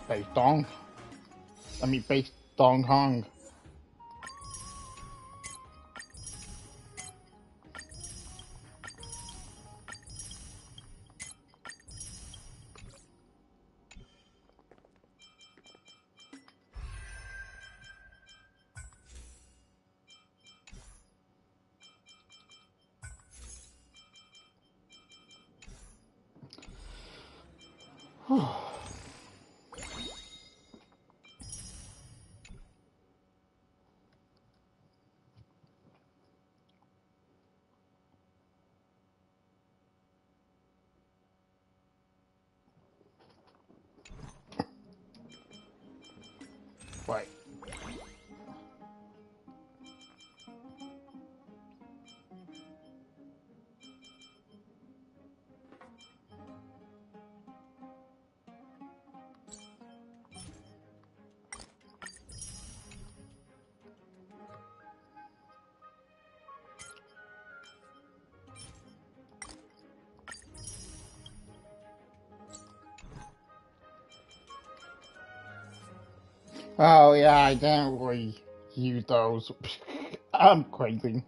Base Dong. I mean, base Dong Hong. Right. Oh yeah, I didn't really use those. I'm crazy.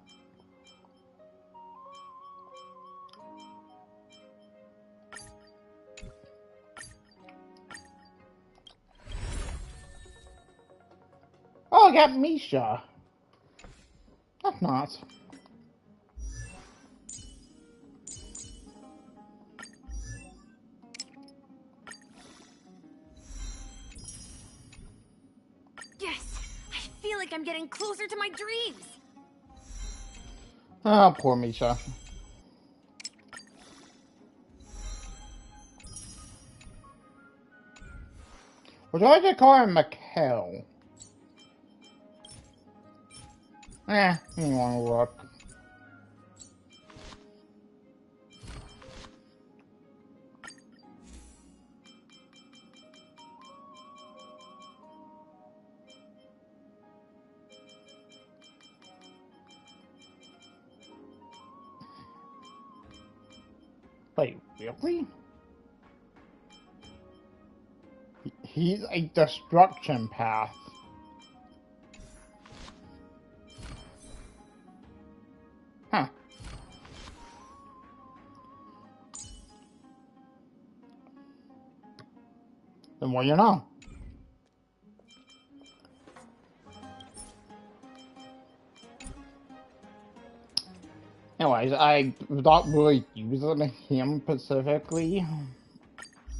Oh, I got Misha. That's nice. Yes! I feel like I'm getting closer to my dreams! Oh, poor Misha. Would you like to call him Mikhail? You wanna look. Wait, really? He's a destruction path. Huh. Then what do you know? Anyways, I'm not really using him specifically.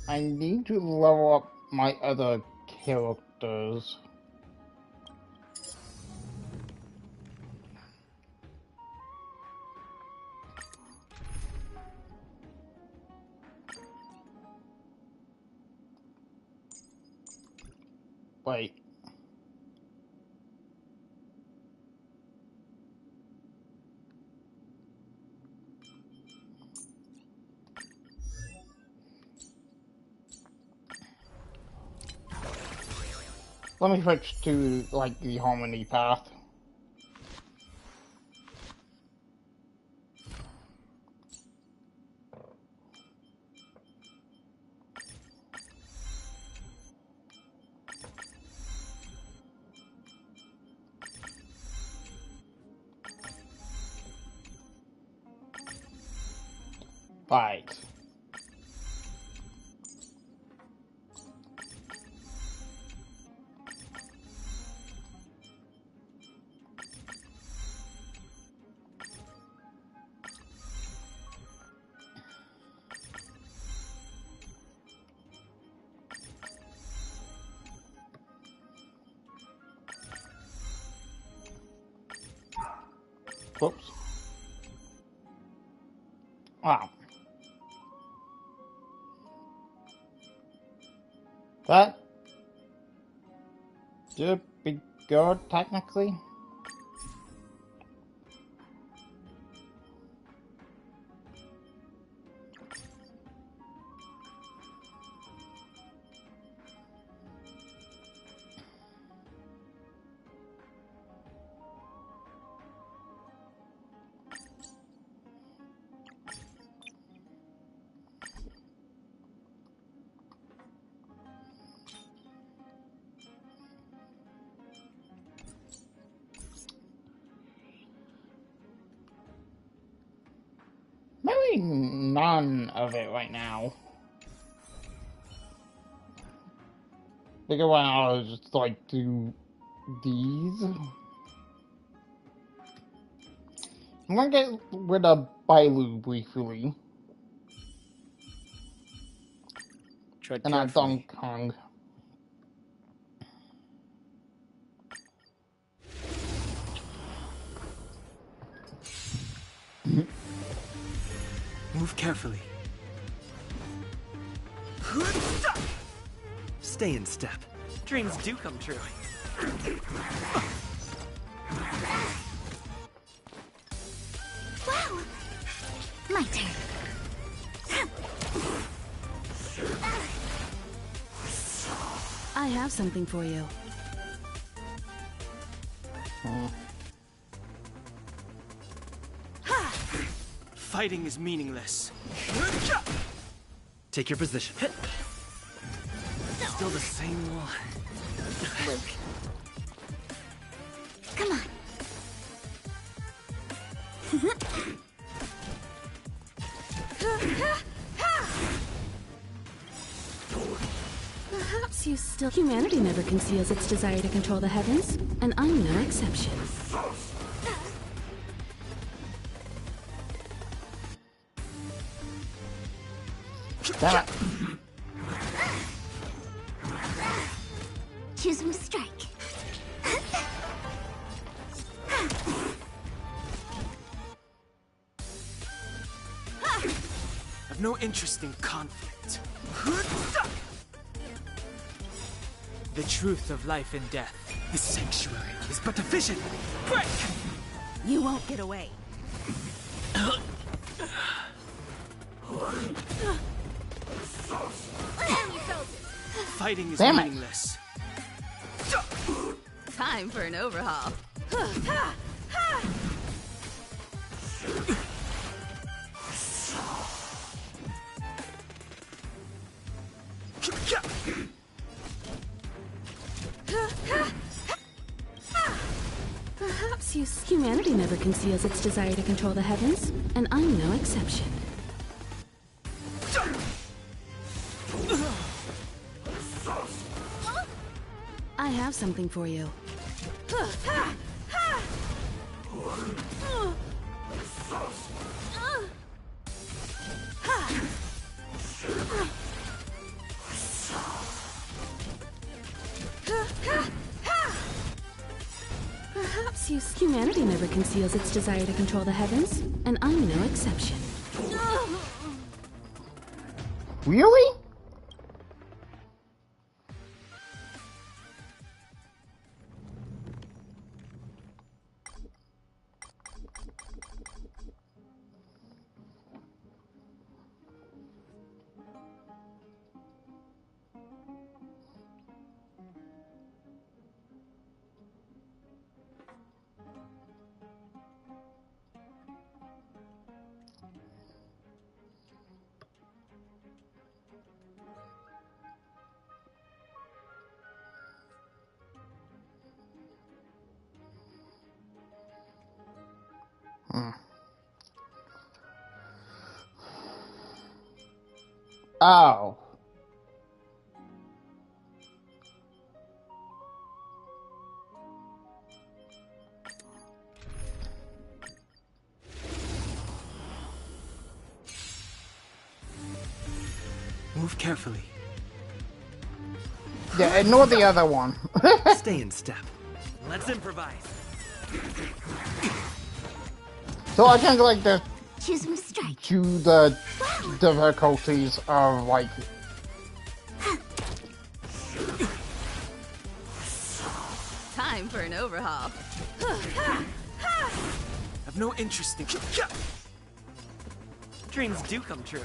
I need to level up my other characters. Wait. Let me switch to, like, the harmony path. Right. Whoops. Wow. That should be good, technically. Maybe none of it right now. Think about how I just like do these. I'm gonna get rid of Bailu briefly. Tread And not carefully. Donkey Kong. Move carefully. Stay in step. Dreams do come true. Wow! My turn. I have something for you. Fighting is meaningless. Take your position. Still the same wall. Luke. Come on. Perhaps you still... Humanity never conceals its desire to control the heavens, and I'm no exception. Damn it. Choosing strike. I've no interest in conflict. The truth of life and death. This sanctuary is but a vision. Break! You won't get away. Fighting is Damn it. meaningless. Time for an overhaul. Perhaps you... Humanity never conceals its desire to control the heavens, and I'm no exception. I have something for you. Perhaps you... Humanity never conceals its desire to control the heavens, and I'm no exception. Really? Oh. Move carefully. Yeah, ignore the other one. Stay in step. Let's improvise. So I think like the Choosing strike. to the difficulties of like Time Time for an overhaul. I've no interest in... Dreams do come true.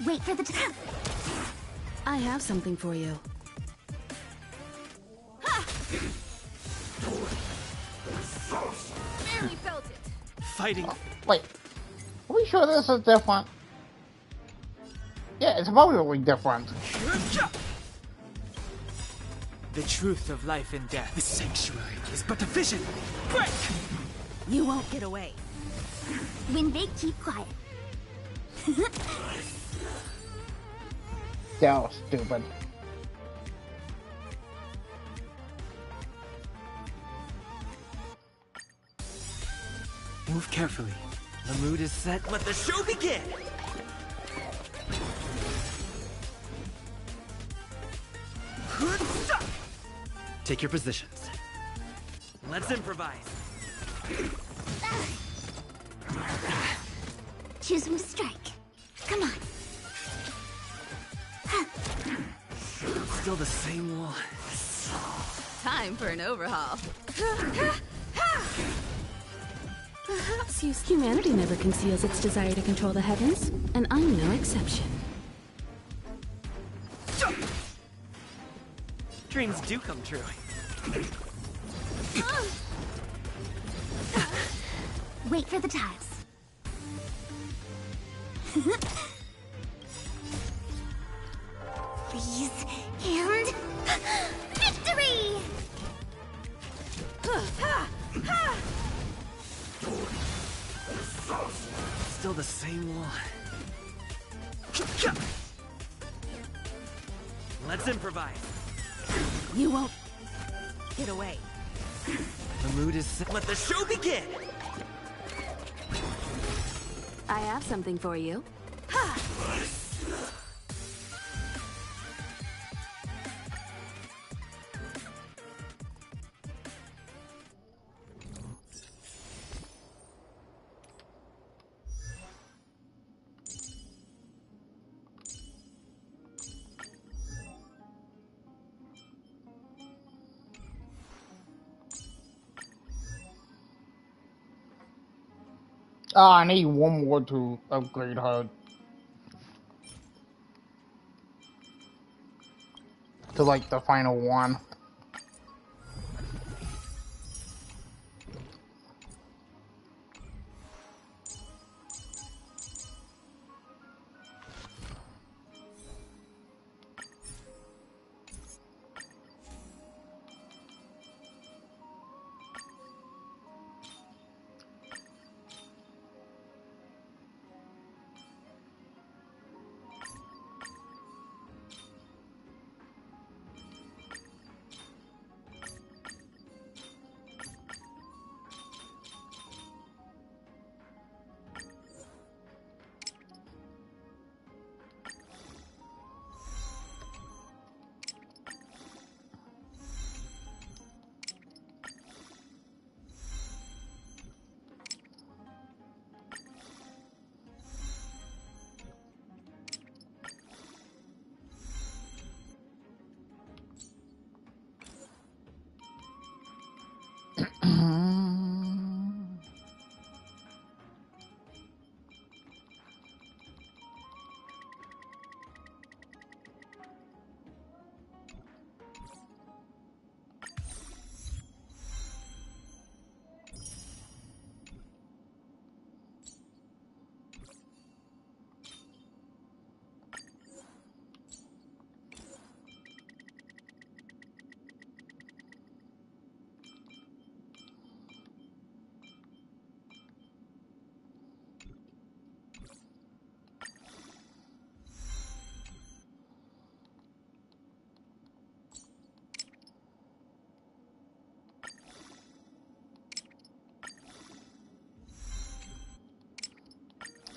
Wait for the I have something for you. barely felt it. Fighting... Wait, are we sure this is different? Yeah, it's totally different. The truth of life and death. The sanctuary is but a vision. Break! You won't get away. When they keep quiet. So stupid. Move carefully. The mood is set. Let the show begin! Take your positions. Let's improvise. Choose from strike. Come on. Still the same wall. Time for an overhaul. Perhaps humanity never conceals its desire to control the heavens, and I'm no exception. Dreams do come true. Wait for the tiles. Please, and victory! Still the same wall. Let's improvise. You won't get away. The mood is set. Let the show begin! I have something for you. Ah, I need one more to upgrade her to like the final one.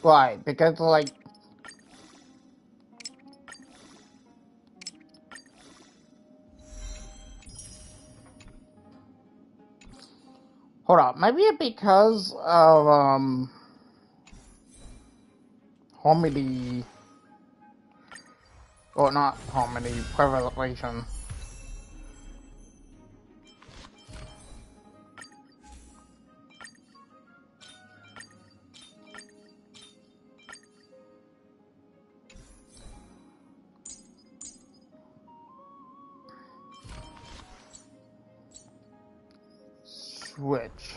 Right, because like hold on, maybe it's because of Homedy Or not harmony, preservation. Switch.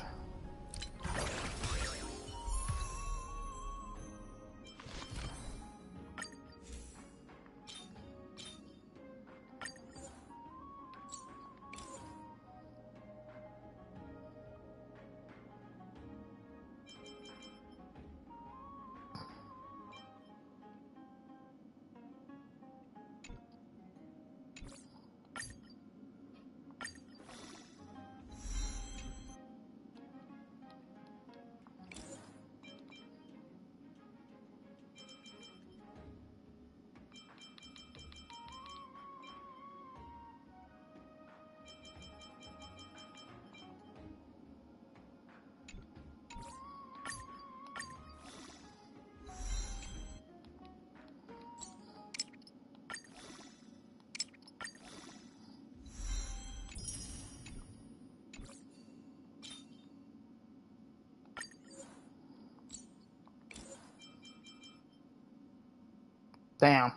Damn.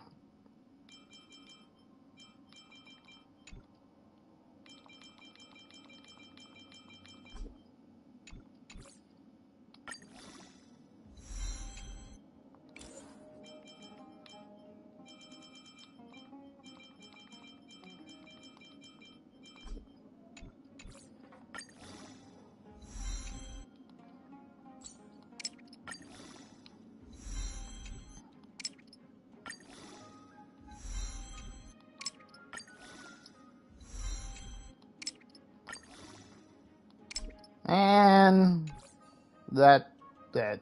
And that dead.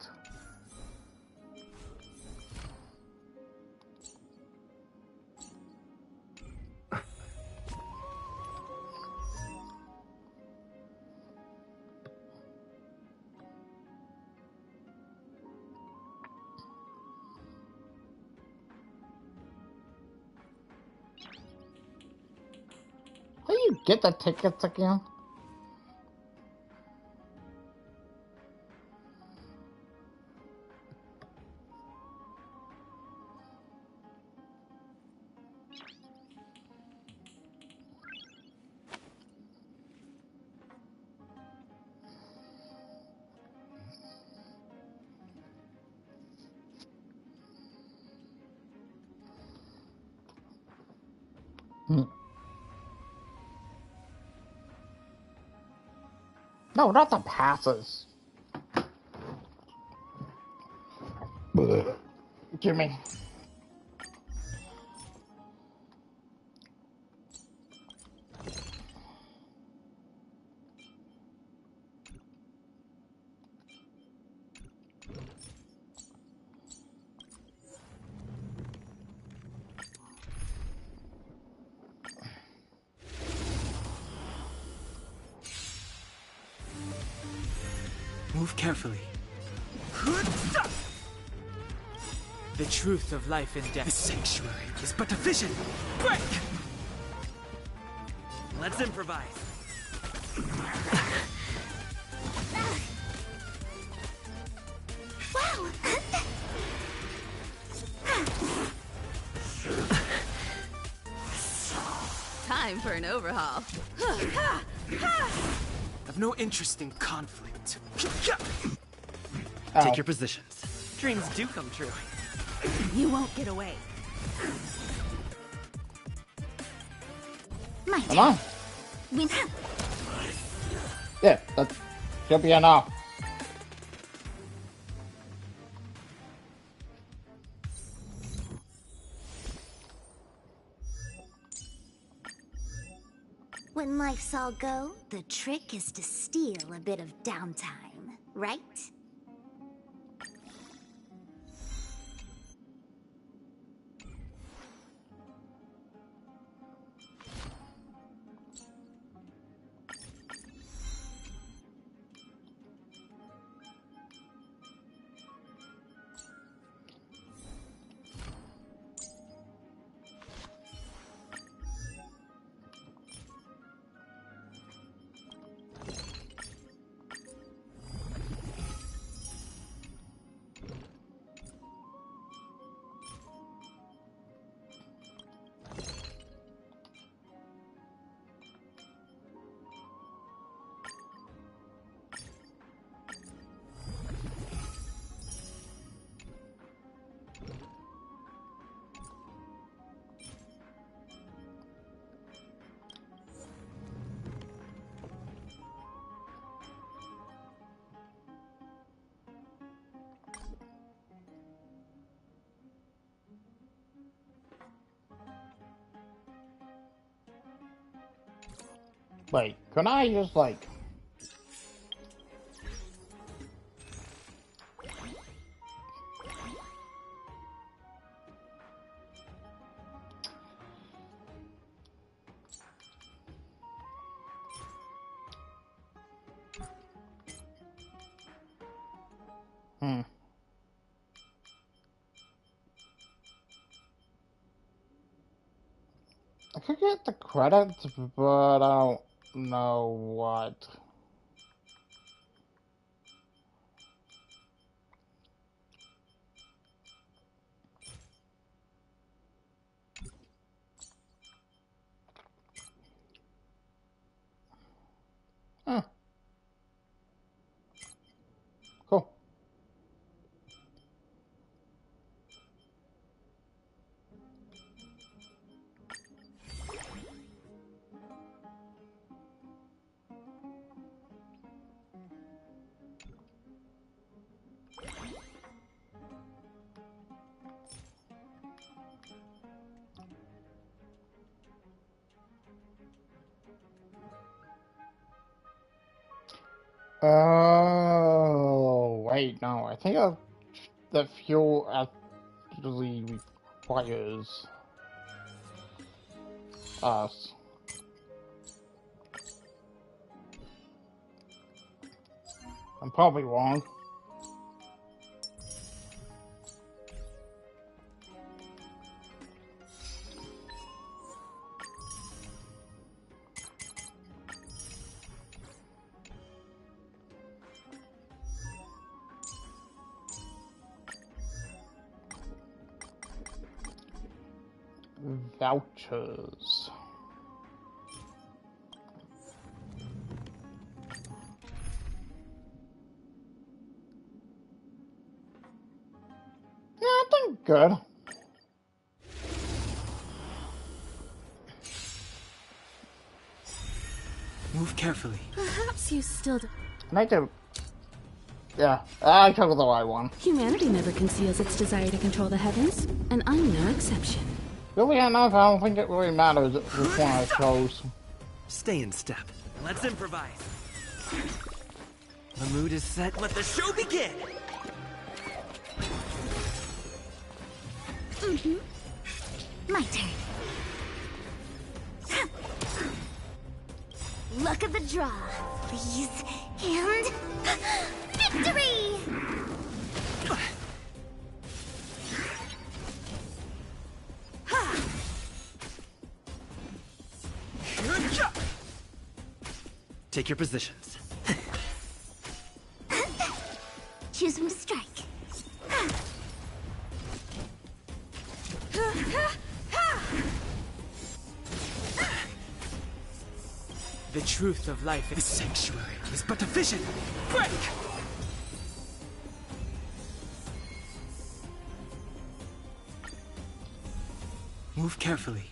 How do you get the tickets again? No, not the passes. Jimmy. Move carefully. The truth of life and death. The sanctuary is but a vision. Break! Let's improvise. Wow! Time for an overhaul. I've no interest in conflict. Ow. Take your positions. Dreams do come true. You won't get away. My Come on. Win. Yeah, that should be enough. When life's all go, the trick is to steal a bit of downtime, right? Wait, can I just like... I could get the credits, but I don't know what. Huh. Cool. Oh, wait, no. I think the fuel actually requires us. I'm probably wrong. Vouchers. Yeah, I think good. Move carefully. Perhaps you still I need to... Yeah, I chose the right one. Humanity never conceals its desire to control the heavens, and I'm no exception. Really enough, I don't think it really matters which one I chose. Stay in step. Let's improvise. The mood is set. Let the show begin. My turn. Luck of the draw, please. And... victory! Take your positions. Choose from strike. The truth of life in the sanctuary is but a vision. Break! Move carefully.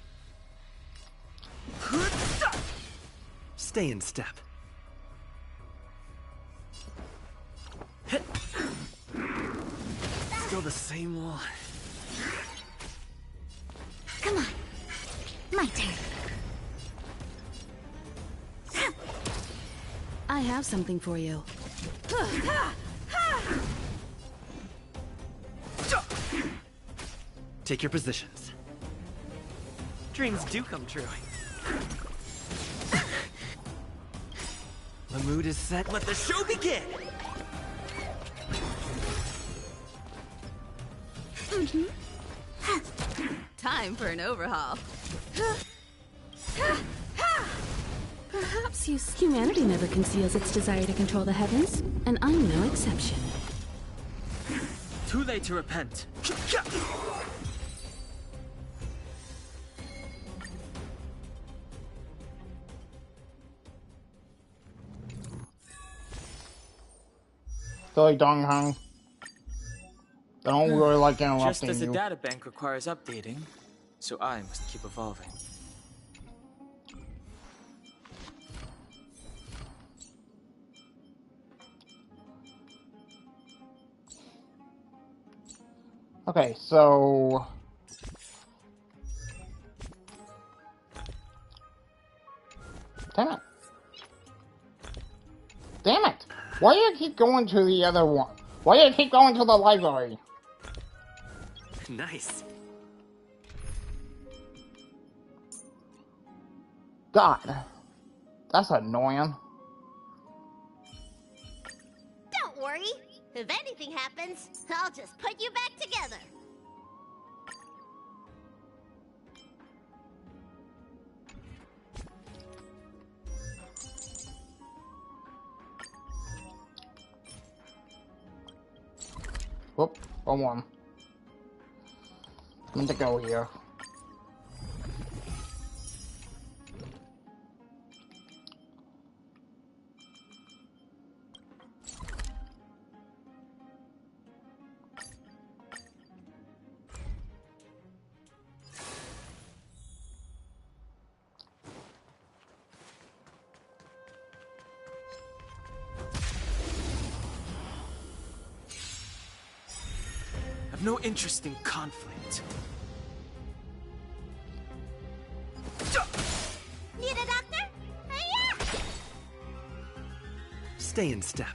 Stay in step. Still the same one. Come on. My turn. I have something for you. Take your positions. Dreams do come true. The mood is set. Let the show begin! Time for an overhaul. Perhaps humanity never conceals its desire to control the heavens, and I'm no exception. Too late to repent. Silly Dong Hung. They don't really like interrupting Just as the you. data bank requires updating, so I must keep evolving. Okay, so... Damn it. Why do you keep going to the other one? Why do you keep going to the library? Nice. God, that's annoying. Don't worry. If anything happens, I'll just put you back together. Whoop, wrong one. I meant to go here. I've no interest in conflict. Need a doctor? Hiya! Stay in step.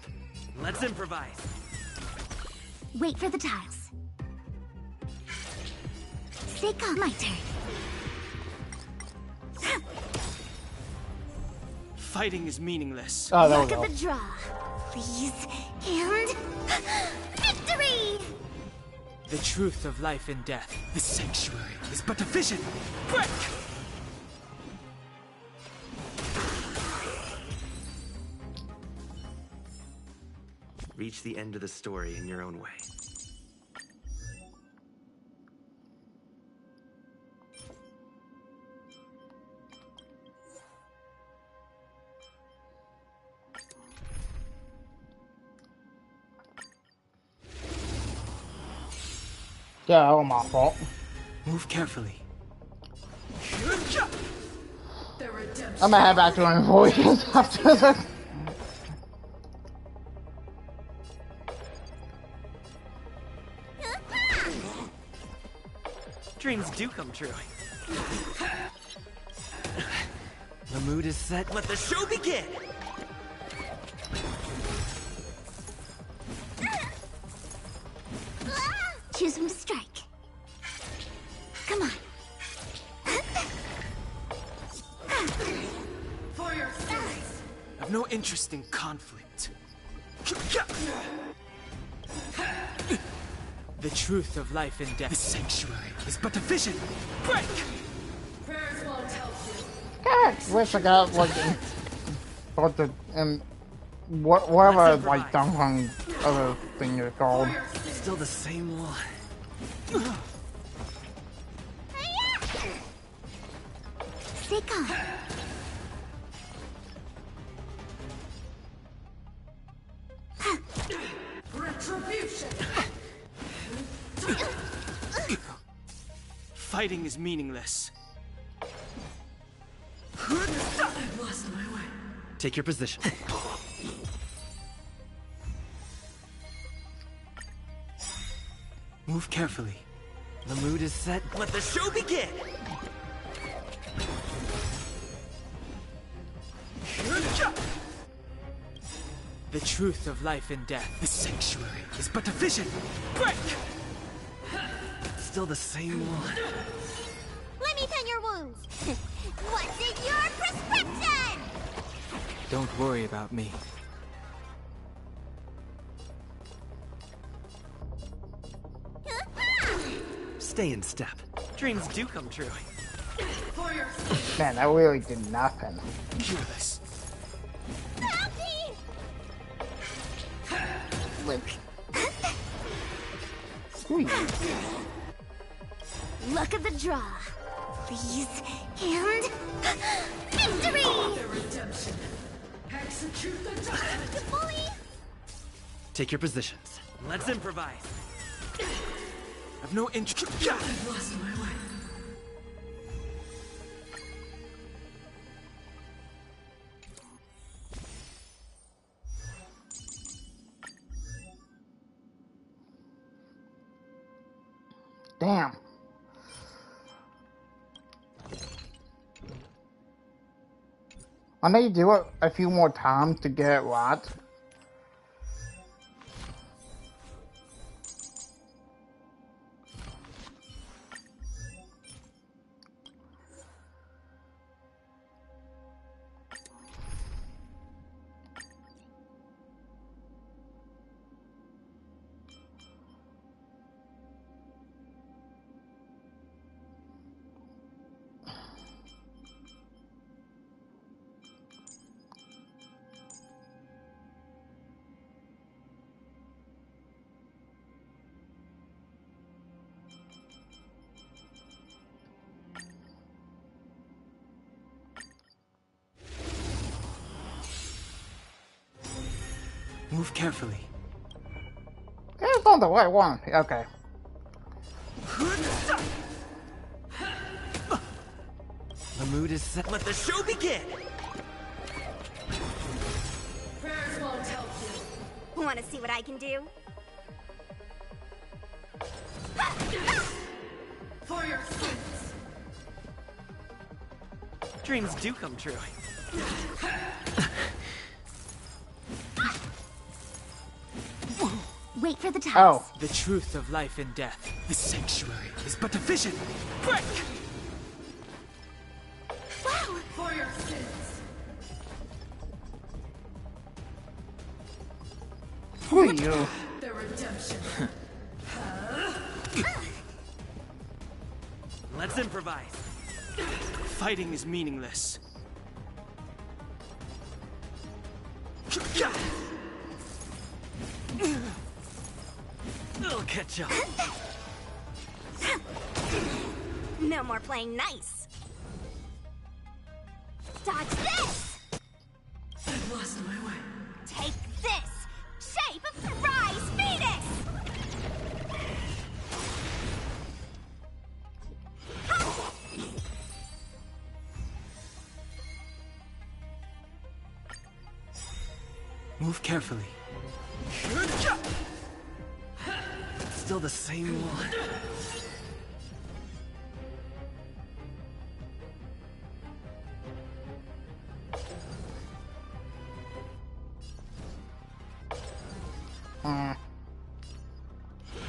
Let's improvise. Wait for the tiles. Stay calm, my turn. Fighting is meaningless. Oh, there we Look go. at the draw, please. And victory! The truth of life and death. The sanctuary is but a vision. Break! Reach the end of the story in your own way. Yeah, that was my fault. Move carefully. I'm gonna head back to my voice after this. Dreams do come true. The mood is set. Let the show begin! Choose him to strike. Come on. For your sins. I've no interest in conflict. The truth of life and death. The sanctuary is but a vision. Break! Prayers won't help you. God, wish I got like what the whatever like Donkey other thing is called. Still the same one. Stay calm. Retribution. Fighting is meaningless. I've lost my way. Take your position. Move carefully. The mood is set. Let the show begin! The truth of life and death. The sanctuary is but a vision. Break! Still the same one. Let me tend your wounds. What's in your prescription? Don't worry about me. Stay in step. Dreams do come true. For your Man, that really did nothing. Fearless. Help me! Luke, Sweet. look at the draw. Please. And victory! The redemption. Execute the judgment. Fully. Take your positions. Let's improvise. I've no interest. I've lost my way. Damn. I need to do it a few more times to get it right. Move carefully. It's not the right one. Okay. The mood is set. Let the show begin! Prayers won't help you. Want to see what I can do? For your sins. Dreams do come true. Wait for the tiles. Oh. The truth of life and death. The sanctuary is but a vision. Break! Wow! For your sins. Who are you? The redemption. Let's improvise. Fighting is meaningless. I'll catch up. No more playing nice. Dodge this! I've lost my way. Take this! Shape of Thrice Phoenix! Move carefully. Still the same one.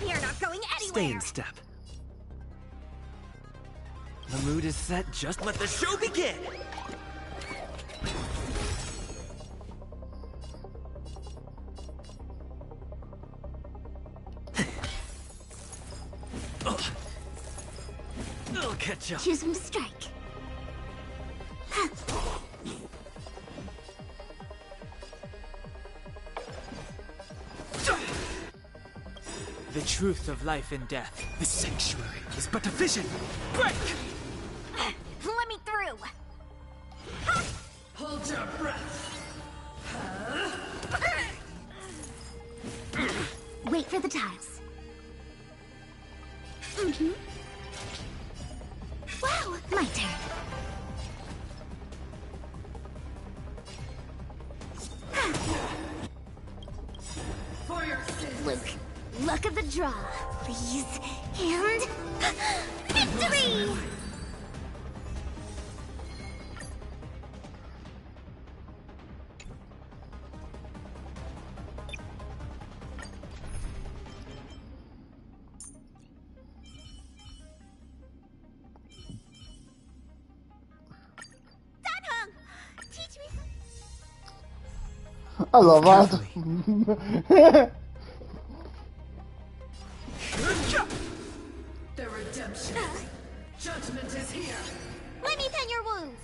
You're not going anywhere! Stay in step. The mood is set, just let the show begin! I'll catch up. Choose him to strike. The truth of life and death. The sanctuary is but a vision. Break! Let me through! Hold your breath. Wait for the tiles. Wow, my turn. For your sins! Luke, luck of the draw, please. And victory! Danheng! Teach me I love that. the redemption. Judgment is here. Let me tend your wounds.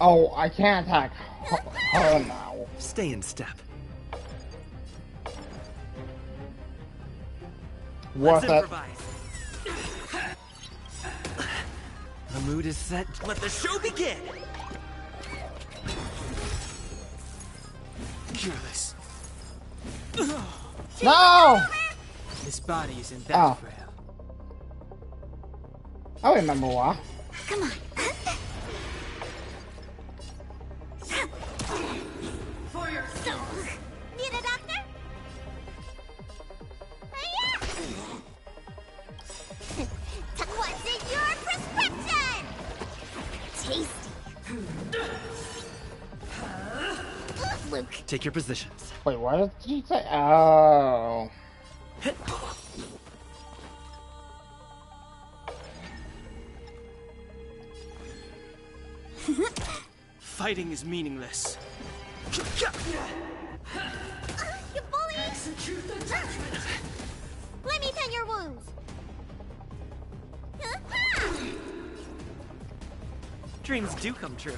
Oh, I can't attack her now. Stay in step. Worth Let's it. improvise. The mood is set. Let the show begin. Careless. No! This body isn't that Oh. frail. I remember why. Come on. For your soul. Need a doctor? What's in your prescription? Tasty. Luke, Take your positions. Wait, what did she say? Oh. Fighting is meaningless. You bully! Execute the judgment! Let me tend your wounds. Dreams do come true.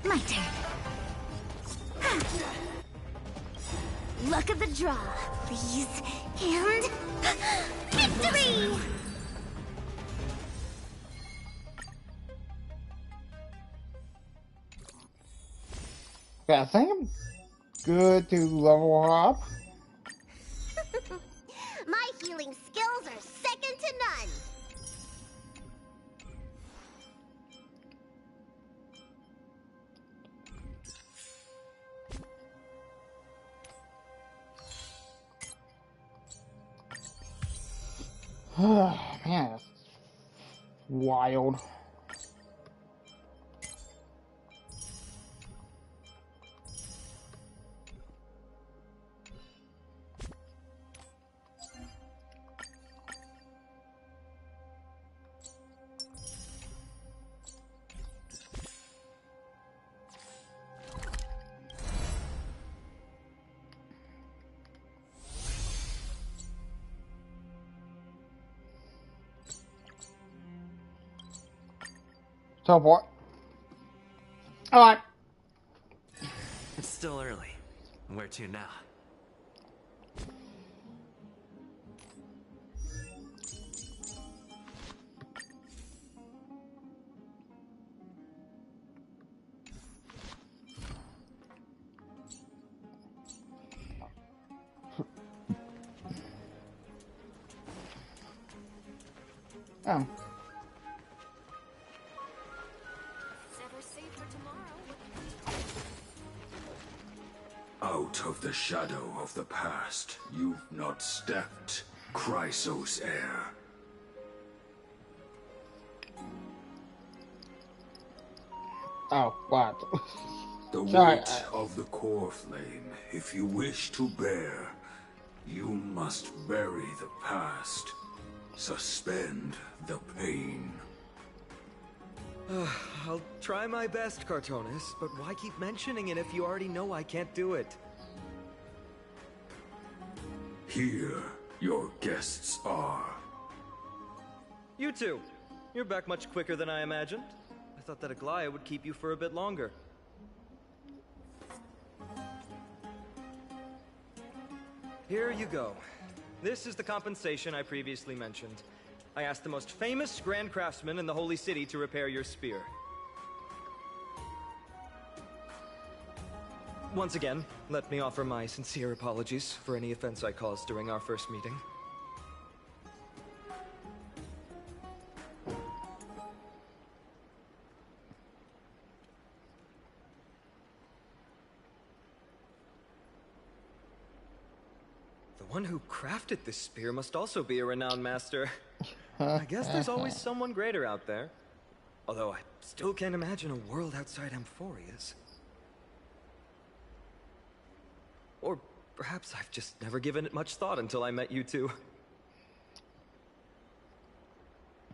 my turn. Luck of the draw, please. And victory! Okay, I think I'm good to level up. My healing skills are second to none. Man, that's wild. Teleport. Alright. It's still early. Where to now? Oh. Out of the shadow of the past, you've not stepped, Chrysos heir. Oh, what? The Sorry, weight of the core flame, if you wish to bear, you must bury the past. Suspend the pain. I'll try my best, Cartonis, but why keep mentioning it if you already know I can't do it? Here, your guests are. You two. You're back much quicker than I imagined. I thought that Aglaya would keep you for a bit longer. Here you go. This is the compensation I previously mentioned. I asked the most famous Grand Craftsman in the Holy City to repair your spear. Once again, let me offer my sincere apologies for any offense I caused during our first meeting. The one who crafted this spear must also be a renowned master. I guess there's always someone greater out there. Although I still can't imagine a world outside Amphorius. Or perhaps I've just never given it much thought until I met you two.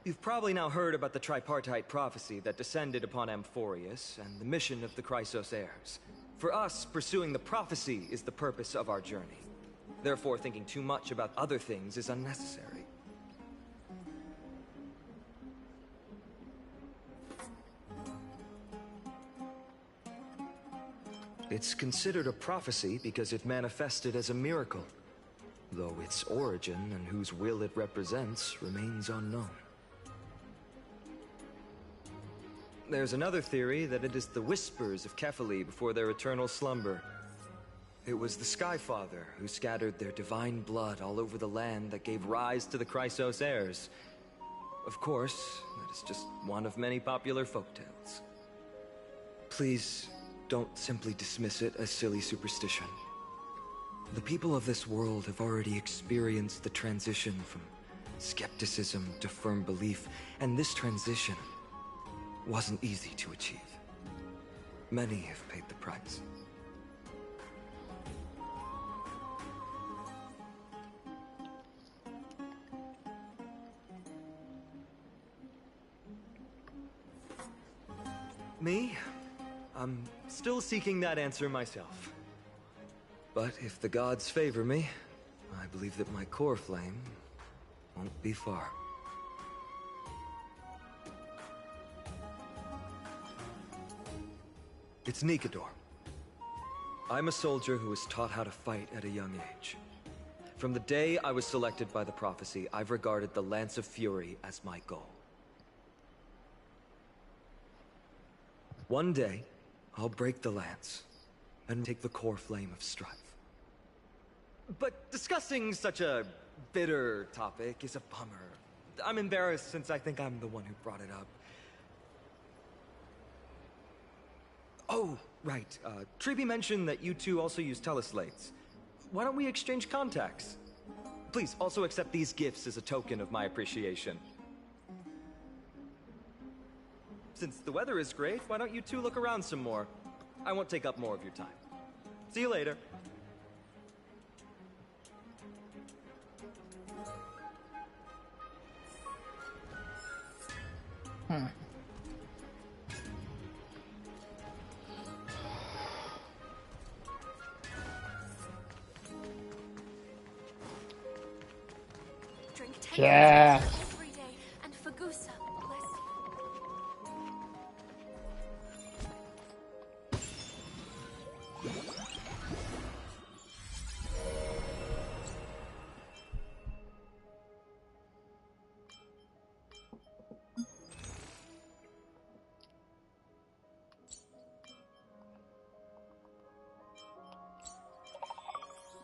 You've probably now heard about the tripartite prophecy that descended upon Amphorius and the mission of the Chrysos heirs. For us, pursuing the prophecy is the purpose of our journey. Therefore, thinking too much about other things is unnecessary. It's considered a prophecy because it manifested as a miracle, though its origin and whose will it represents remains unknown. There's another theory that it is the whispers of Kefali before their eternal slumber. It was the Skyfather who scattered their divine blood all over the land that gave rise to the Chrysos heirs. Of course, that is just one of many popular folktales. Please, don't simply dismiss it as silly superstition. The people of this world have already experienced the transition from skepticism to firm belief, and this transition wasn't easy to achieve. Many have paid the price. Me? I'm still seeking that answer myself. But if the gods favor me, I believe that my core flame won't be far. It's Nikador. I'm a soldier who was taught how to fight at a young age. From the day I was selected by the prophecy, I've regarded the Lance of Fury as my goal. One day, I'll break the lance, and take the core flame of strife. But discussing such a bitter topic is a bummer. I'm embarrassed since I think I'm the one who brought it up. Oh, right. Treeby mentioned that you two also use teleslates. Why don't we exchange contacts? Please, also accept these gifts as a token of my appreciation. Since the weather is great, why don't you two look around some more? I won't take up more of your time. See you later. Drink 10 Yes. every day, and Fagusa, bless you.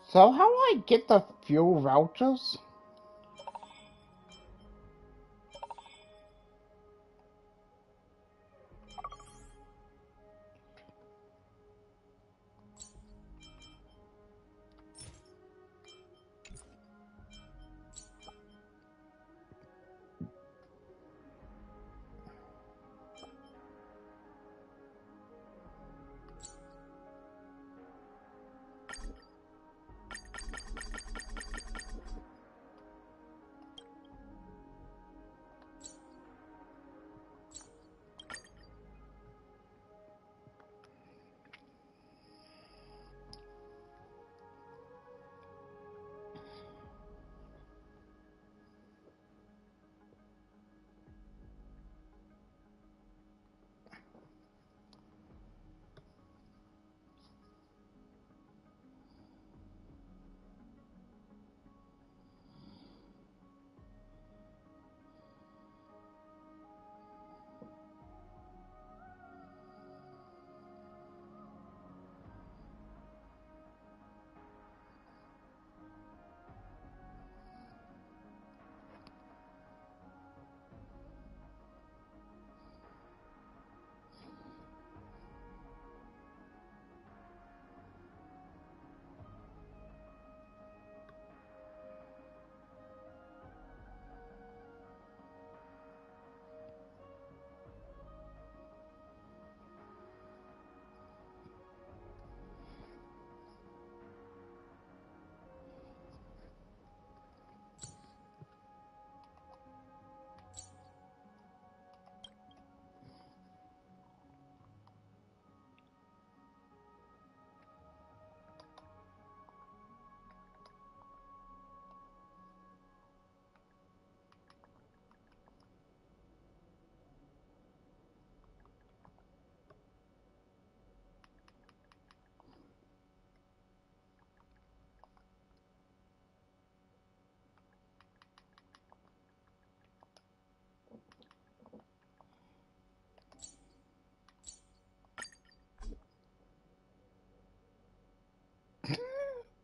So how do I get the fuel vouchers?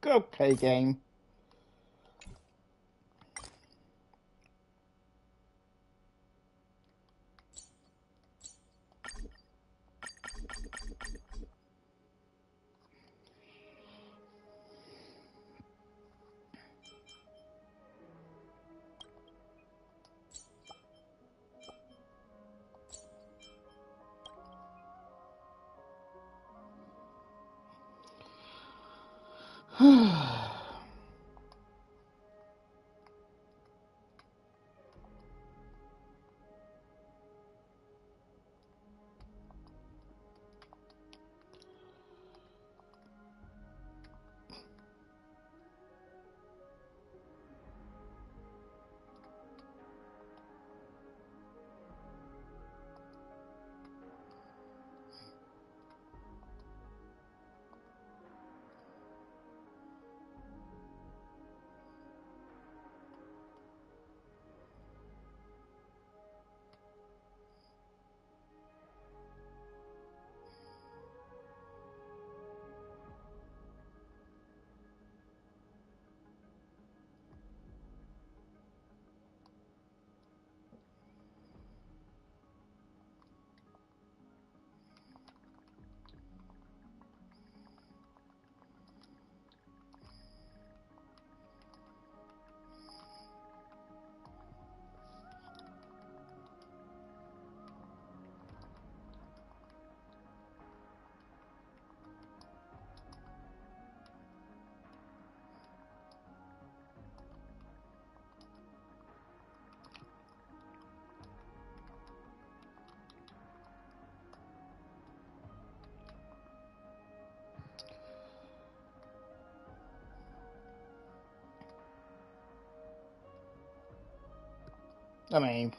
Go play game. I mean,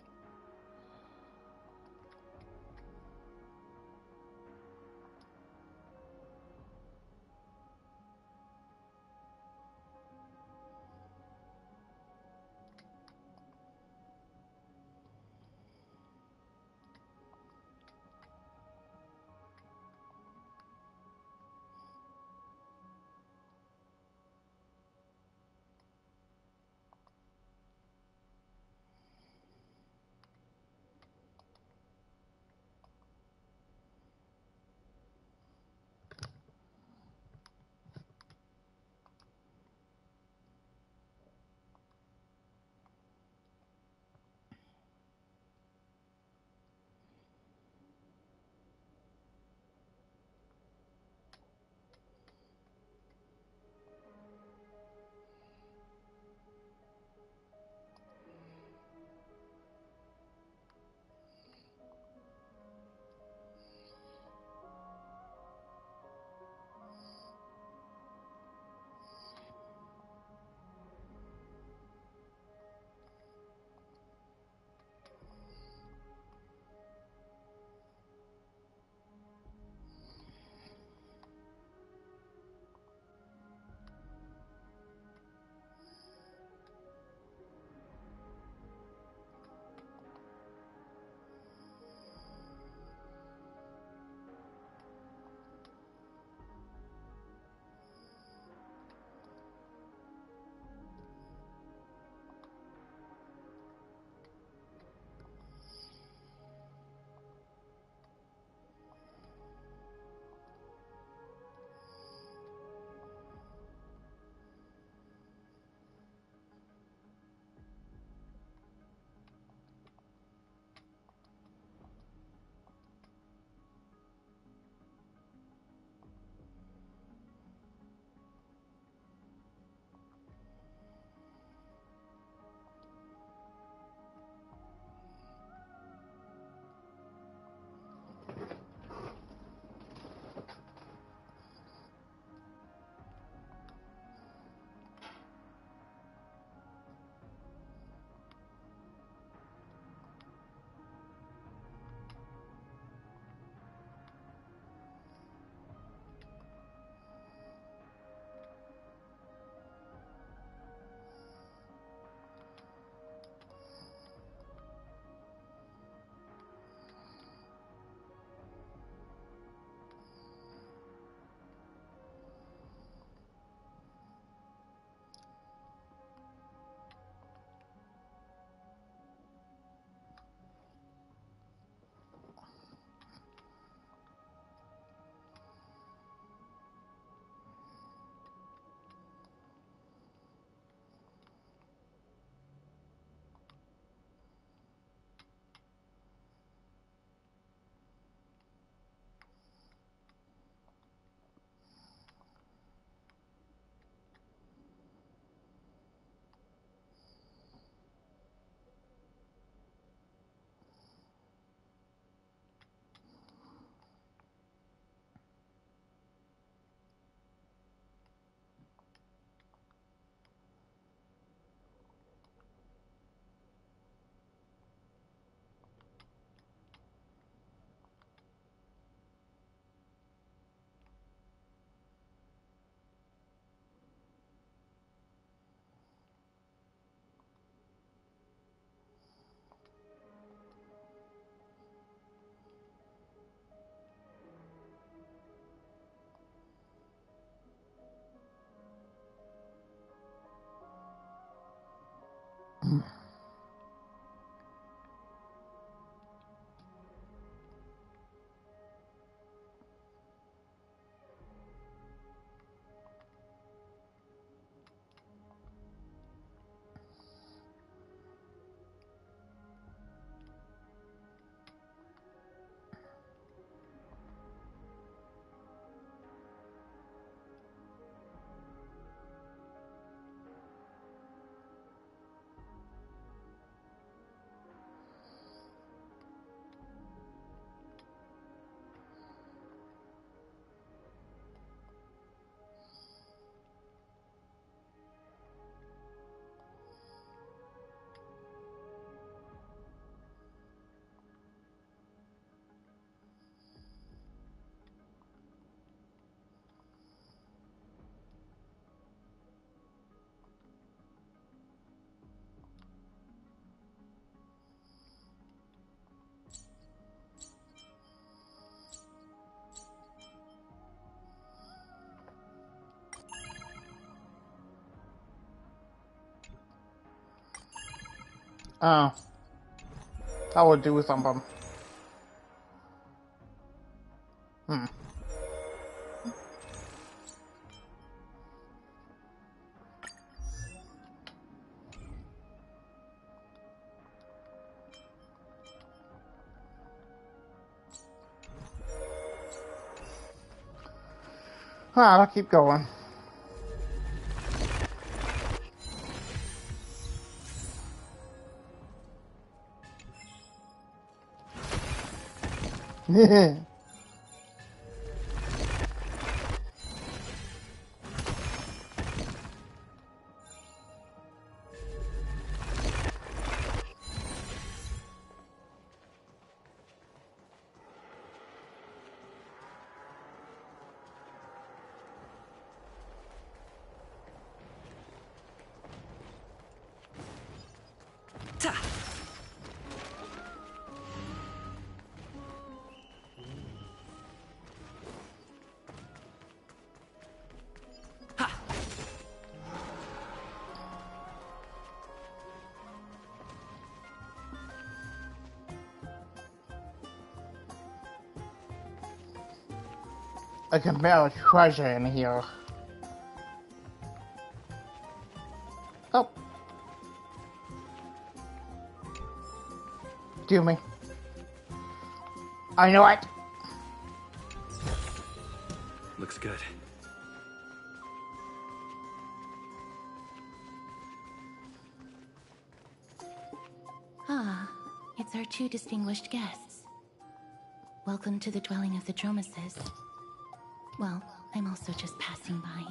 that would do something. I'll keep going. I can smell treasure in here. Oh. Do me. I know it. Looks good. Ah, it's our two distinguished guests. Welcome to the dwelling of the Dromeses. Well, I'm also just passing by.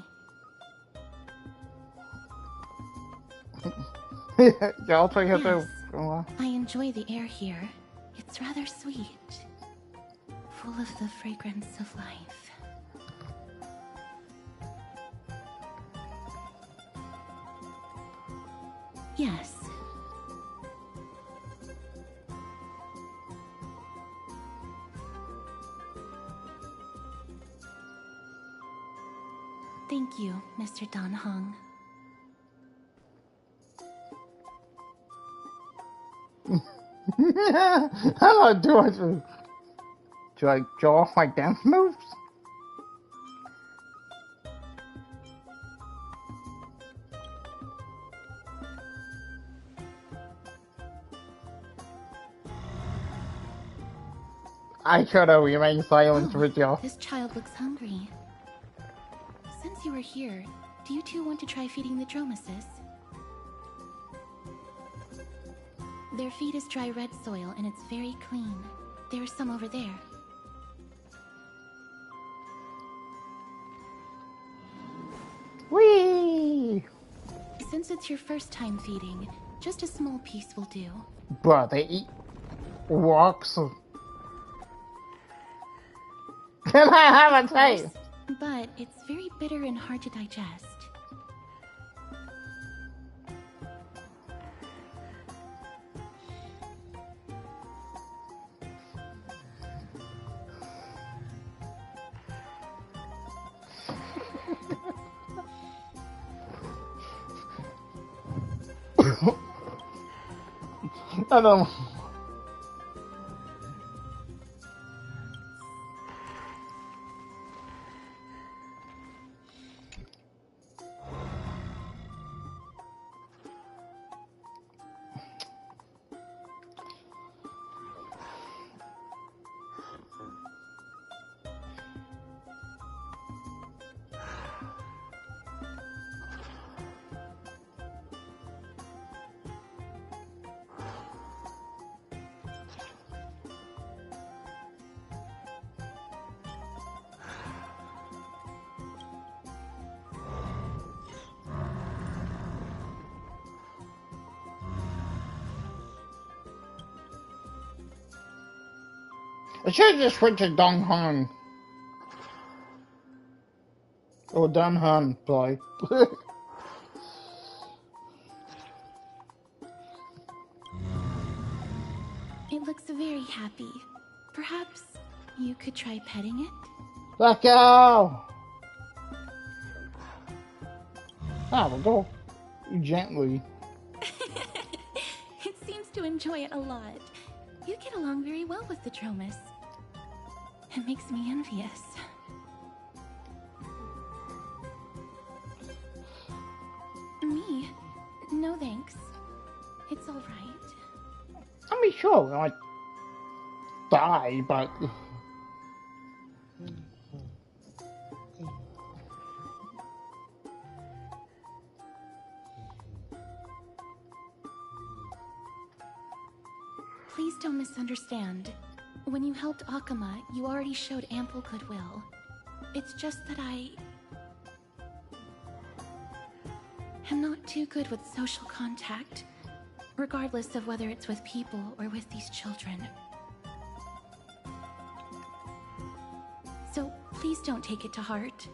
Yeah, I'll tell you Yes, to. I enjoy the air here. It's rather sweet. Full of the fragrance of life. Yes. Thank you, Mr. Dan Hong. How do I do? Do I show off my dance moves? I should have remained silent with you. This child looks hungry. Since you are here, do you two want to try feeding the Dromeses? Their feed is dry red soil and it's very clean. There's some over there. Whee! Since it's your first time feeding, just a small piece will do. Bruh, they eat rocks. Can I have a taste? But it's very bitter and hard to digest. I don't. I should have just switched to Dong Han. Or Dan Han, sorry. It looks very happy. Perhaps you could try petting it? Let go! Ah, we'll go gently. It seems to enjoy it a lot. You get along very well with the Dromus. It makes me envious. Me? No thanks. It's all right. I mean, sure, I die, but Please don't misunderstand. When you helped Akama, you already showed ample goodwill. It's just that I am not too good with social contact, regardless of whether it's with people or with these children. So please don't take it to heart.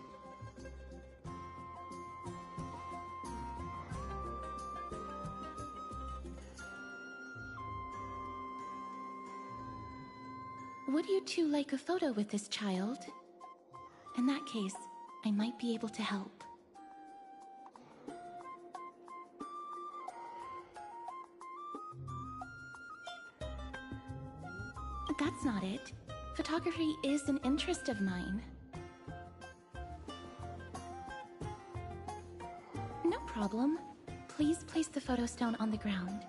Would you two like a photo with this child? In that case, I might be able to help. That's not it. Photography is an interest of mine. No problem. Please place the photo stone on the ground.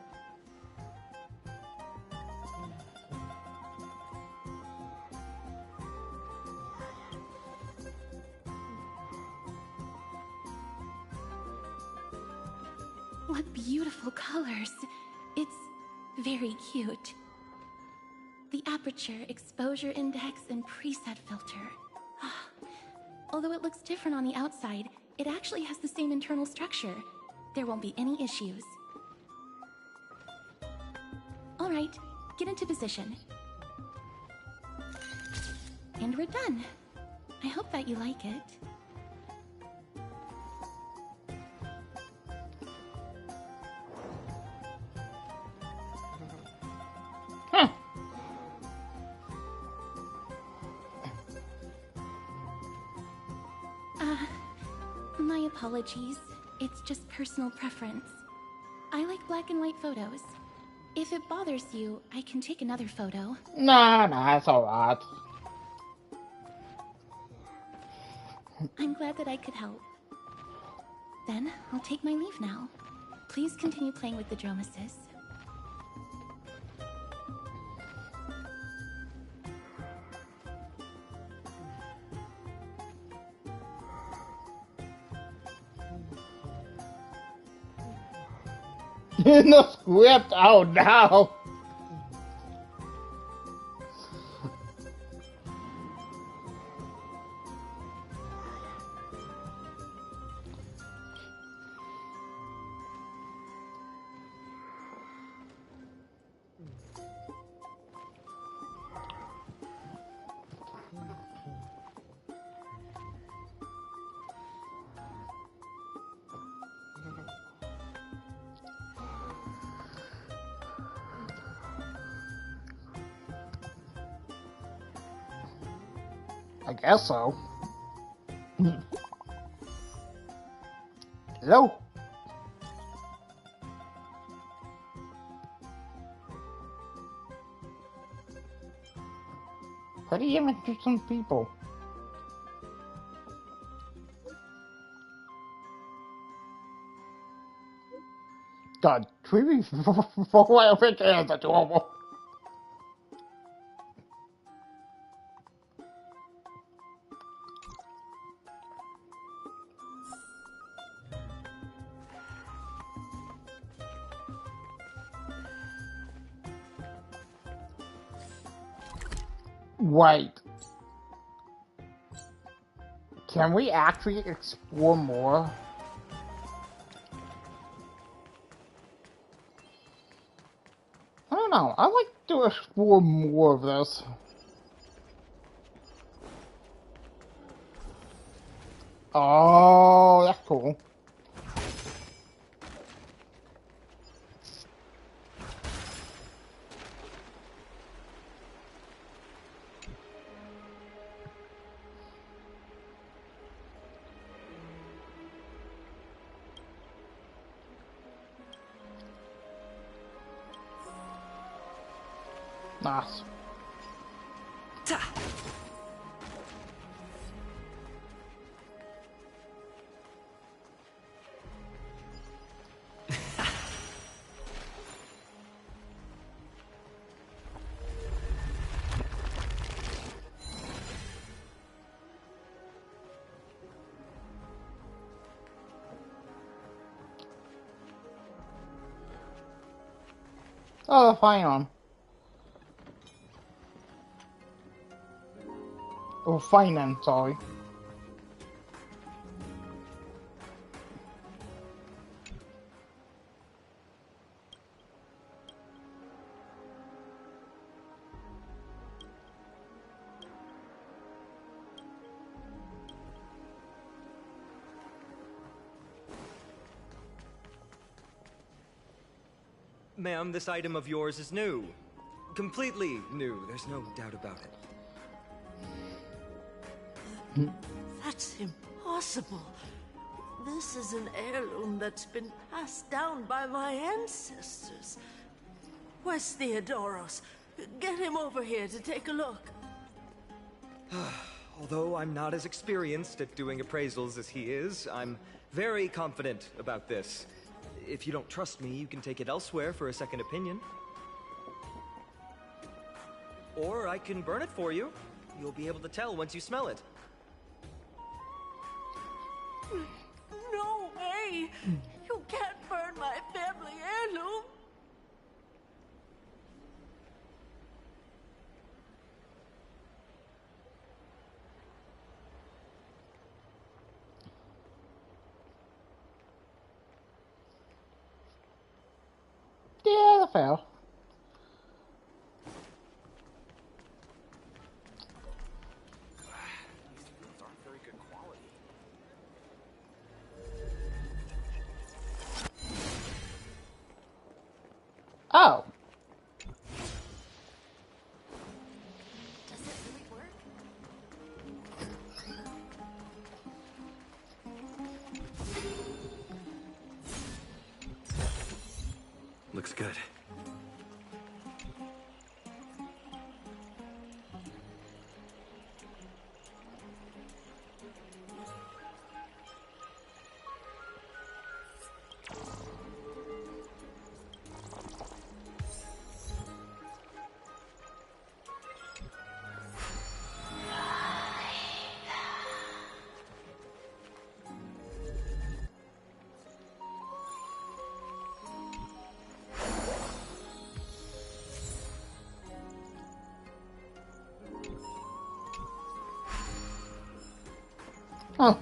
What beautiful colors. It's very cute. The aperture, exposure index, and preset filter. Although it looks different on the outside, it actually has the same internal structure. There won't be any issues. All right, get into position. And we're done. I hope that you like it. My apologies. It's just personal preference. I like black and white photos. If it bothers you, I can take another photo. Nah, it's alright. I'm glad that I could help. Then, I'll take my leave now. Please continue playing with the Dromuses. In the script, oh no! I guess so. Hello? Pretty interesting people. God, Treevy for I think is adorable. Wait. Can we actually explore more? I don't know. I'd like to explore more of this. Oh, that's cool. Nice. Ta! Oh, fine on. Oh, finance, sorry. Ma'am, this item of yours is new. Completely new, there's no doubt about it. That's impossible. This is an heirloom that's been passed down by my ancestors. Where's Theodoros? Get him over here to take a look. Although I'm not as experienced at doing appraisals as he is, I'm very confident about this. If you don't trust me, you can take it elsewhere for a second opinion. Or I can burn it for you. You'll be able to tell once you smell it. No way! You can't burn my family heirloom! Yeah, that fair. Oh. Does it really work? Looks good. Oh.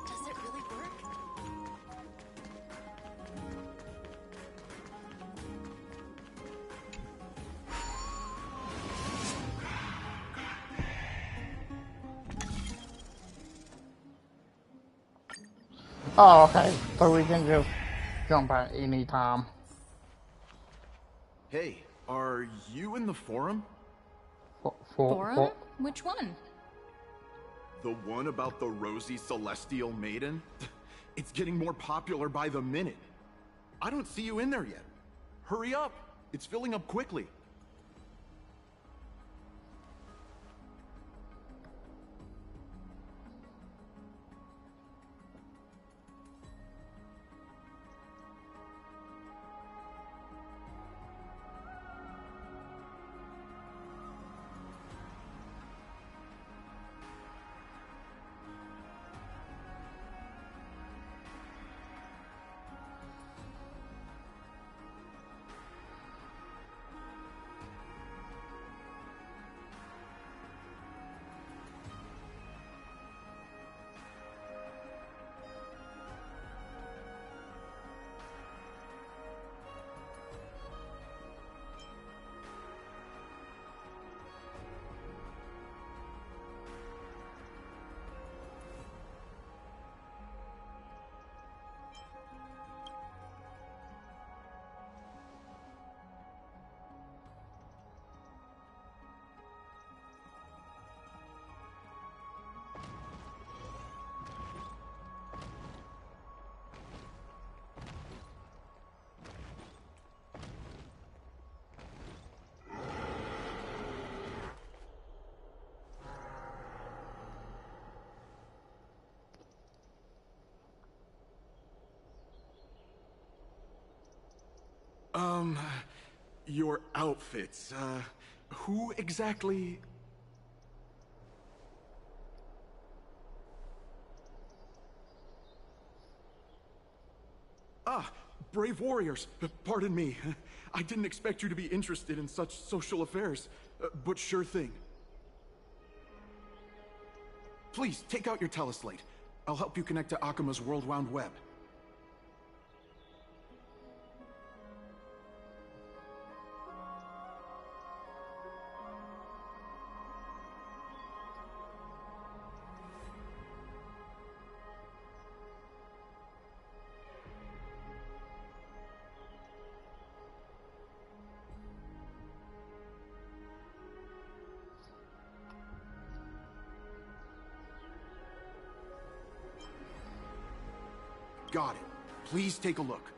Does it really work? Oh, okay. So we can just jump at any time. Hey, are you in the forum? Forum? Which one? The one about the rosy celestial maiden? It's getting more popular by the minute. I don't see you in there yet. Hurry up! It's filling up quickly. Your outfits, who exactly... Ah, brave warriors. Pardon me. I didn't expect you to be interested in such social affairs, but sure thing. Please, take out your teleslate. I'll help you connect to Akuma's world-wound web. Got it. Please take a look.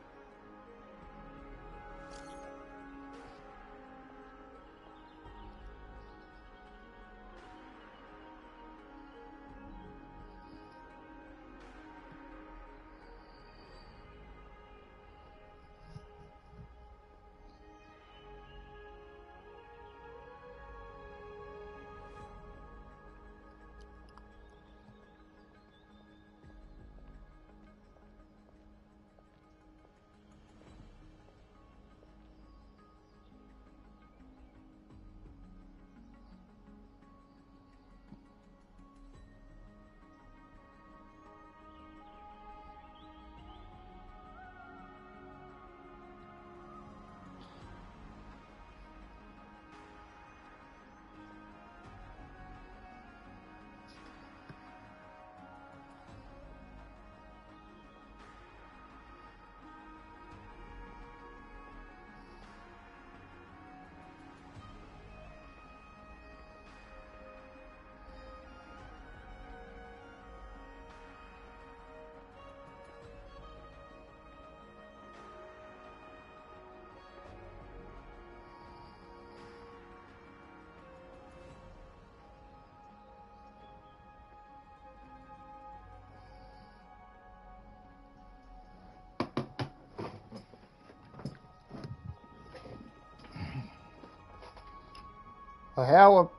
The hell of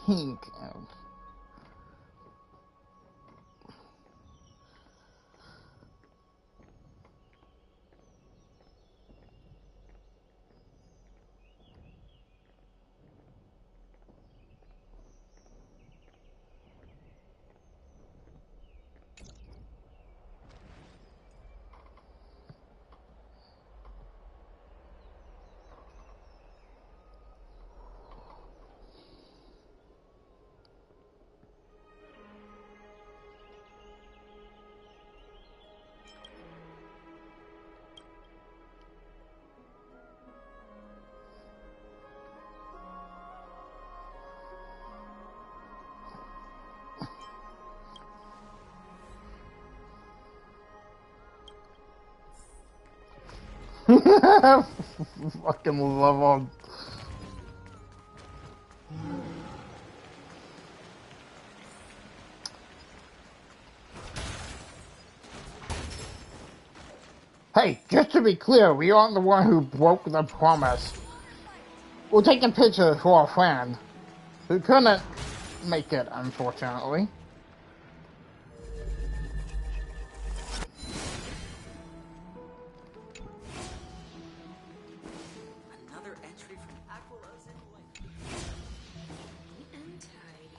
pink. Fucking love them. Hey, just to be clear, we aren't the one who broke the promise. We're taking pictures for our friend, who couldn't make it, unfortunately. Another entry from Aquila's in And tidy.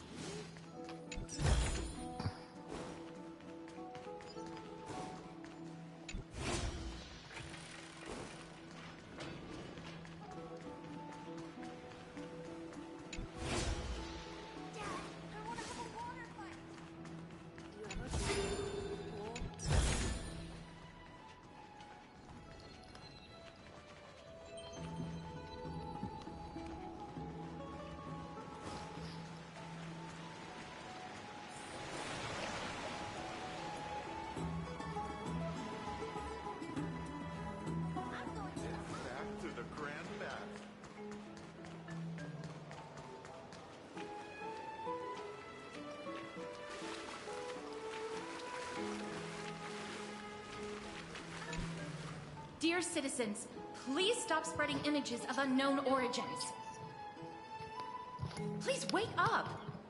Dear citizens, please stop spreading images of unknown origins. Please wake up!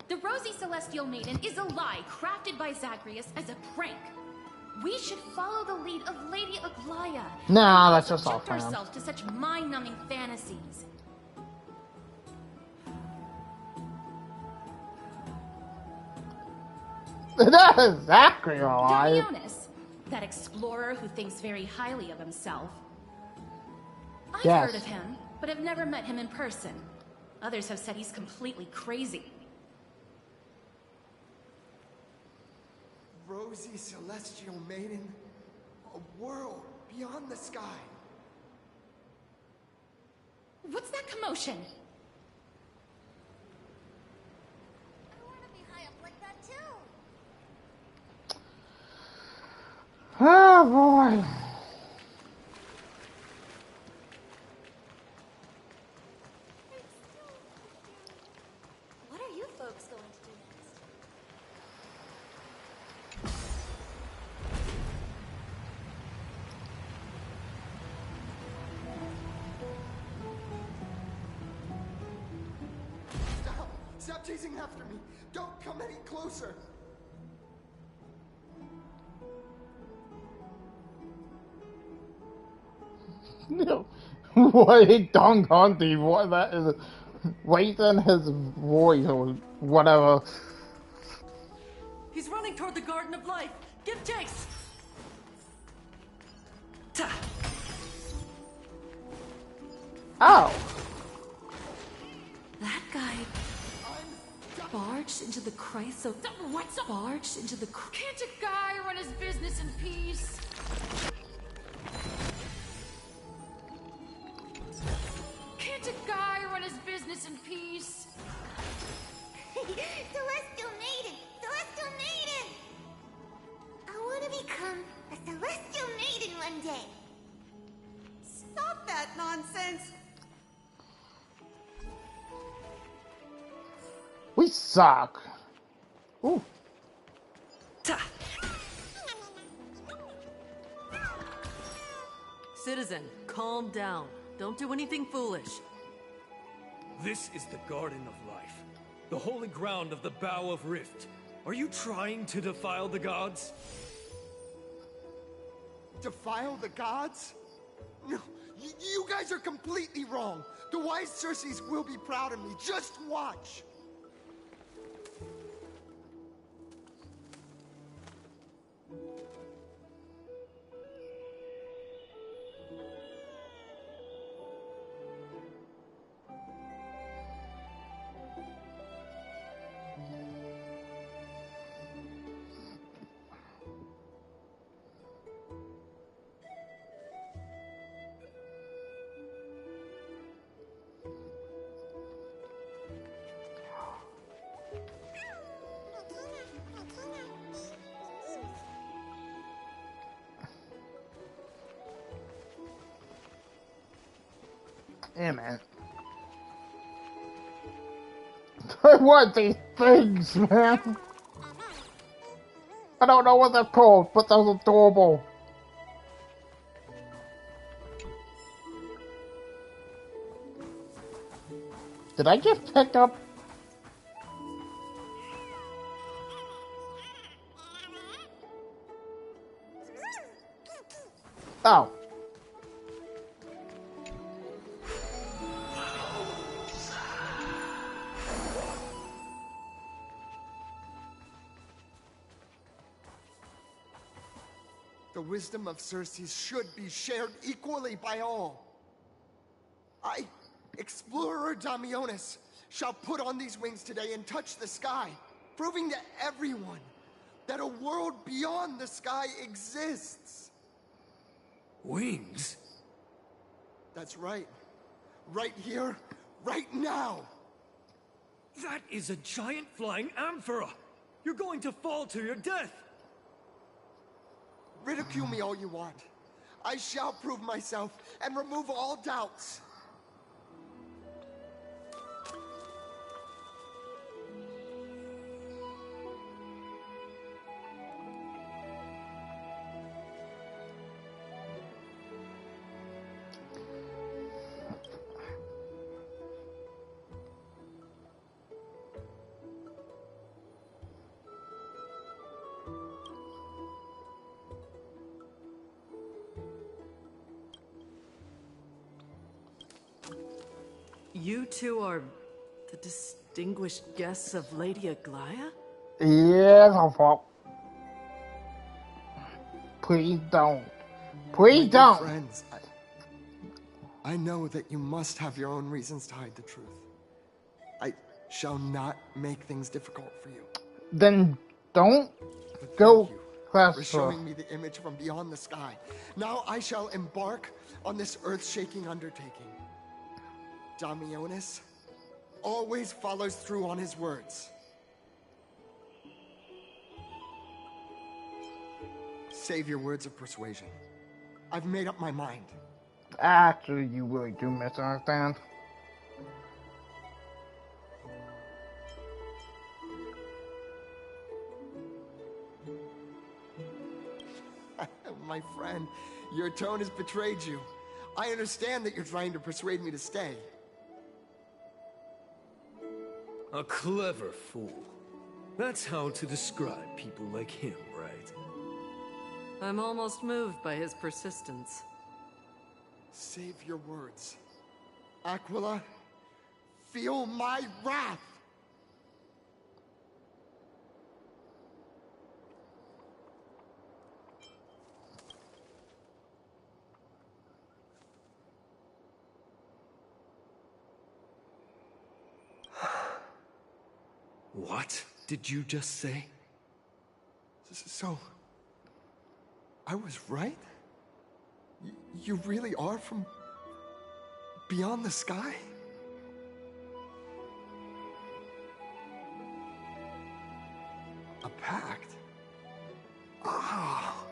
The Rosy Celestial Maiden is a lie crafted by Zagreus as a prank. We should follow the lead of Lady Aglaya. Nah, that's just all subject fans. ourselves to such mind-numbing fantasies. That is exactly alive. Damionis, that explorer who thinks very highly of himself. I've Yes. heard of him, but have never met him in person. Others have said he's completely crazy. Rosy Celestial Maiden, a world beyond the sky. What's that commotion? I want to be high up like that too. Oh boy. What are you folks going to do next? Stop! Stop chasing after me! Don't come any closer! No. What he Don Conti, what that is, raising his voice or whatever. He's running toward the Garden of Life. Give chase! Ta! Oh. That guy barged into the Christ of... What's up? Barged into the... Can't a guy run his business in peace? Can't a guy run his business in peace? Celestial Maiden! Celestial Maiden! I want to become a Celestial Maiden one day. Stop that nonsense! We suck. Ooh. Ta! Citizen, calm down. Don't do anything foolish. This is the Garden of Life, the holy ground of the Bow of Rift. Are you trying to defile the gods? Defile the gods? No, you guys are completely wrong. The wise Circes will be proud of me. Just watch. Yeah, man. I want these things, man. I don't know what they're called, but they're adorable. Did I just pick up? Oh. The wisdom of Circes should be shared equally by all. I, Explorer Damionis, shall put on these wings today and touch the sky, proving to everyone that a world beyond the sky exists. Wings? That's right. Right here, right now. That is a giant flying amphora! You're going to fall to your death! Ridicule me all you want. I shall prove myself and remove all doubts. You two are the distinguished guests of Lady Aglaya? Yes, I thought. Please don't. Please don't. Friends, I know that you must have your own reasons to hide the truth. I shall not make things difficult for you. Then don't go for showing me the image from beyond the sky. Now I shall embark on this earth-shaking undertaking. Damionis always follows through on his words. Save your words of persuasion. I've made up my mind. Actually, you really do misunderstand. My friend, your tone has betrayed you. I understand that you're trying to persuade me to stay. A clever fool. That's how to describe people like him, right? I'm almost moved by his persistence. Save your words. Aquila, feel my wrath! What did you just say? So, I was right? You really are from beyond the sky? A pact? Ah,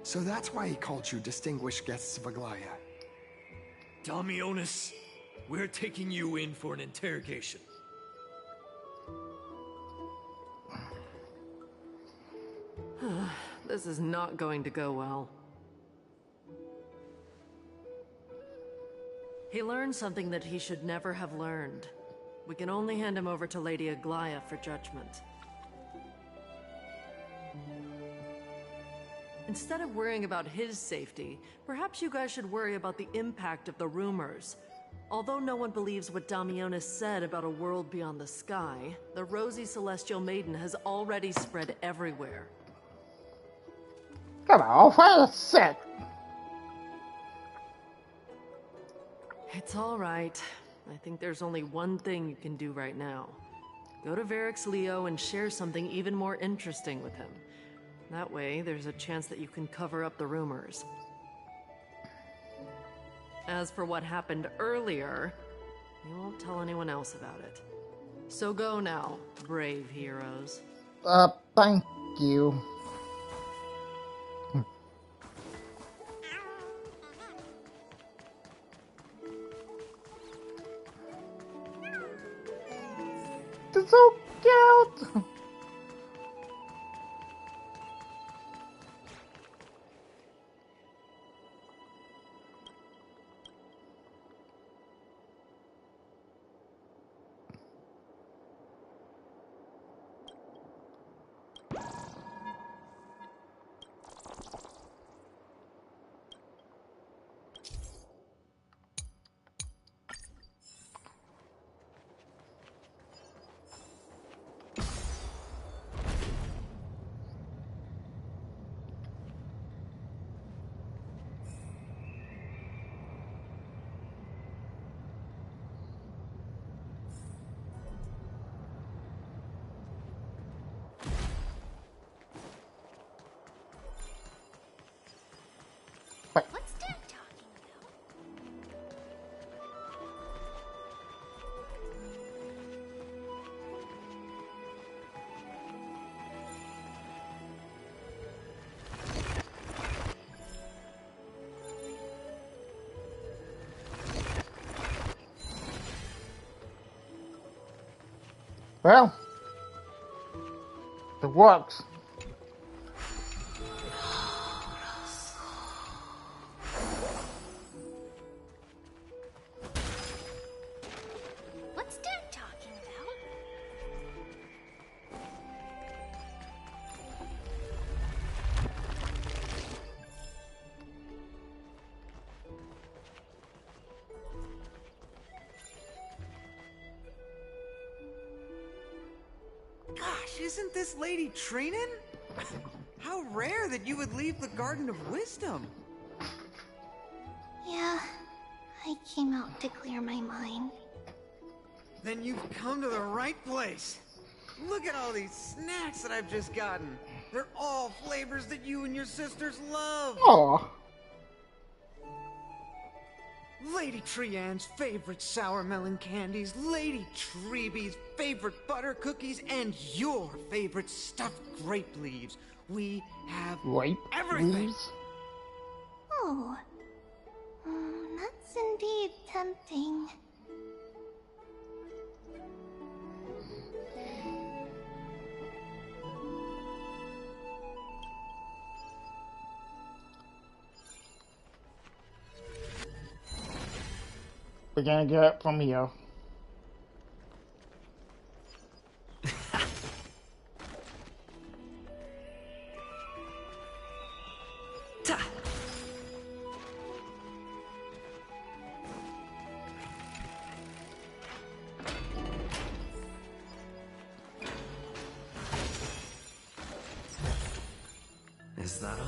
so that's why he called you distinguished guests of Aglaya. Damionis, we're taking you in for an interrogation. This is not going to go well. He learned something that he should never have learned. We can only hand him over to Lady Aglaya for judgment. Instead of worrying about his safety, perhaps you guys should worry about the impact of the rumors. Although no one believes what Damionis said about a world beyond the sky, the rosy celestial maiden has already spread everywhere. Come on, for sick. It's all right. I think there's only one thing you can do right now. Go to Varix Leo and share something even more interesting with him. That way, there's a chance that you can cover up the rumors. As for what happened earlier, you won't tell anyone else about it. So go now, brave heroes. Thank you. It's so cute. What's Dad talking about? Well, it works. What's Dad talking about? gosh, isn't this Lady Trinin? How rare that you would leave the Garden of Wisdom. Yeah, I came out to clear my mind. Then you've come to the right place. Look at all these snacks that I've just gotten. They're all flavors that you and your sisters love. Aww. Lady Trianne's favorite sour melon candies, Lady Treebee's favorite butter cookies, and your favorite stuffed grape leaves. We have everything. Oh, that's indeed tempting. We're gonna get it from here. Is that all?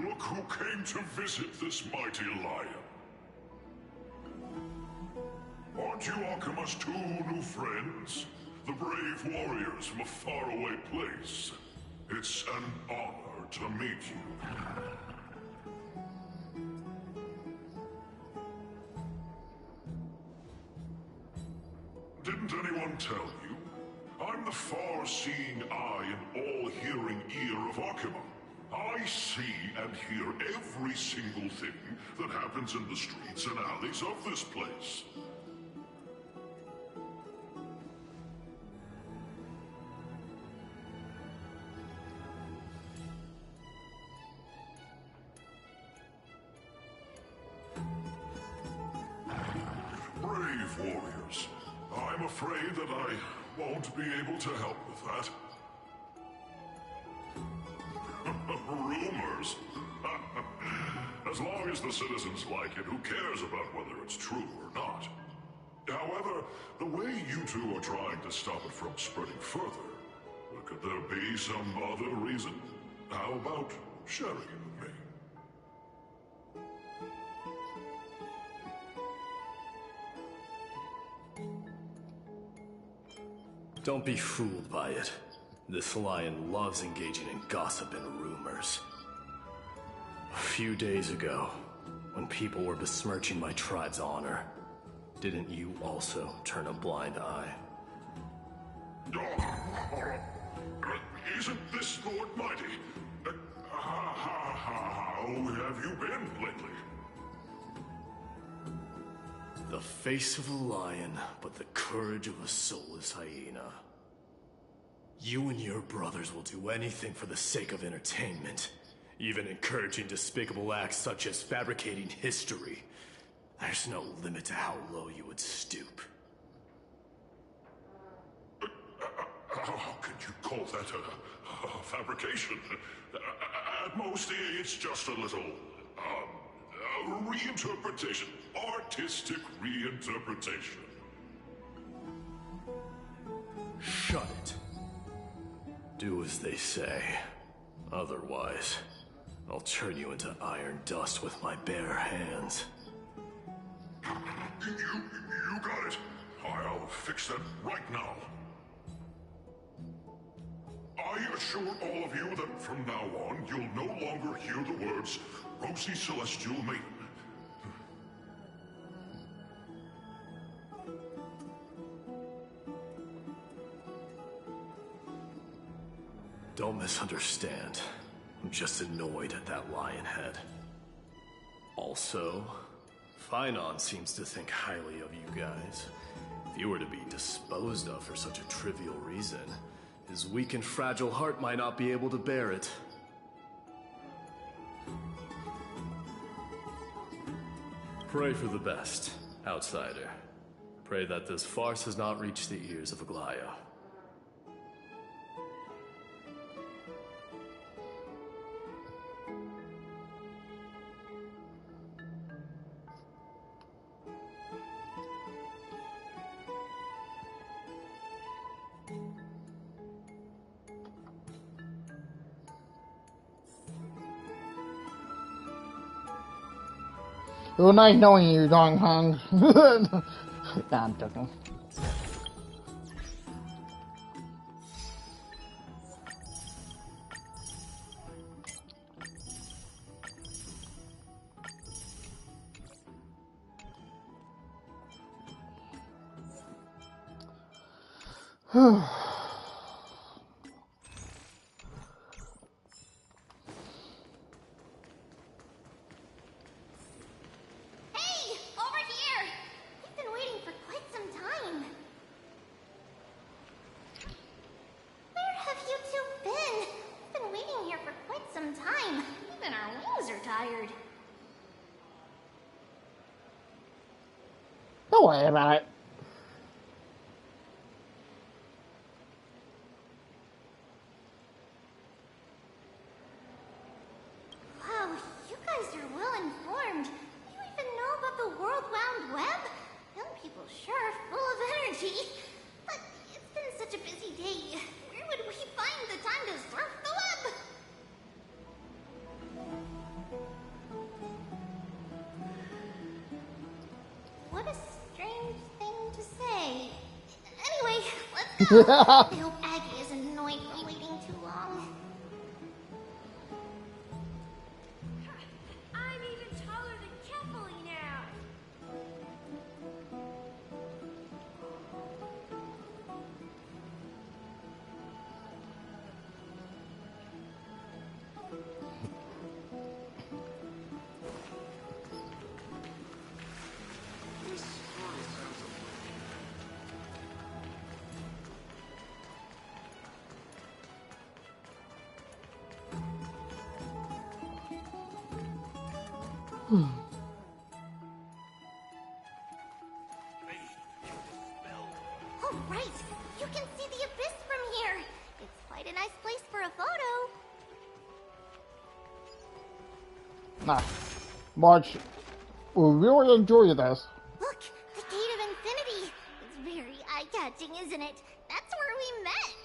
Look who came to visit this mighty lion. Aren't you Akima's two new friends? The brave warriors from a faraway place. It's an honor to meet you. Didn't anyone tell you? I'm the far-seeing eye and all-hearing ear of Akima. I see and hear every single thing that happens in the streets and alleys of this place. Brave warriors. I'm afraid that I won't be able to help with that. Rumors? As long as the citizens like it, who cares about whether it's true or not? However, the way you two are trying to stop it from spreading further, could there be some other reason? How about sharing it with me? Don't be fooled by it. This lion loves engaging in gossip and rumors. A few days ago, when people were besmirching my tribe's honor, didn't you also turn a blind eye? Isn't this Lord Mighty? How have you been lately? The face of a lion, but the courage of a soulless hyena. You and your brothers will do anything for the sake of entertainment, even encouraging despicable acts such as fabricating history. There's no limit to how low you would stoop. How could you call that a fabrication? At most, it's just a little, reinterpretation. Artistic reinterpretation. Shut it. Do as they say. Otherwise, I'll turn you into iron dust with my bare hands. You got it. I'll fix that right now. I assure all of you that from now on, you'll no longer hear the words Rosy Celestial Maiden. Don't misunderstand. I'm just annoyed at that lion head. Also, Finon seems to think highly of you guys. If you were to be disposed of for such a trivial reason, his weak and fragile heart might not be able to bear it. Pray for the best, outsider. Pray that this farce has not reached the ears of Aglaya. It was nice knowing you, Dong Hong. Nah, I'm joking. Hey! Over here! We've been waiting for quite some time. Where have you two been? We've been waiting here for quite some time. Even our wings are tired. Don't worry about it. Wow, you guys are well informed. You even know about the World Round Web? Young people sure are full of energy. But it's been such a busy day. Where would we find the time to surf the web? What a strange thing to say. Anyway, let's go. I hope Aggie isn't annoyed from waiting too long. I'm even taller than Kefali now. Oh, right. You can see the abyss from here. It's quite a nice place for a photo. Nah. March will really enjoy this. Look, the Gate of Infinity. It's very eye-catching, isn't it? That's where we met.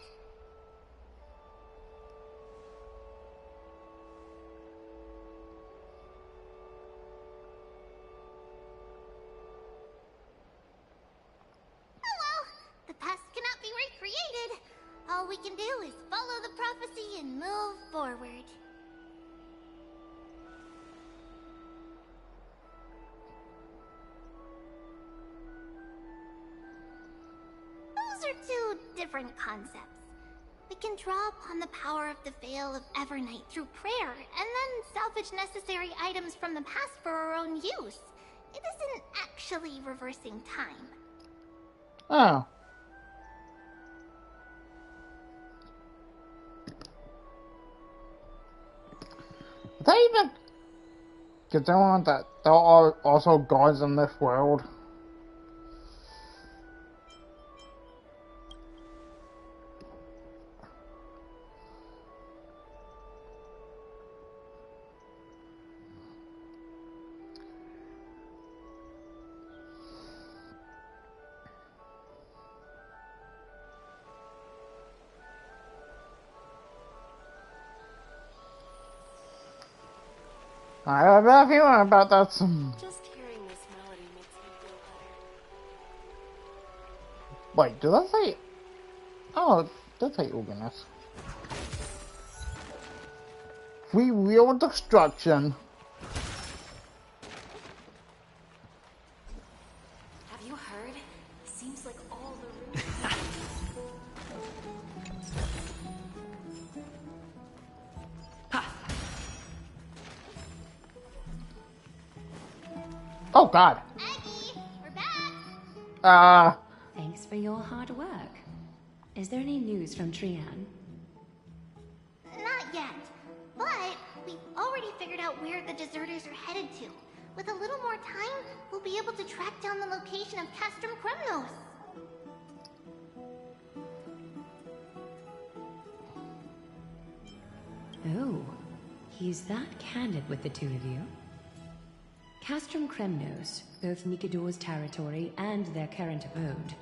Oh well, the past cannot be recreated. All we can do is follow the prophecy and move forward. Those are two different concepts. We can draw upon the power of the Veil of Evernight through prayer, and then salvage necessary items from the past for our own use. It isn't actually reversing time. Oh. Did they even consider that there are also gods in this world? I have a feeling about that. Just hearing this melody makes me feel better. Wait, did I say? Oh, it did say organist. Free wheel destruction. Have you heard? Seems like all the rooms. Oh God. Aggie, we're back. Thanks for your hard work. Is there any news from Trian? Not yet, but we've already figured out where the deserters are headed to. With a little more time, we'll be able to track down the location of Castrum Kremnos. Oh, he's that candid with the two of you. Castrum Kremnos, both Nikidor's territory and their current abode,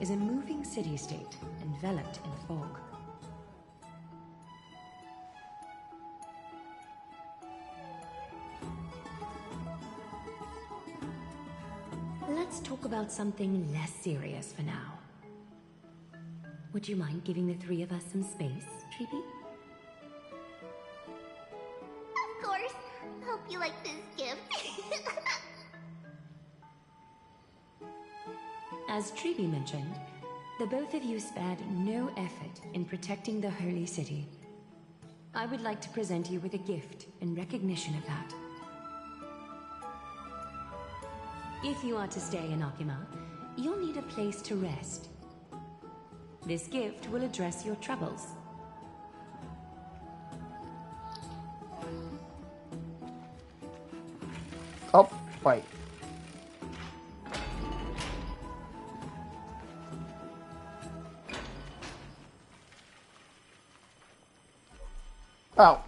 is a moving city-state enveloped in fog. Let's talk about something less serious for now. Would you mind giving the three of us some space, Treeby? Of course. Hope you like this gift. As Treeby mentioned, the both of you spared no effort in protecting the Holy City. I would like to present you with a gift in recognition of that. If you are to stay in Akima, you'll need a place to rest. This gift will address your troubles. Oh, wait. Oh.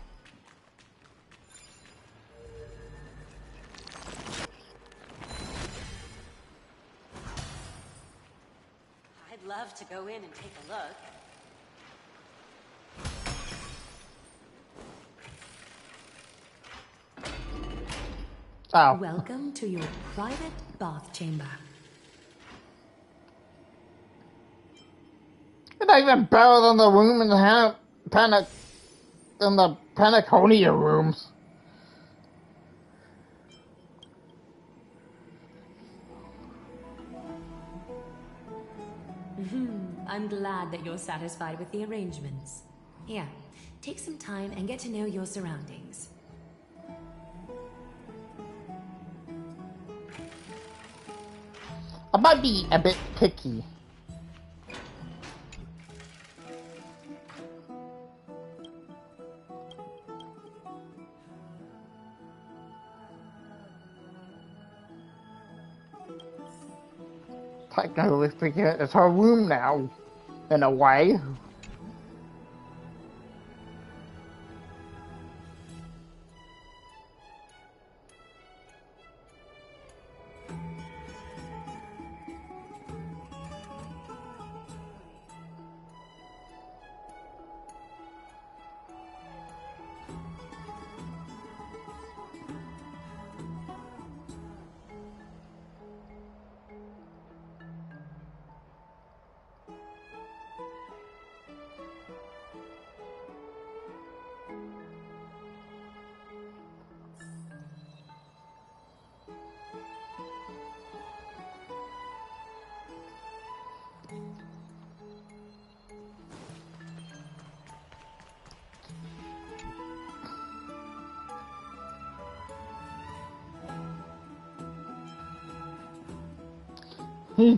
I'd love to go in and take a look. Oh. Welcome to your private bath chamber. It's not even better than the room in the Panaconia rooms. I'm glad that you're satisfied with the arrangements. Here, take some time and get to know your surroundings. I might be a bit picky. Technically speaking, it's her room now, in a way.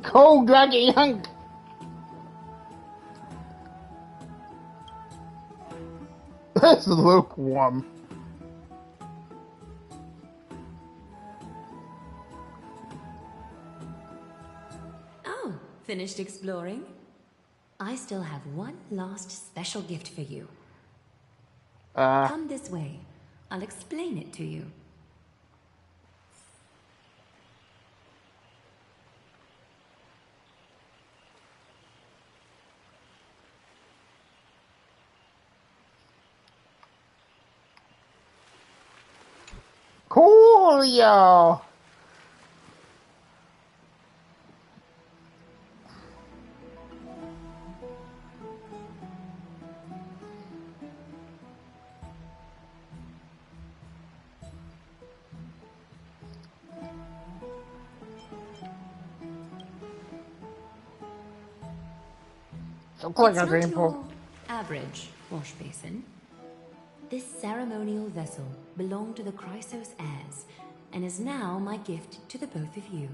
Cold dragon hunk. That's lukewarm. Oh, finished exploring? I still have one last special gift for you. Come this way. I'll explain it to you. Coolio! Looks like It's a not dream your pool. average wash basin. This ceremonial vessel belonged to the Chrysos heirs, and is now my gift to the both of you.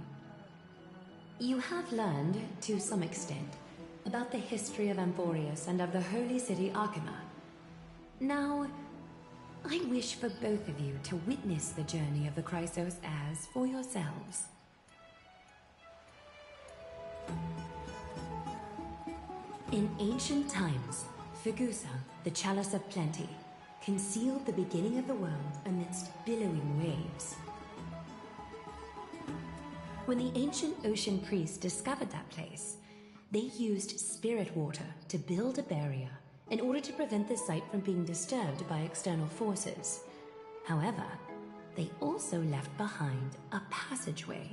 You have learned, to some extent, about the history of Amphorius and of the holy city Archima. Now, I wish for both of you to witness the journey of the Chrysos heirs for yourselves. In ancient times, Fegusa, the Chalice of Plenty, concealed the beginning of the world amidst billowing waves. When the ancient ocean priests discovered that place, they used spirit water to build a barrier in order to prevent the site from being disturbed by external forces. However, they also left behind a passageway.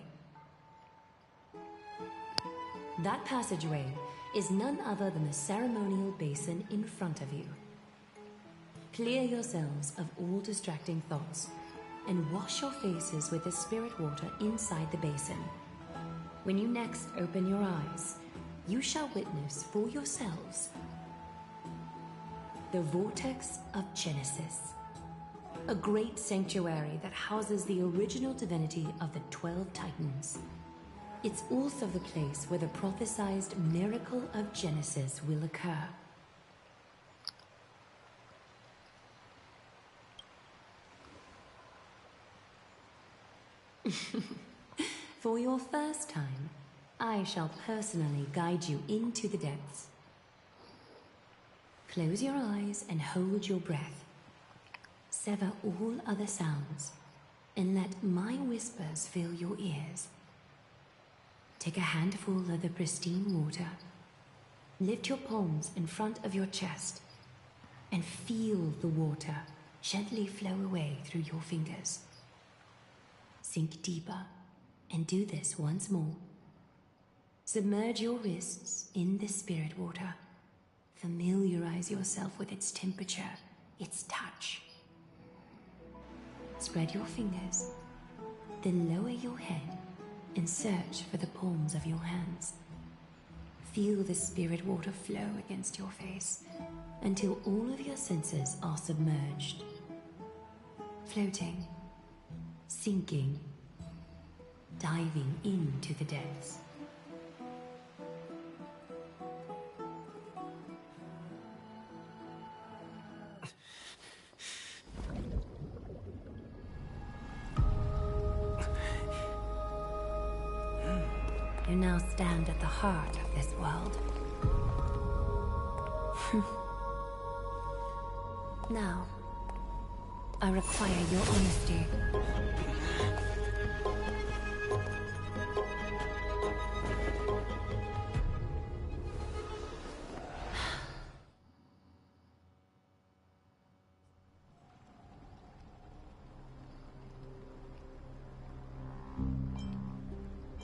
That passageway is none other than the ceremonial basin in front of you. Clear yourselves of all distracting thoughts and wash your faces with the spirit water inside the basin. When you next open your eyes, you shall witness for yourselves the Vortex of Genesis, a great sanctuary that houses the original divinity of the 12 Titans. It's also the place where the prophesized miracle of Genesis will occur. For your first time, I shall personally guide you into the depths. Close your eyes and hold your breath. Sever all other sounds, and let my whispers fill your ears. Take a handful of the pristine water. Lift your palms in front of your chest, and feel the water gently flow away through your fingers. Sink deeper, and do this once more. Submerge your wrists in the spirit water. Familiarize yourself with its temperature, its touch. Spread your fingers, then lower your head and search for the palms of your hands. Feel the spirit water flow against your face until all of your senses are submerged. Floating, sinking, diving into the depths. You now stand at the heart of this world. Now, I require your honesty.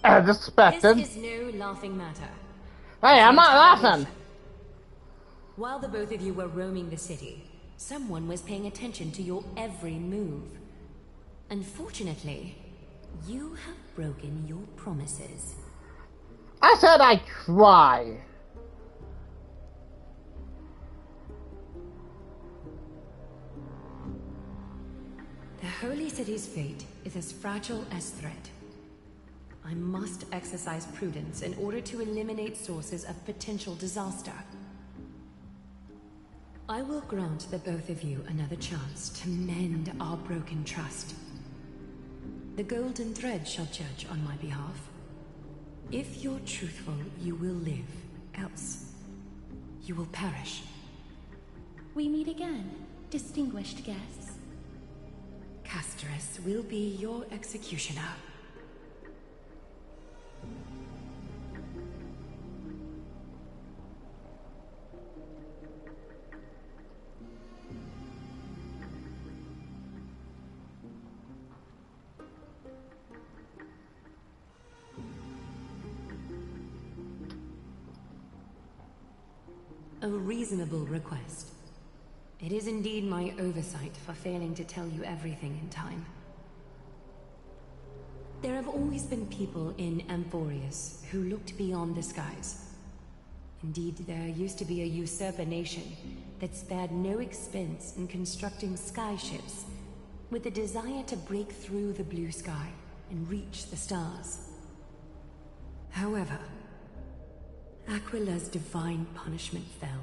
As expected. This is no laughing matter. Hey, I'm not laughing. While the both of you were roaming the city, someone was paying attention to your every move. Unfortunately, you have broken your promises. I said I'd try. The Holy City's fate is as fragile as threat. I must exercise prudence in order to eliminate sources of potential disaster. I will grant the both of you another chance to mend our broken trust. The Golden Thread shall judge on my behalf. If you're truthful, you will live. Else, you will perish. We meet again, distinguished guests. Casterus will be your executioner. a reasonable request. It is indeed my oversight for failing to tell you everything in time. There have always been people in Amphorius who looked beyond the skies. Indeed, there used to be a usurper nation that spared no expense in constructing sky ships with the desire to break through the blue sky and reach the stars. However, Aquila's divine punishment fell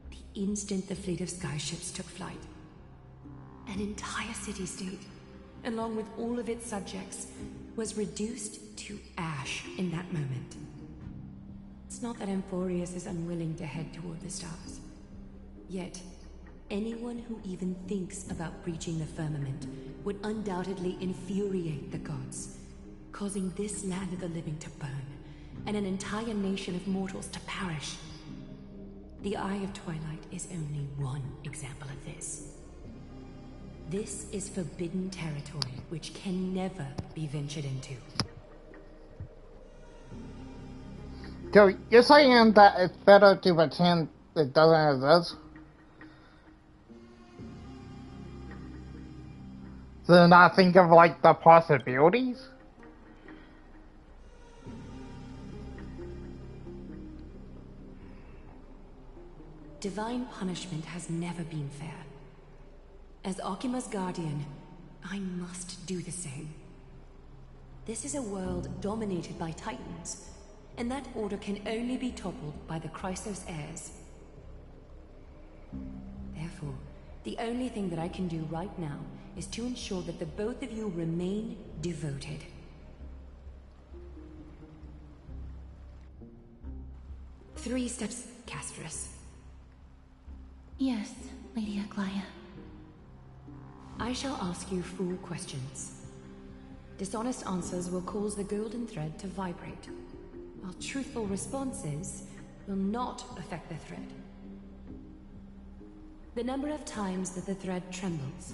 the instant the fleet of sky ships took flight. An entire city-state, along with all of its subjects, was reduced to ash in that moment. It's not that Amphorius is unwilling to head toward the stars. Yet, anyone who even thinks about breaching the firmament would undoubtedly infuriate the gods, causing this land of the living to burn, and an entire nation of mortals to perish. The Eye of Twilight is only one example of this. This is forbidden territory which can never be ventured into. So, you're saying that it's better to pretend it doesn't exist than not think of, like, the possibilities? Divine punishment has never been fair. As Akima's guardian, I must do the same. This is a world dominated by Titans, and that order can only be toppled by the Chrysos heirs. Therefore, the only thing that I can do right now is to ensure that the both of you remain devoted. Three steps, Castris. Yes, Lady Aglaia. I shall ask you 4 questions. Dishonest answers will cause the golden thread to vibrate, while truthful responses will not affect the thread. The number of times that the thread trembles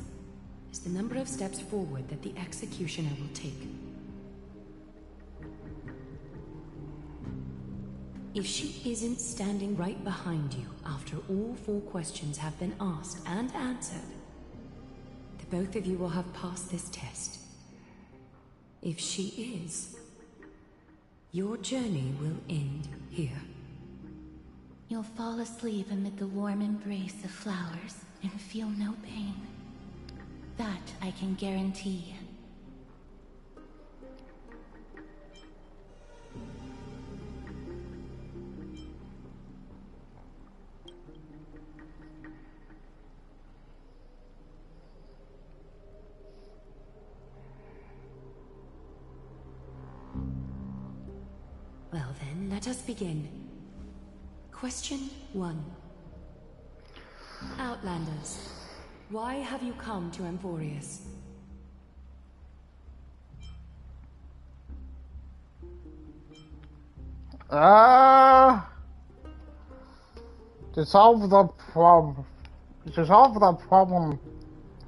is the number of steps forward that the executioner will take. If she isn't standing right behind you after all 4 questions have been asked and answered, the both of you will have passed this test. If she is, your journey will end here. You'll fall asleep amid the warm embrace of flowers and feel no pain. That I can guarantee. Well then, let us begin. Question 1. Outlanders, why have you come to Amphorius? To solve the problem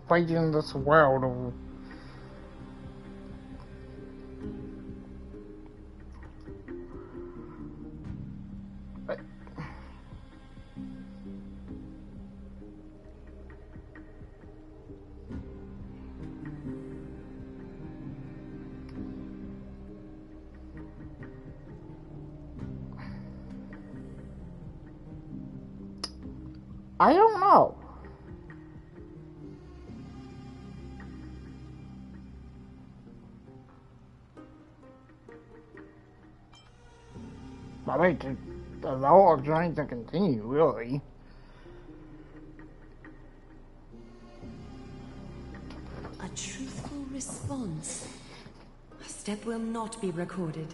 facing this world. I don't know. I mean, allow our journey to continue, really. A truthful response. A step will not be recorded.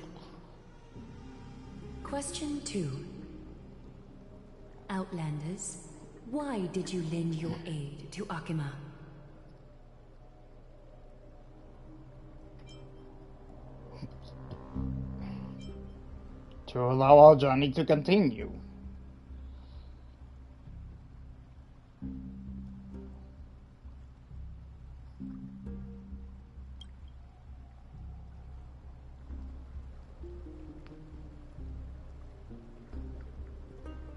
Question 2. Outlanders, why did you lend your aid to Akima? To allow our journey to continue.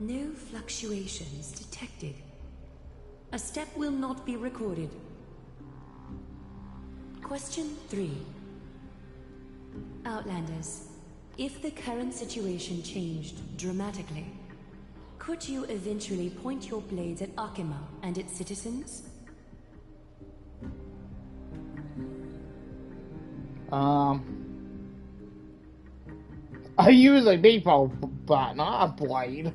No fluctuations detected. A step will not be recorded. Question 3. Outlanders, if the current situation changed dramatically, could you eventually point your blades at Akima and its citizens? I use a baseball bat, not a blade.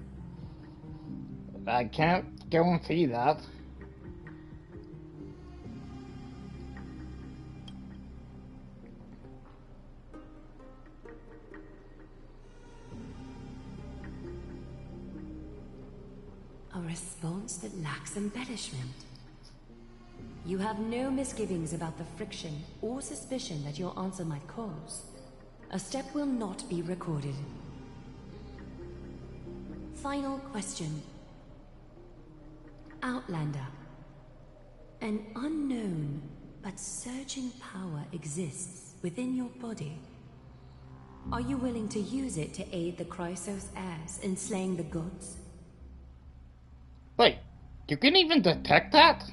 I can't guarantee that. A response that lacks embellishment. You have no misgivings about the friction or suspicion that your answer might cause. A step will not be recorded. Final question. Outlander. An unknown but surging power exists within your body. Are you willing to use it to aid the Chrysos heirs in slaying the gods? Wait, you can even detect that?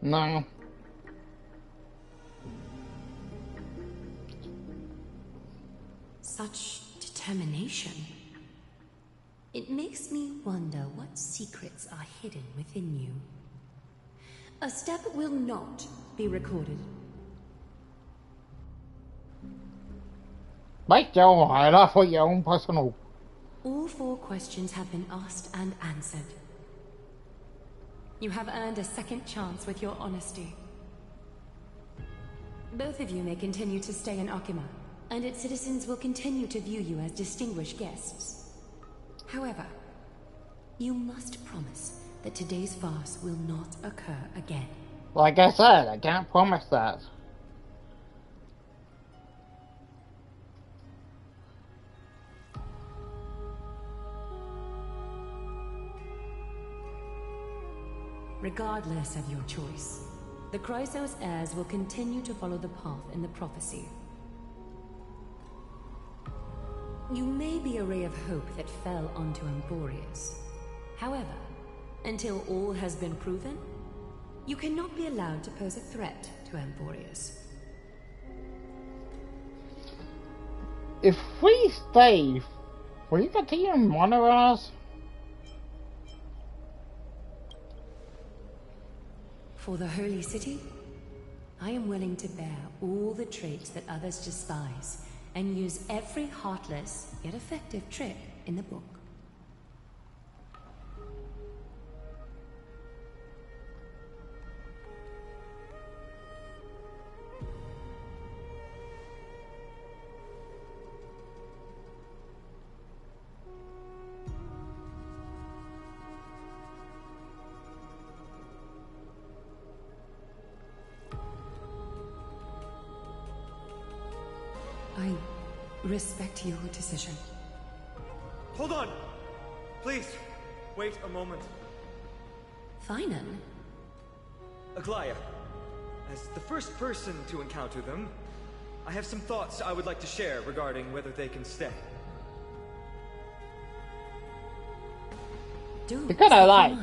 No. Such determination. It makes me wonder what secrets are hidden within you. A step will not be recorded. For your own personal. All 4 questions have been asked and answered. You have earned a second chance with your honesty. Both of you may continue to stay in Akima, and its citizens will continue to view you as distinguished guests. However, you must promise that today's farce will not occur again. Like I said, I can't promise that. Regardless of your choice, the Chrysos heirs will continue to follow the path in the prophecy. You may be a ray of hope that fell onto Amborius. However, until all has been proven, you cannot be allowed to pose a threat to Amborius. If we stay, will you continue monitoring us? For the Holy City, I am willing to bear all the traits that others despise and use every heartless yet effective trick in the book. I respect your decision. Hold on! Please, wait a moment. Finan? Aglaya, as the first person to encounter them, I have some thoughts I would like to share regarding whether they can stay. You're kinda like.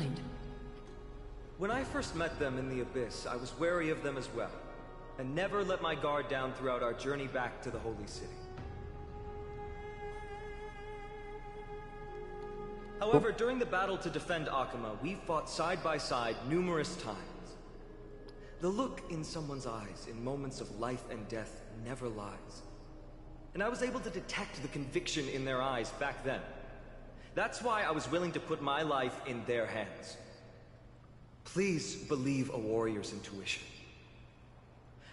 When I first met them in the Abyss, I was wary of them as well. and never let my guard down throughout our journey back to the Holy City. However, during the battle to defend Akama, we fought side by side numerous times. The look in someone's eyes in moments of life and death never lies. And I was able to detect the conviction in their eyes back then. That's why I was willing to put my life in their hands. Please believe a warrior's intuition.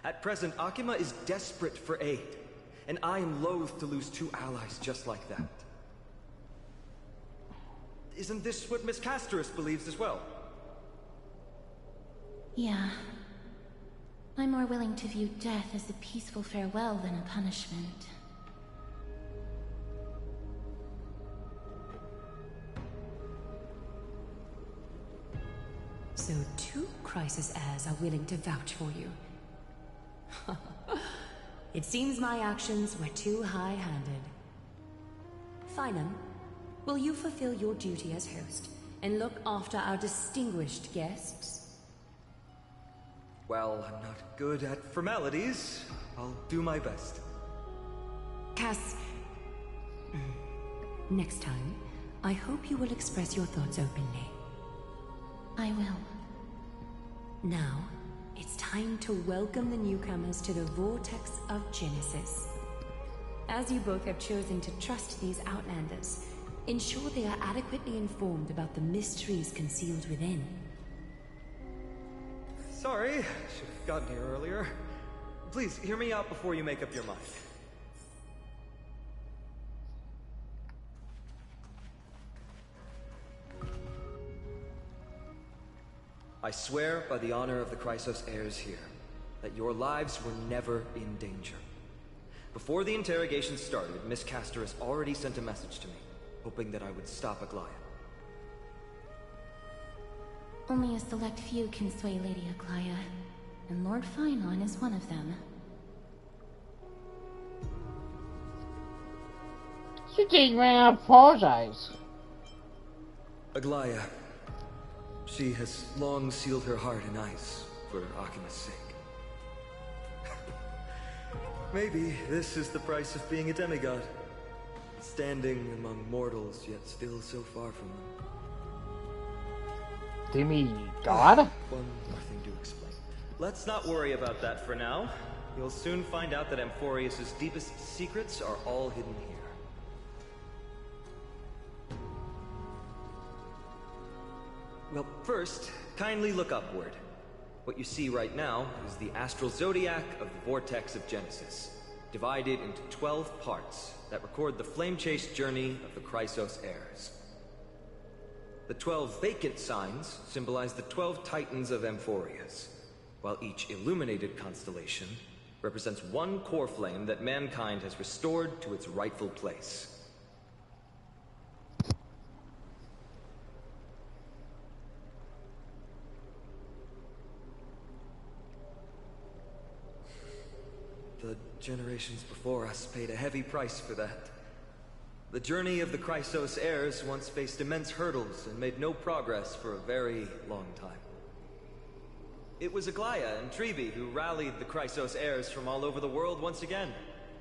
At present, Akama is desperate for aid, and I am loath to lose two allies just like that. Isn't this what Miss Casterus believes as well? Yeah. I'm more willing to view death as a peaceful farewell than a punishment. So 2 Crisis heirs are willing to vouch for you. It seems my actions were too high-handed. Finum, will you fulfill your duty as host and look after our distinguished guests? Well, I'm not good at formalities. I'll do my best. Cass... Next time, I hope you will express your thoughts openly. I will. Now, it's time to welcome the newcomers to the Vortex of Genesis. As you both have chosen to trust these Outlanders, ensure they are adequately informed about the mysteries concealed within. Sorry, should have gotten here earlier. Please, hear me out before you make up your mind. I swear by the honor of the Chrysos heirs here, that your lives were never in danger. Before the interrogation started, Miss Casterus already sent a message to me, hoping that I would stop Aglaya. Only a select few can sway Lady Aglaya, and Lord Finon is one of them. She didn't even apologize. Aglaya. She has long sealed her heart in ice for Akima's sake. Maybe this is the price of being a demigod. Standing among mortals, yet still so far from them. Demigod? One more thing to explain. Let's not worry about that for now. You'll soon find out that Amphorius's deepest secrets are all hidden here. Well, first, kindly look upward. What you see right now is the astral zodiac of the Vortex of Genesis, divided into 12 parts that record the flame-chased journey of the Chrysos heirs. The 12 vacant signs symbolize the 12 titans of Amphorius, while each illuminated constellation represents one core flame that mankind has restored to its rightful place. The generations before us paid a heavy price for that. The journey of the Chrysos heirs once faced immense hurdles and made no progress for a very long time. It was Aglaya and Tribi who rallied the Chrysos heirs from all over the world once again,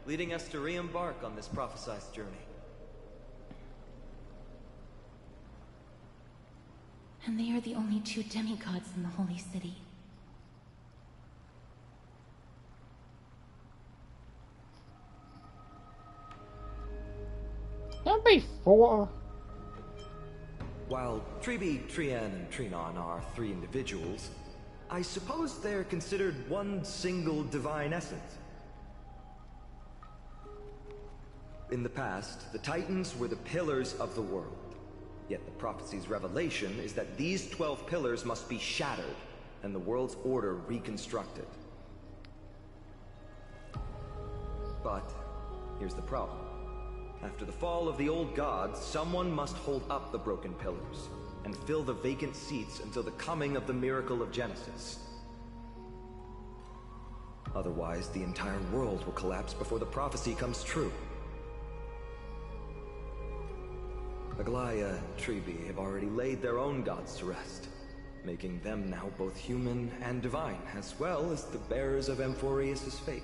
leading us to re-embark on this prophesied journey. And they are the only 2 demigods in the Holy City. Don't be 4. While Tribi, Trian, and Trinon are 3 individuals, I suppose they're considered one single divine essence. In the past, the Titans were the pillars of the world. Yet the prophecy's revelation is that these 12 pillars must be shattered, and the world's order reconstructed. But here's the problem. After the fall of the old gods, someone must hold up the broken pillars and fill the vacant seats until the coming of the miracle of Genesis. Otherwise, the entire world will collapse before the prophecy comes true. Aglaya and Tribi have already laid their own gods to rest, making them now both human and divine, as well as the bearers of Amphorius' fate.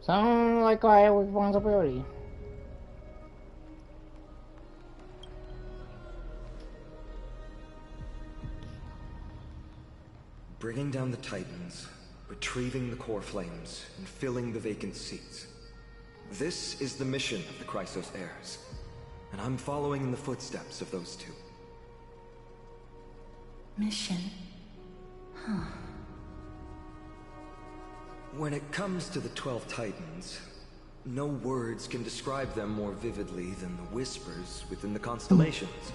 Sounds like I have responsibility. Bringing down the Titans, retrieving the core flames, and filling the vacant seats. This is the mission of the Chrysos heirs, and I'm following in the footsteps of those two. Mission? Huh. When it comes to the 12 Titans, no words can describe them more vividly than the whispers within the constellations.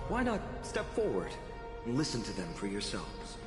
Why not step forward and listen to them for yourselves?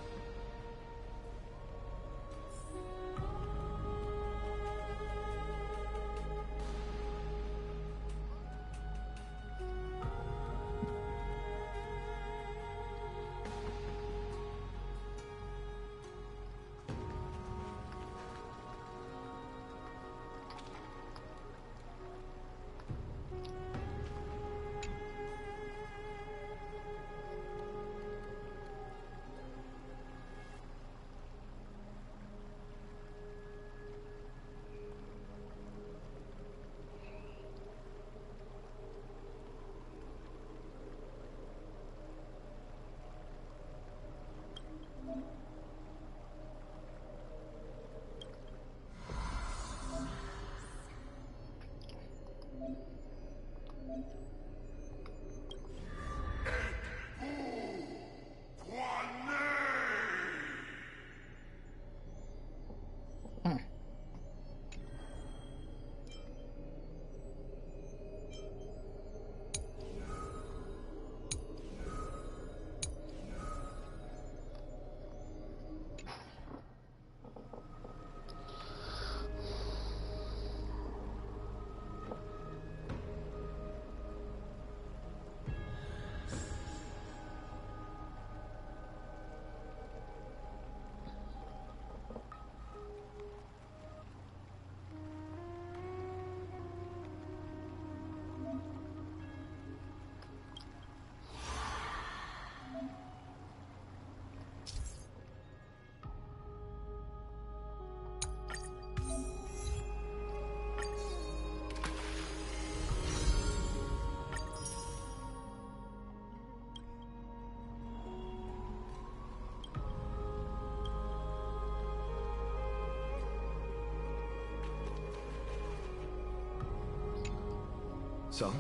So,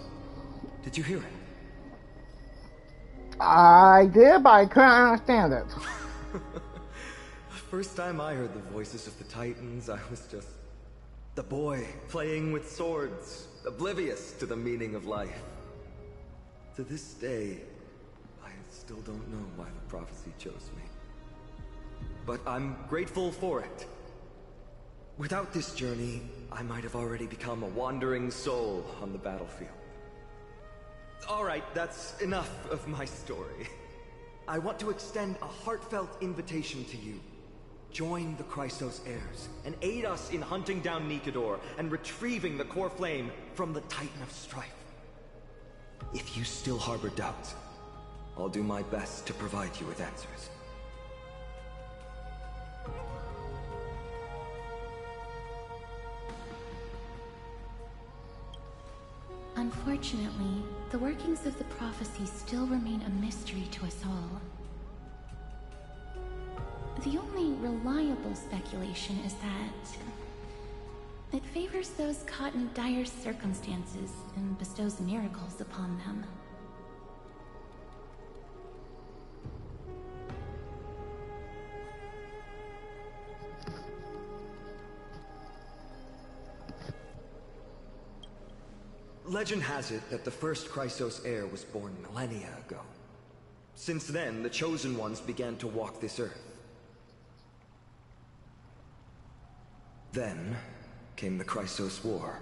did you hear it? I did, but I couldn't understand it. The first time I heard the voices of the Titans, I was just the boy playing with swords, oblivious to the meaning of life. To this day, I still don't know why the prophecy chose me. But I'm grateful for it. Without this journey, I might have already become a wandering soul on the battlefield. Alright, that's enough of my story. I want to extend a heartfelt invitation to you. Join the Chrysos heirs, and aid us in hunting down Nikedor and retrieving the core flame from the Titan of Strife. If you still harbor doubts, I'll do my best to provide you with answers. Unfortunately, the workings of the prophecy still remain a mystery to us all. The only reliable speculation is that it favors those caught in dire circumstances and bestows miracles upon them. Legend has it that the first Chrysos heir was born millennia ago. Since then, the Chosen Ones began to walk this earth. Then came the Chrysos War.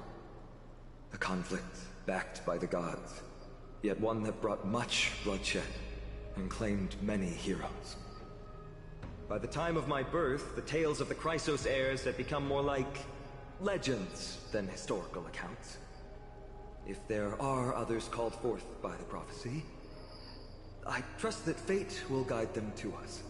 A conflict backed by the gods, yet one that brought much bloodshed and claimed many heroes. By the time of my birth, the tales of the Chrysos heirs had become more like legends than historical accounts. If there are others called forth by the prophecy, I trust that fate will guide them to us.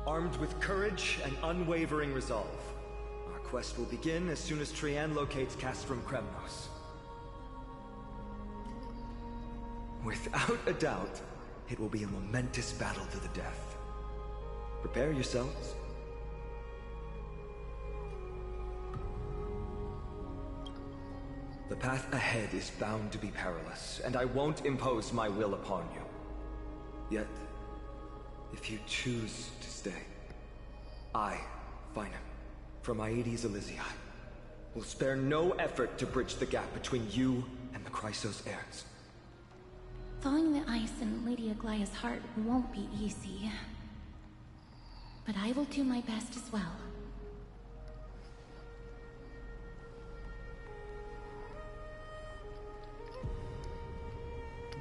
Armed with courage and unwavering resolve, our quest will begin as soon as Trian locates Castrum Kremnos. Without a doubt, it will be a momentous battle to the death. Prepare yourselves. The path ahead is bound to be perilous, and I won't impose my will upon you. Yet, if you choose to stay, I, Finam, from Aedes Elysiae, will spare no effort to bridge the gap between you and the Chrysos heirs. Thawing the ice in Lady Aglaya's heart won't be easy. But I will do my best as well.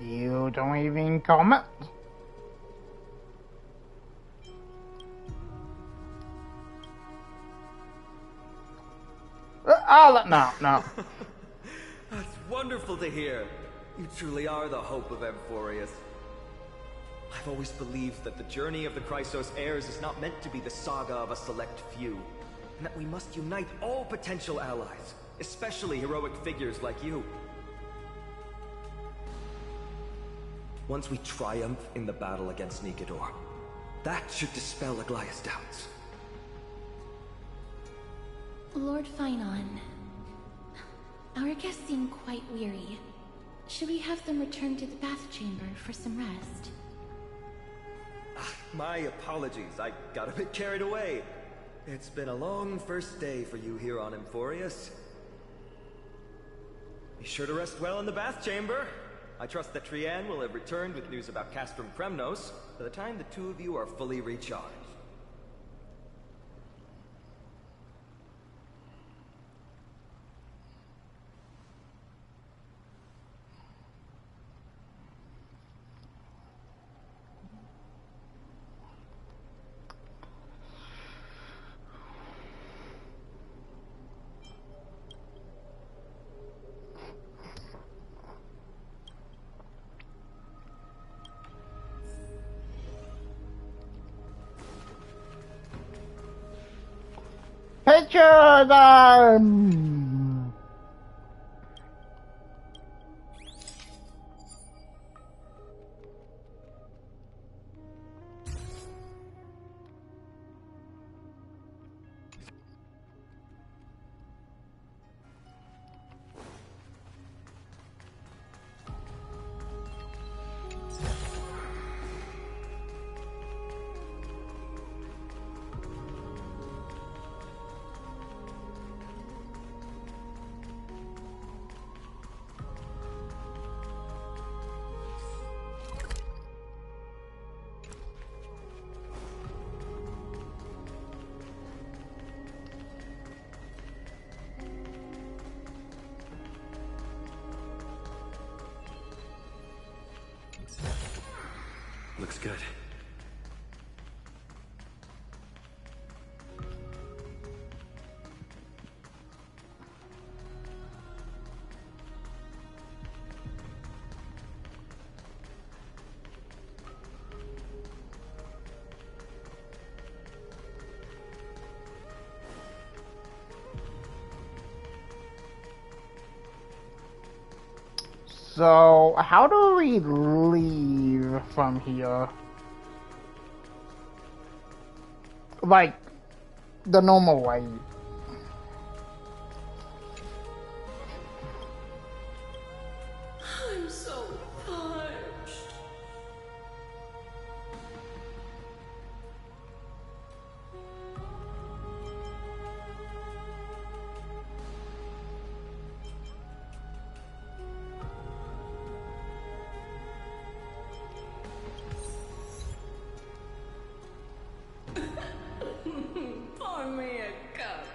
You don't even comment? No. That's wonderful to hear. You truly are the hope of Amphorius. I've always believed that the journey of the Chrysos heirs is not meant to be the saga of a select few, and that we must unite all potential allies, especially heroic figures like you. Once we triumph in the battle against Nikedor, that should dispel Aglaya's doubts. Lord Finon, our guests seem quite weary. Should we have them return to the bath chamber for some rest? My apologies, I got a bit carried away. It's been a long first day for you here on Amphorius. Be sure to rest well in the bath chamber. I trust that Trian will have returned with news about Castrum Kremnos by the time the two of you are fully recharged. Picture them! Looks good. So, how do we leave from here? Like, the normal way. I'm so parched. Pour me a cup.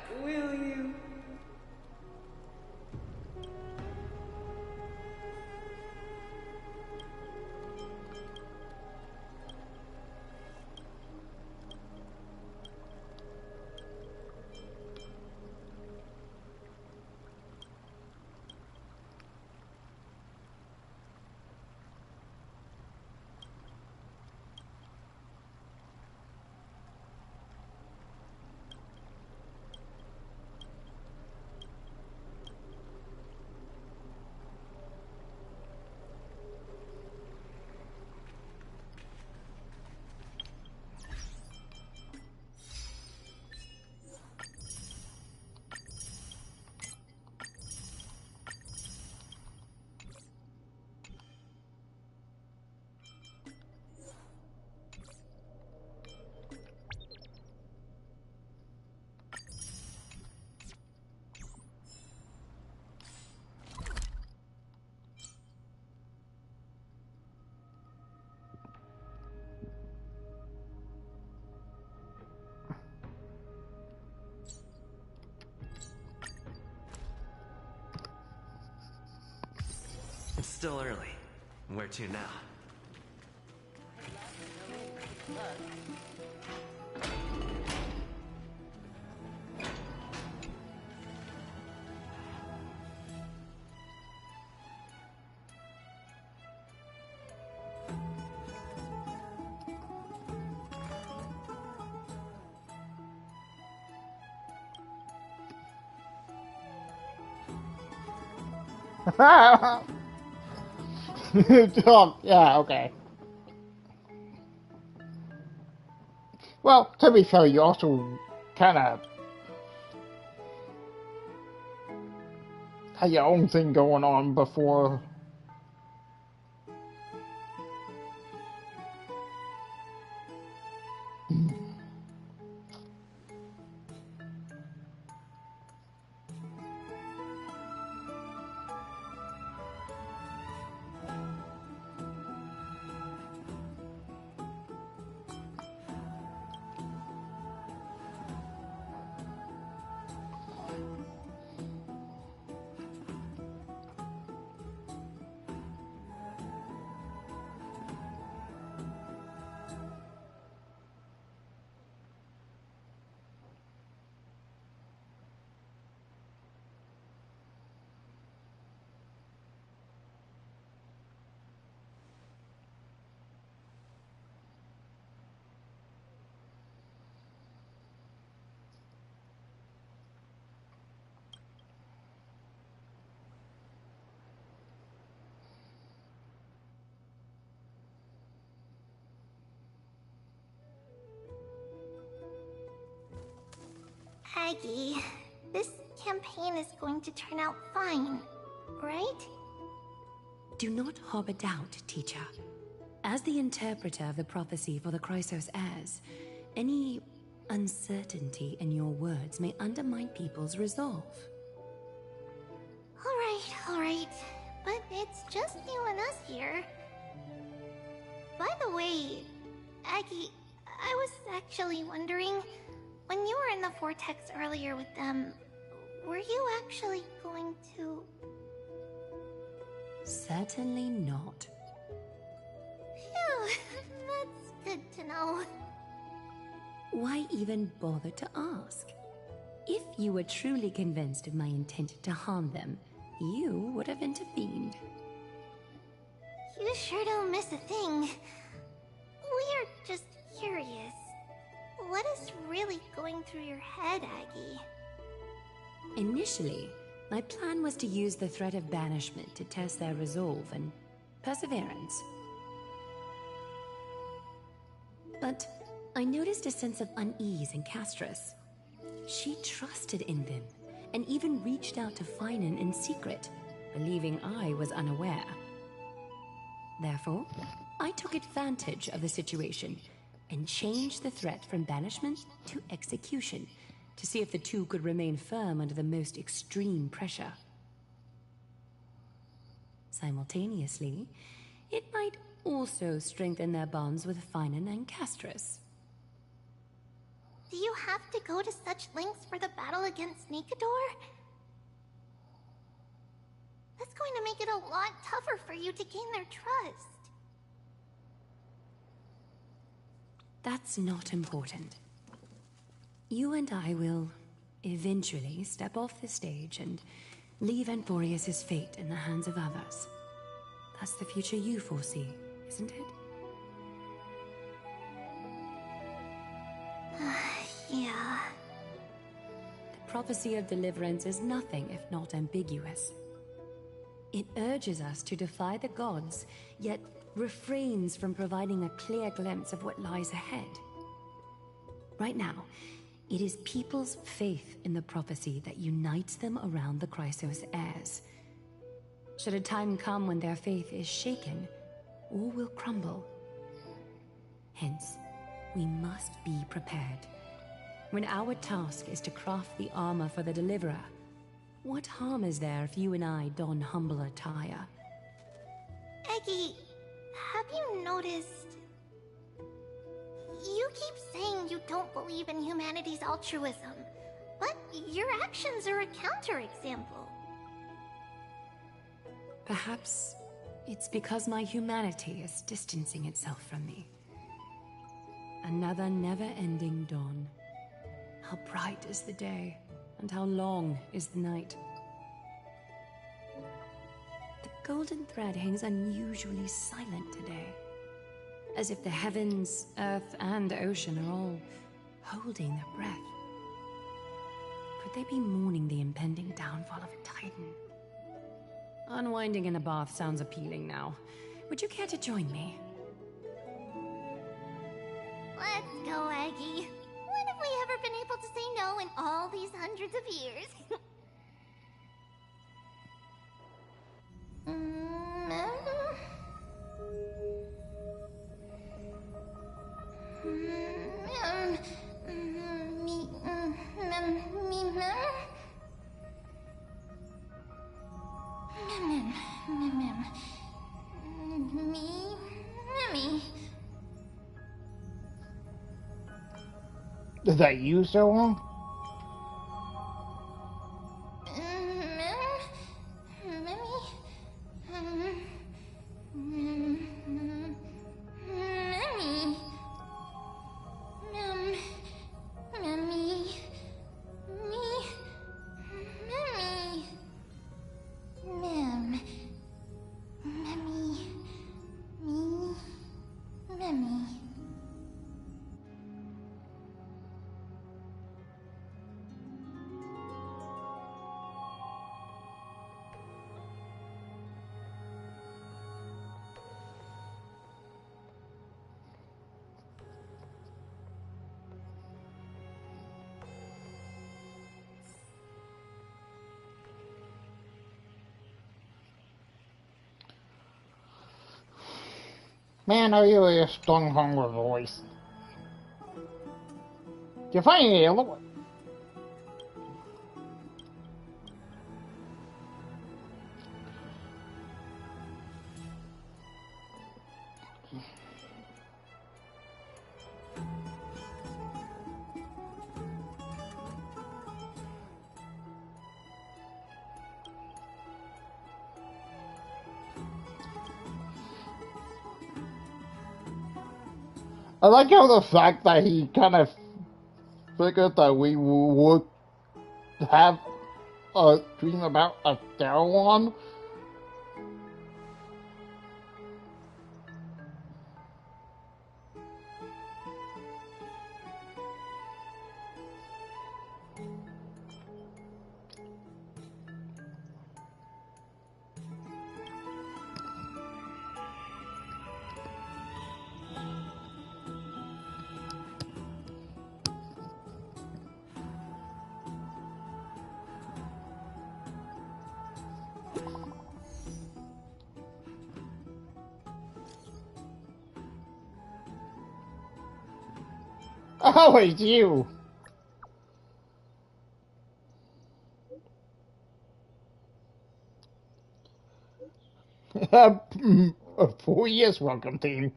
It's still early. Where to now? Oh, yeah, okay. Well, to be fair, you also kind of had your own thing going on before. Aggie, this campaign is going to turn out fine, right? Do not harbor doubt, teacher. As the interpreter of the prophecy for the Chrysos heirs, any uncertainty in your words may undermine people's resolve. Alright. But it's just you and us here. By the way, Aggie, I was actually wondering, when you were in the vortex earlier with them, were you actually going to... Certainly not. Phew, that's good to know. Why even bother to ask? If you were truly convinced of my intent to harm them, you would have intervened. You sure don't miss a thing. We're just curious. What is really going through your head, Aggie? Initially, my plan was to use the threat of banishment to test their resolve and perseverance. But I noticed a sense of unease in Castris. She trusted in them, and even reached out to Finan in secret, believing I was unaware. Therefore, I took advantage of the situation and changed the threat from banishment to execution to see if the two could remain firm under the most extreme pressure. Simultaneously, it might also strengthen their bonds with Finan and Castris. Do you have to go to such lengths for the battle against Nikador? That's going to make it a lot tougher for you to gain their trust. That's not important. You and I will eventually step off the stage and leave Anthorius' fate in the hands of others. That's the future you foresee, isn't it? Yeah. The prophecy of deliverance is nothing if not ambiguous. It urges us to defy the gods, yet refrains from providing a clear glimpse of what lies ahead. Right now, it is people's faith in the prophecy that unites them around the Chrysos heirs. Should a time come when their faith is shaken, all will crumble. Hence, we must be prepared. When our task is to craft the armor for the Deliverer, what harm is there if you and I don humble attire? Eggie, have you noticed... You keep saying you don't believe in humanity's altruism, but your actions are a counterexample. Perhaps It's because my humanity is distancing itself from me. Another never-ending dawn. How bright is the day, and how long is the night. The golden thread hangs unusually silent today, as if the heavens, earth, and ocean are all holding their breath. Could they be mourning the impending downfall of a titan? Unwinding in a bath sounds appealing now. Would you care to join me? Let's go, Aggie. When have we ever been able to say no in all these hundreds of years? Is that you, so long? Man, are you a strong, hungry voice? You finally able. I like how the fact that he kind of figured that we would have a dream about a Darwan. Oh, it's you! Yes, welcome team.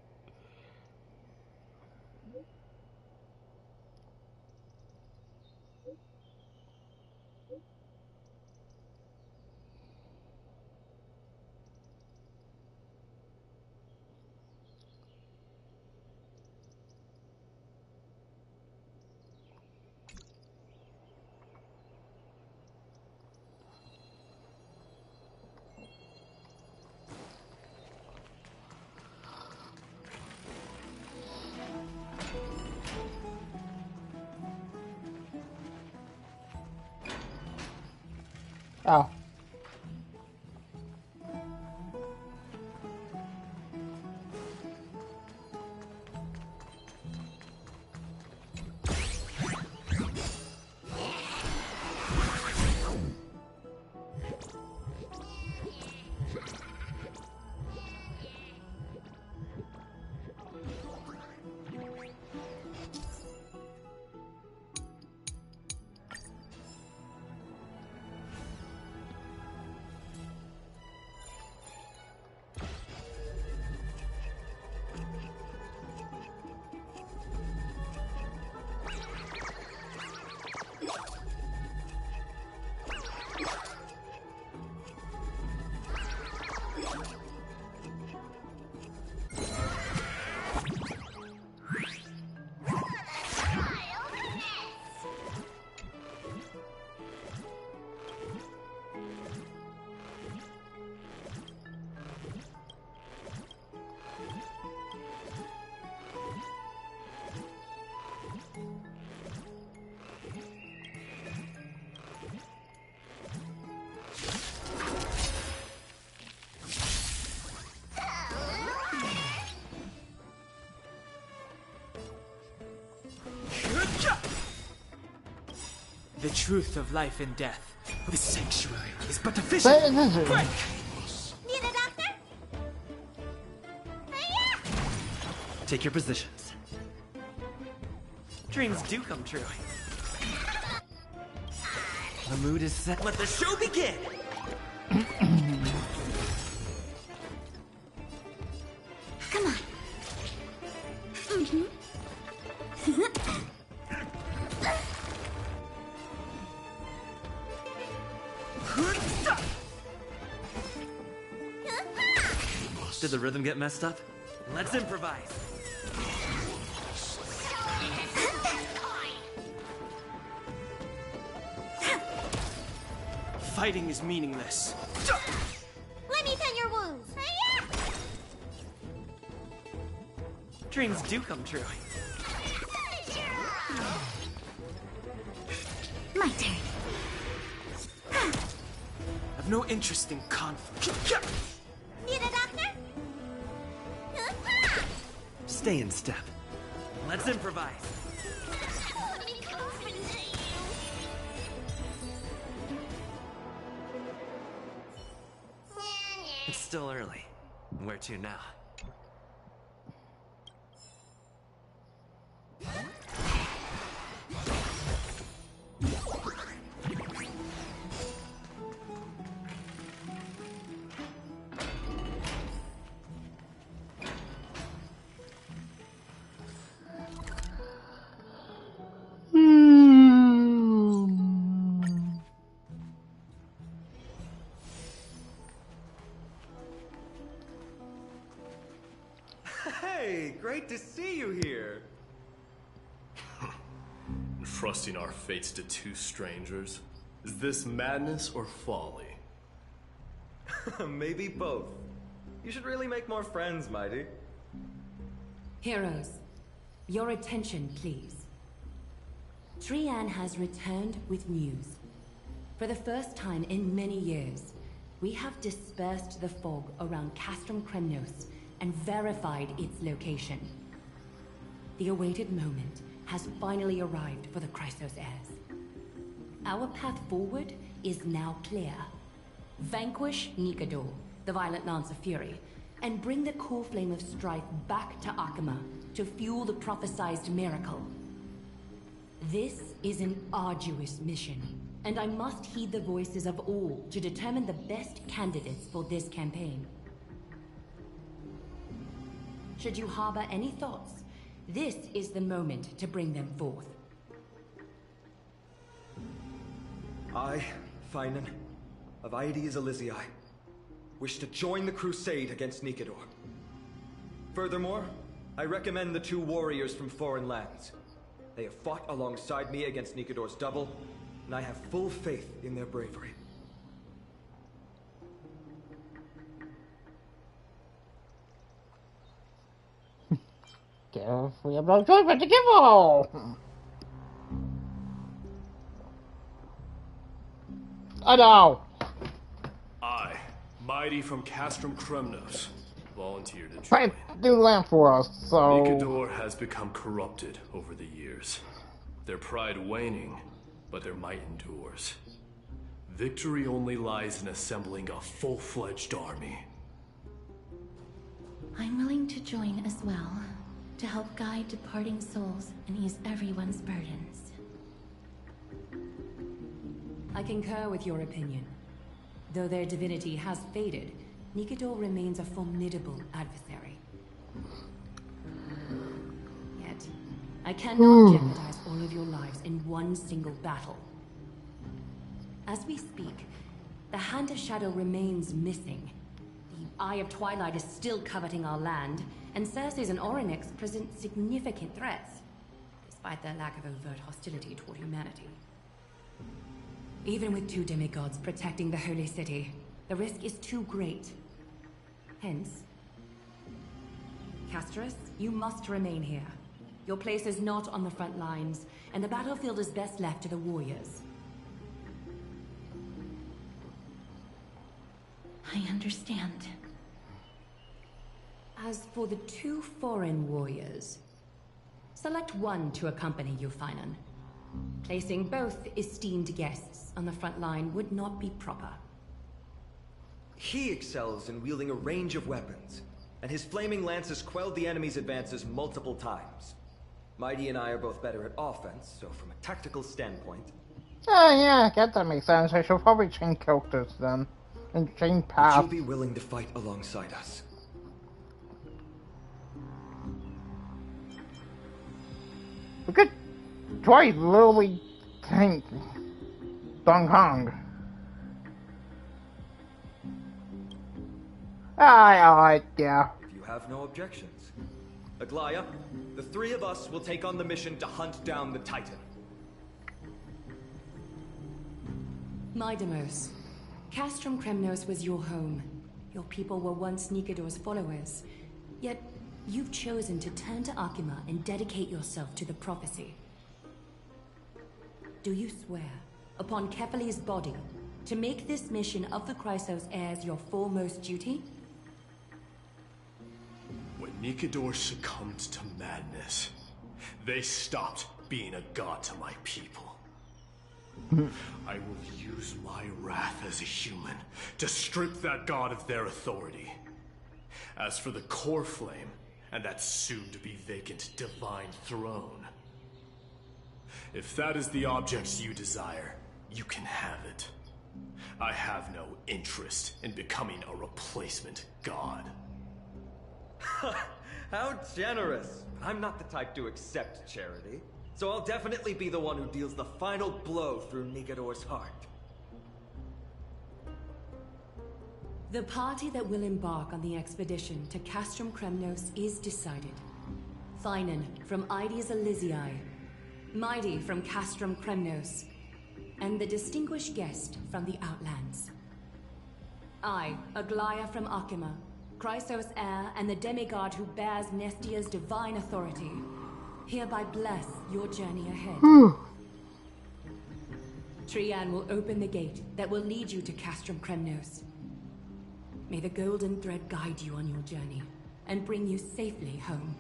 Oh. The truth of life and death. The sanctuary is but a vision. Break! Need a doctor? Hiya! Take your positions. Dreams do come true. The mood is set. Let the show begin! Come on. Did the rhythm get messed up? Let's improvise. Fighting is meaningless. Let me tend your wounds. Hiya! Dreams do come true. My turn. I've no interest in conflict. Need a doctor? Stay in step. Let's improvise. It's still early. Where to now? Hey, great to see you here. Entrusting our fates to two strangers? Is this madness or folly? Maybe both. You should really make more friends, Mighty. Heroes, your attention, please. Trian has returned with news. For the first time in many years, we have dispersed the fog around Castrum Kremnos and verified its location. The awaited moment has finally arrived for the Chrysos heirs. Our path forward is now clear. Vanquish Nikador, the Violent Lance of Fury, and bring the core flame of strife back to Akama to fuel the prophesized miracle. This is an arduous mission, and I must heed the voices of all to determine the best candidates for this campaign. Should you harbor any thoughts, this is the moment to bring them forth. I, Finan, of Aedes Elysiae, wish to join the crusade against Nikador. Furthermore, I recommend the two warriors from foreign lands. They have fought alongside me against Nikador's double, and I have full faith in their bravery. We have no choice but to give all. I know. I, Mighty from Castrum Kremnos, volunteered to join. Try to do land for us, so... Nikador has become corrupted over the years. Their pride waning, but their might endures. Victory only lies in assembling a full-fledged army. I'm willing to join as well, to help guide departing souls and ease everyone's burdens. I concur with your opinion. Though their divinity has faded, Nikador remains a formidable adversary. Yet, I cannot jeopardize all of your lives in one single battle. As we speak, the Hand of Shadow remains missing. The Eye of Twilight is still coveting our land, and Circes and Orynyx present significant threats, despite their lack of overt hostility toward humanity. Even with two demigods protecting the Holy City, the risk is too great. Hence, Castris, you must remain here. Your place is not on the front lines, and the battlefield is best left to the warriors. I understand. As for the two foreign warriors, select one to accompany you, Finan. Placing both esteemed guests on the front line would not be proper. He excels in wielding a range of weapons, and his flaming lances quelled the enemy's advances multiple times. Mighty and I are both better at offense, so from a tactical standpoint... Oh yeah, I guess that makes sense. I should probably change characters then. And change paths. Would you be willing to fight alongside us? We could try literally tank Dong Kong. Alright, yeah. If you have no objections. Aglaya, the three of us will take on the mission to hunt down the Titan. Mydamos, Castrum Kremnos was your home. Your people were once Nikador's followers. Yet, you've chosen to turn to Akima and dedicate yourself to the prophecy. Do you swear, upon Kefali's body, to make this mission of the Chrysos heirs your foremost duty? When Nikador succumbed to madness, they stopped being a god to my people. I will use my wrath as a human to strip that god of their authority. As for the core flame, and that soon-to-be vacant divine throne, if that is the object you desire, you can have it. I have no interest in becoming a replacement god. How generous! I'm not the type to accept charity, so I'll definitely be the one who deals the final blow through Nikador's heart. The party that will embark on the expedition to Castrum Kremnos is decided. Finan from Ides Elysiae, Mighty from Castrum Kremnos, and the distinguished guest from the Outlands. I, Aglaya from Akima, Chrysos heir and the demigod who bears Nestia's divine authority, hereby bless your journey ahead. Trian will open the gate that will lead you to Castrum Kremnos. May the golden thread guide you on your journey and bring you safely home.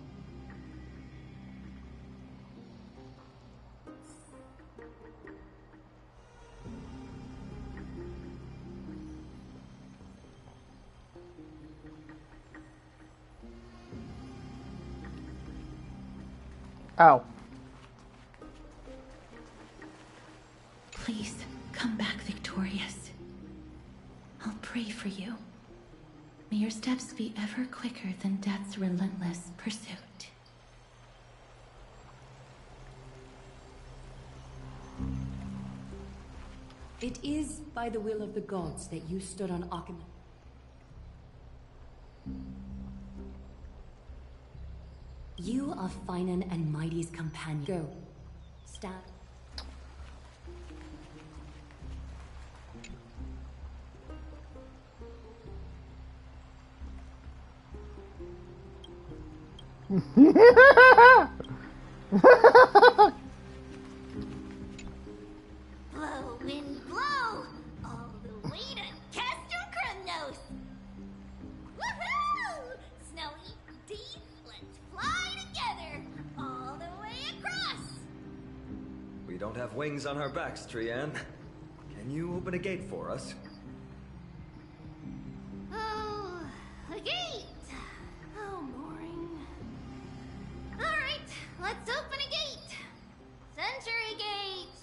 Oh. Please, come back victorious. I'll pray for you. May your steps be ever quicker than death's relentless pursuit. It is by the will of the gods that you stood on Akima. You are Finan and Mighty's companion. Go. Stand. Blow, wind, blow! All the way to Castrum Kremnos! Woohoo! Snowy, deep, let's fly together! All the way across! We don't have wings on our backs, Trian. Can you open a gate for us? Oh, a gate! Oh, boring. Alright, let's open a gate! Century Gate!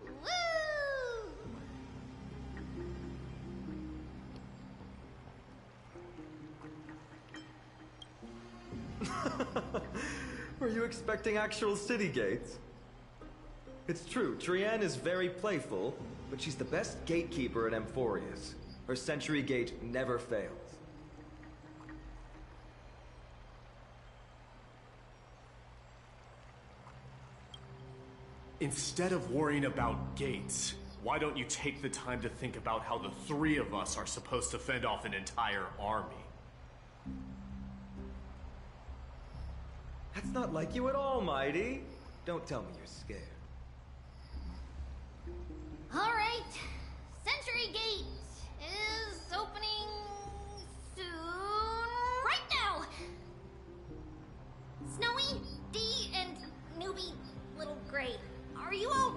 Woo! Were you expecting actual city gates? It's true, Trian is very playful, but she's the best gatekeeper in Amphorius. Her Century Gate never fails. Instead of worrying about gates, why don't you take the time to think about how the three of us are supposed to fend off an entire army? That's not like you at all, Mighty. Don't tell me you're scared. Alright, Century Gate is opening soon. Right now! Snowy, Dee, and Newbie Little Gray, are you all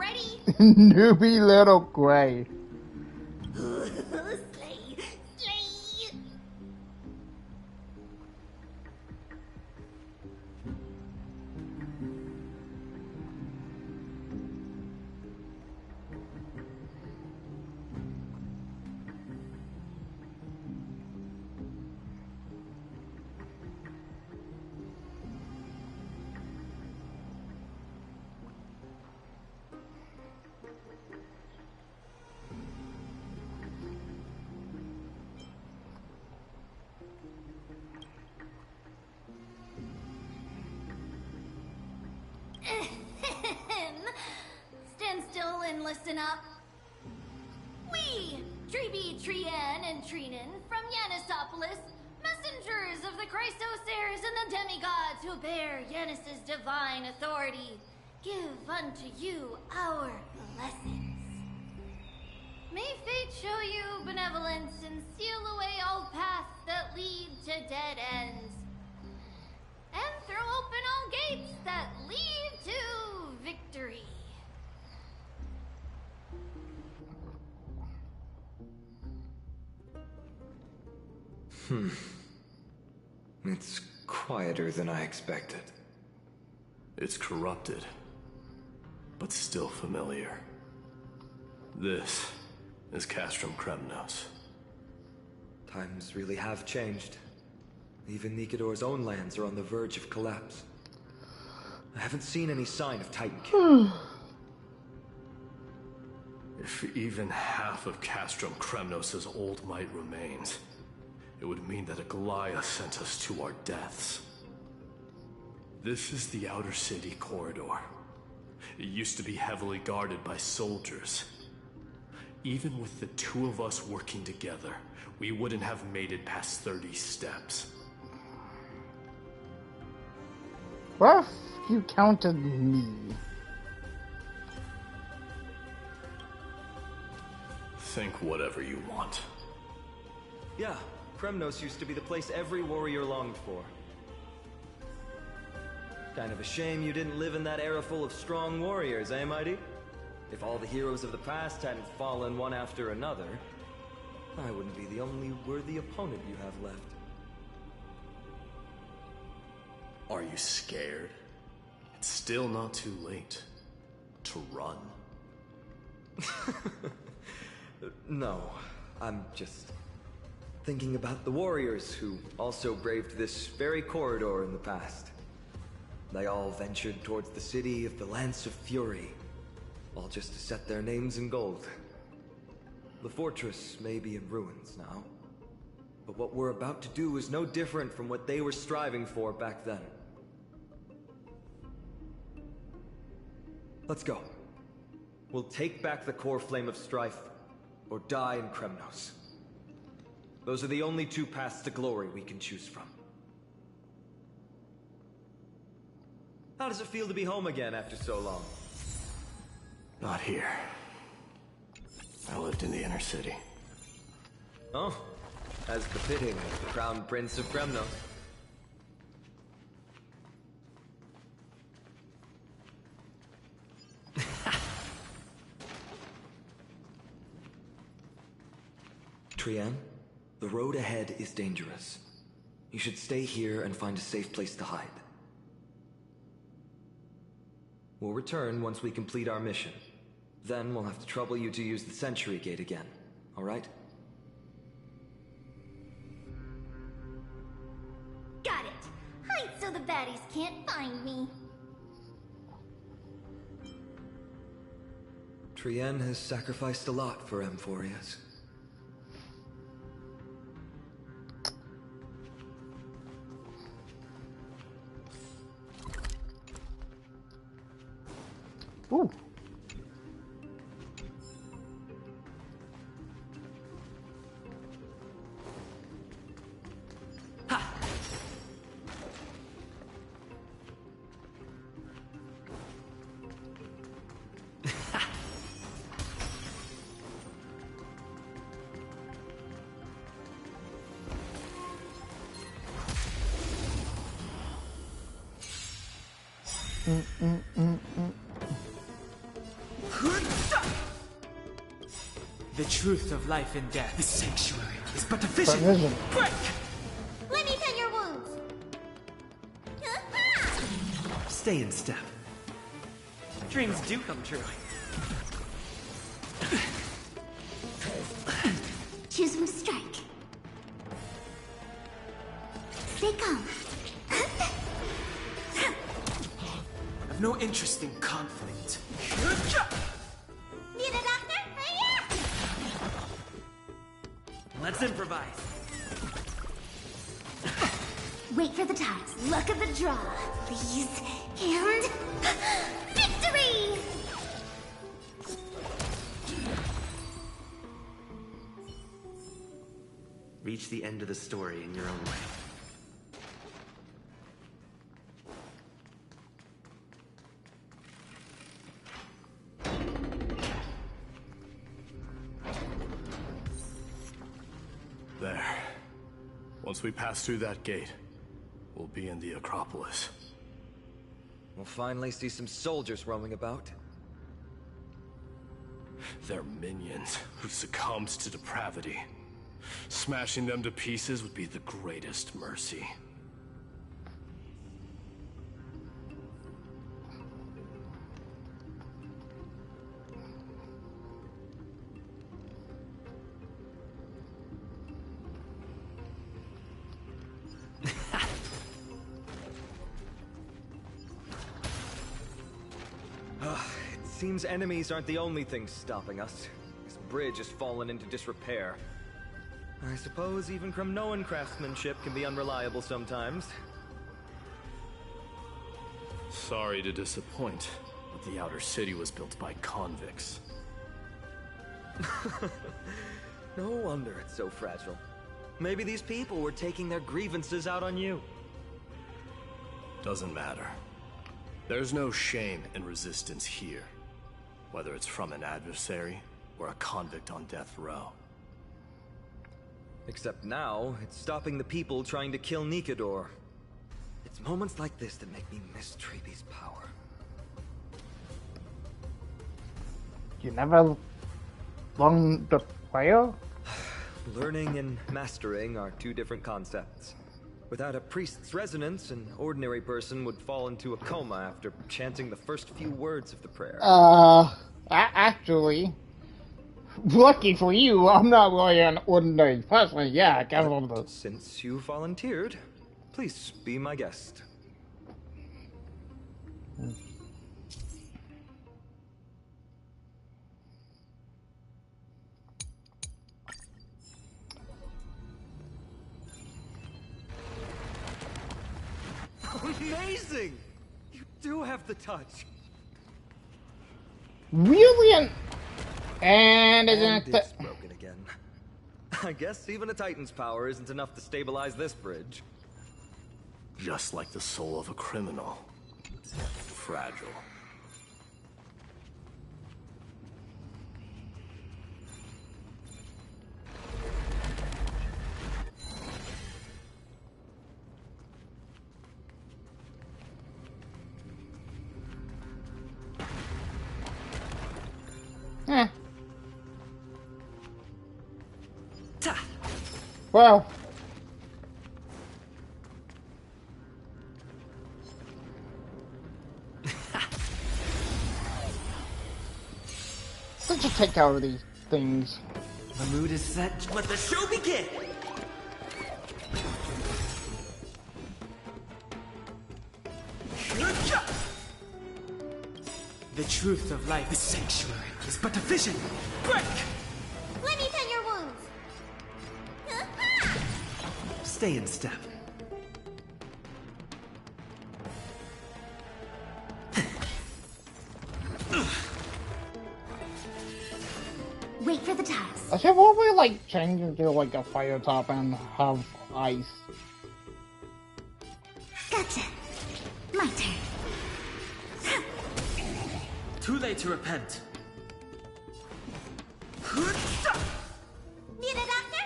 Newbie little gray. Slay! Slay! Stand still and listen up. We, Treeby, Trien, and Trinin from Yanisopolis, messengers of the Christosaires and the demigods who bear Yanis's divine authority, give unto you our blessings. May fate show you benevolence and seal away all paths that lead to dead ends, and throw open all gates that lead to victory. It's quieter than I expected. It's corrupted, but still familiar. This is Castrum Kremnos. Times really have changed. Even Nikador's own lands are on the verge of collapse. I haven't seen any sign of Titankill. If even half of Castrum Kremnos' old might remains, it would mean that a Goliath sent us to our deaths. This is the Outer City corridor. It used to be heavily guarded by soldiers. Even with the two of us working together, we wouldn't have made it past 30 steps. What if you counted me? Think whatever you want. Yeah, Kremnos used to be the place every warrior longed for. Kind of a shame you didn't live in that era full of strong warriors, eh, Mighty? If all the heroes of the past hadn't fallen one after another, I wouldn't be the only worthy opponent you have left. Are you scared? It's still not too late to run. No, I'm just thinking about the warriors who also braved this very corridor in the past. They all ventured towards the city of the Lance of Fury, all just to set their names in gold. The fortress may be in ruins now, but what we're about to do is no different from what they were striving for back then. Let's go. We'll take back the core flame of strife, or die in Kremnos. Those are the only two paths to glory we can choose from. How does it feel to be home again after so long? Not here. I lived in the inner city. Oh, as befitting the crown prince of Kremnos. Trien, the road ahead is dangerous. You should stay here and find a safe place to hide. We'll return once we complete our mission. Then we'll have to trouble you to use the Sentry Gate again, alright? Got it! Hide so the baddies can't find me. Trien has sacrificed a lot for Amphorius. Ooh. The truth of life and death. The sanctuary is but a vision. Break! Let me tend your wounds. Stay in step. Dreams do come true. Choose from strike. Stay calm. I've no interest in conflict. Need a doctor? Let's improvise. Wait for the times. Luck of the draw, please. And victory! Reach the end of the story in your own way. There. Once we pass through that gate, we'll be in the Acropolis. We'll finally see some soldiers roaming about. They're minions who succumbed to depravity. Smashing them to pieces would be the greatest mercy. Seems enemies aren't the only things stopping us. This bridge has fallen into disrepair. I suppose even Kremnoan craftsmanship can be unreliable sometimes. Sorry to disappoint, but the outer city was built by convicts. No wonder it's so fragile. Maybe these people were taking their grievances out on you. Doesn't matter. There's no shame in resistance here. Whether it's from an adversary or a convict on death row. Except now, it's stopping the people trying to kill Nikador. It's moments like this that make me miss Treeby's power. You never learned the prayer? Learning and mastering are two different concepts. Without a priest's resonance, an ordinary person would fall into a coma after chanting the first few words of the prayer. Actually, lucky for you, I'm not really an ordinary person. Yeah, I guess I'm the... Since you volunteered, please be my guest. Amazing! You do have the touch. Really? And it's broken again. I guess even a Titan's power isn't enough to stabilize this bridge. Just like the soul of a criminal. Fragile. Well. Let's just take care of these things. The mood is set. Let the show begin! The truth of life, the sanctuary, is but a vision. Break! Let me tend your wounds. Stay in step. Wait for the tides. I should probably like change into like a fire top and have ice. Gotcha. My turn. Too late to repent. Need a doctor?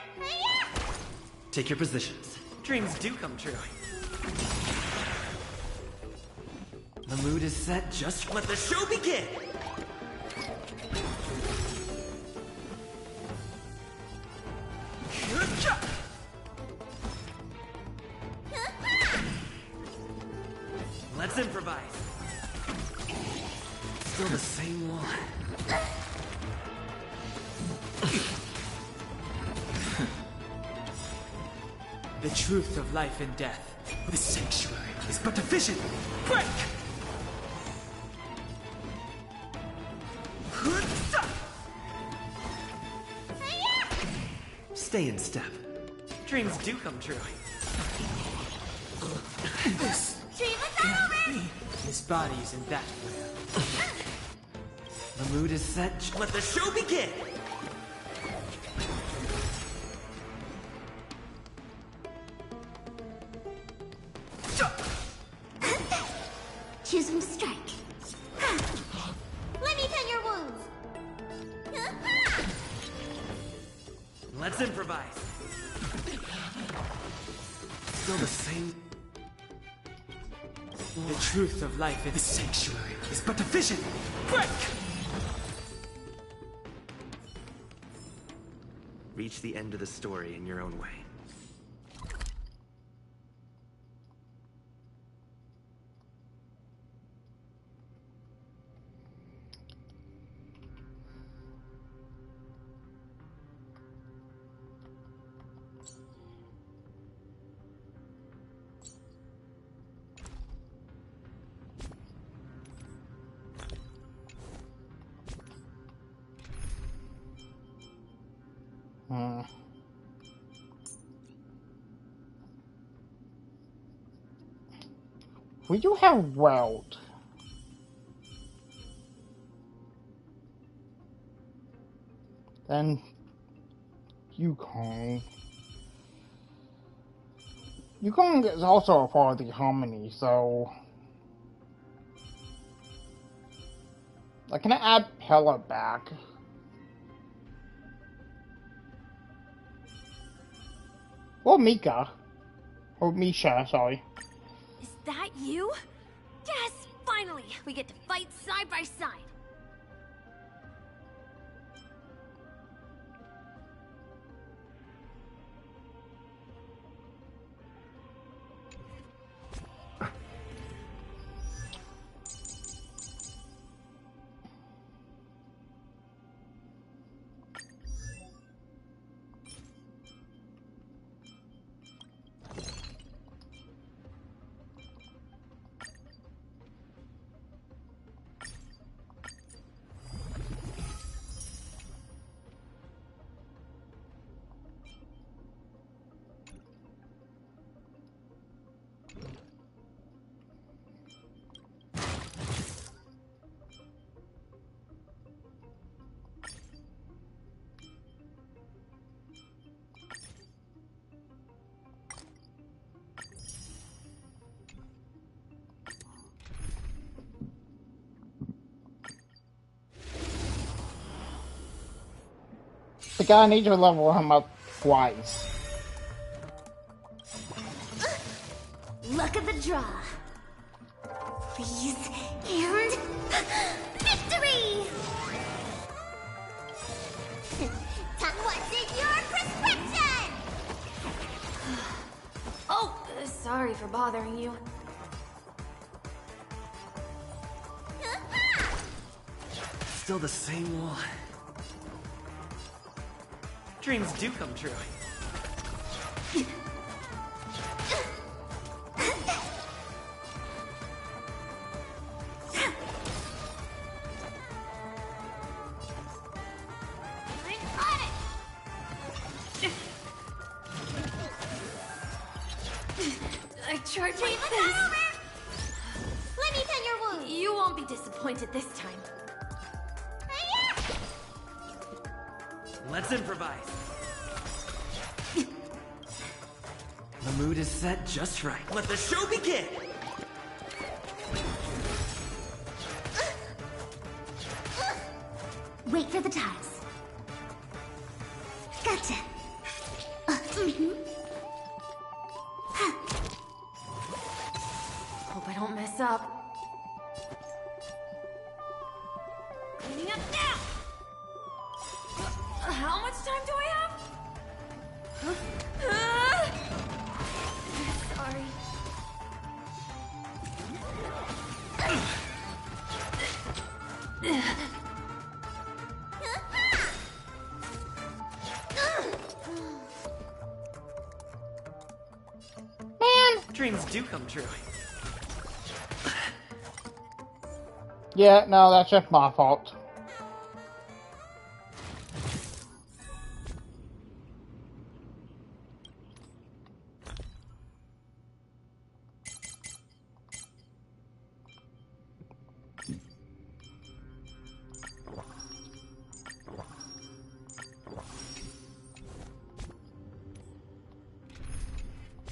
Take your positions. Dreams do come true. The mood is set. Just let the show begin! Let's improvise. Still the same one. The truth of life and death. The sanctuary is but a vision. Break! Stay in step. Dreams do come true. His body isn't that frail. The mood is set. Let the show begin! Choosing to strike. Let me tend your wounds. Let's improvise. Still the same. The truth of life in the sanctuary is but a vision. Break! Reach the end of the story in your own way. We do have Weld. Then Yukong. Yukong is also a part of the Harmony, so I can add Pella back. Or Mika. Or Misha, sorry. Is that you? Yes, finally! We get to fight side by side. The guy needs to level him up twice. Look at the draw. Please, and victory! Tuck what's in your prescription! Oh, sorry for bothering you. Still the same one. Dreams do come true. I charge like this. Let me tend your wounds. You won't be disappointed this time. Let's improvise. The mood is set just right. Let the show begin! Wait for the ties. Gotcha. Hope I don't mess up. Cleaning up now! How much time do I have? Sorry. Dreams do come true. Yeah, no, that's just my fault.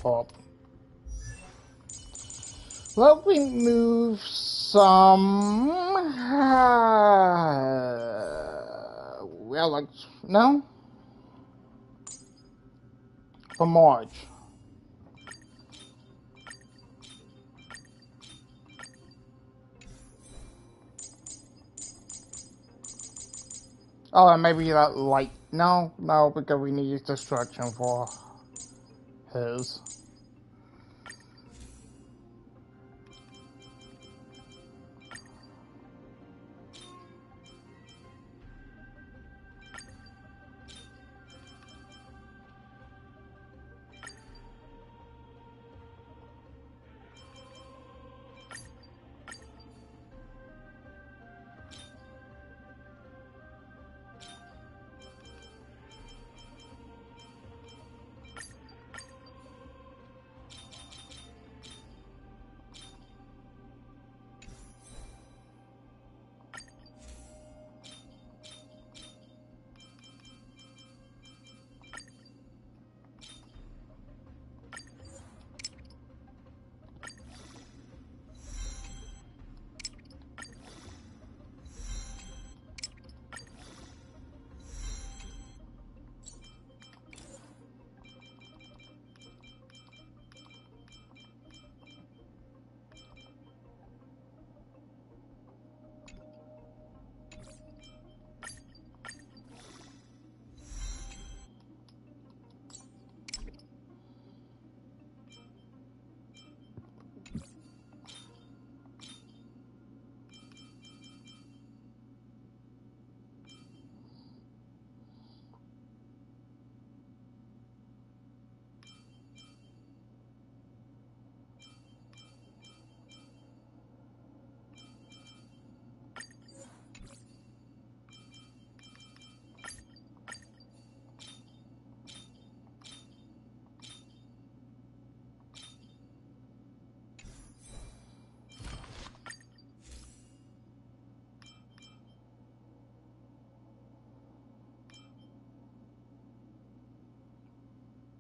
Pop. Well, we move some relics. No? For March. Oh, and maybe that light. No, because we need destruction for his.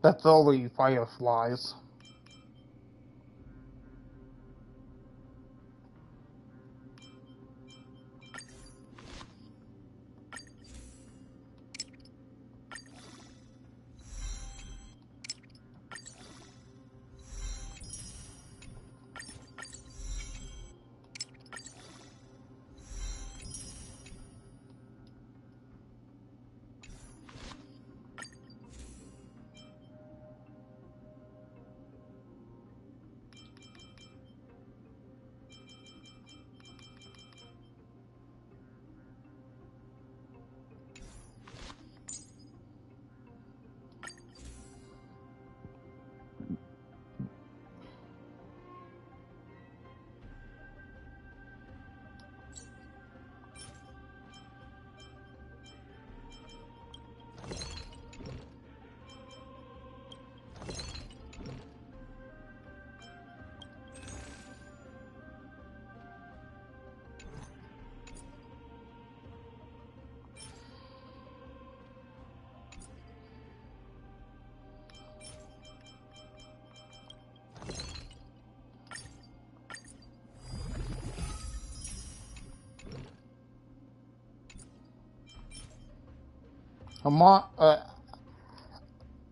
That's all the fireflies.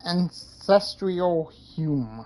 Ancestral Hume.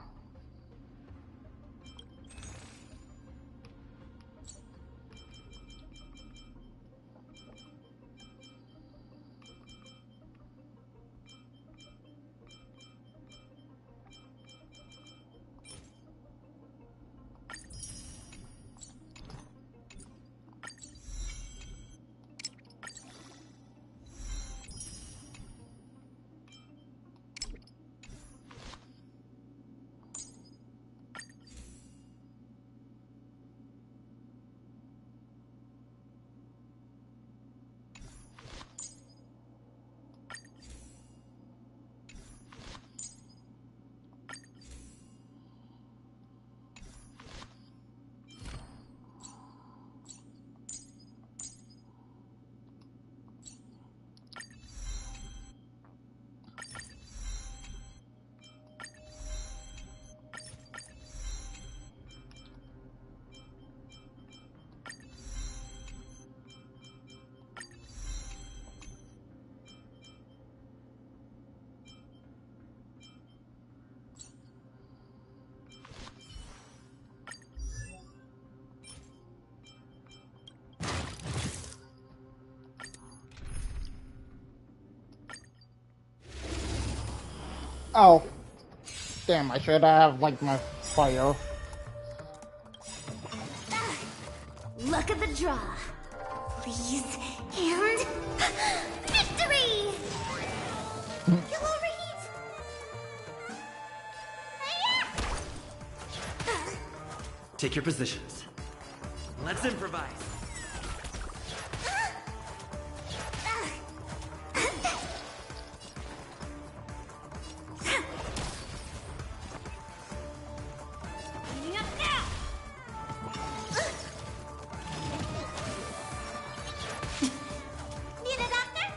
Oh. Damn, I should have, like, my fire. Luck of the draw. Please, and... victory! You'll overheat! Take your positions. Let's improvise. Heating up now! Need a doctor?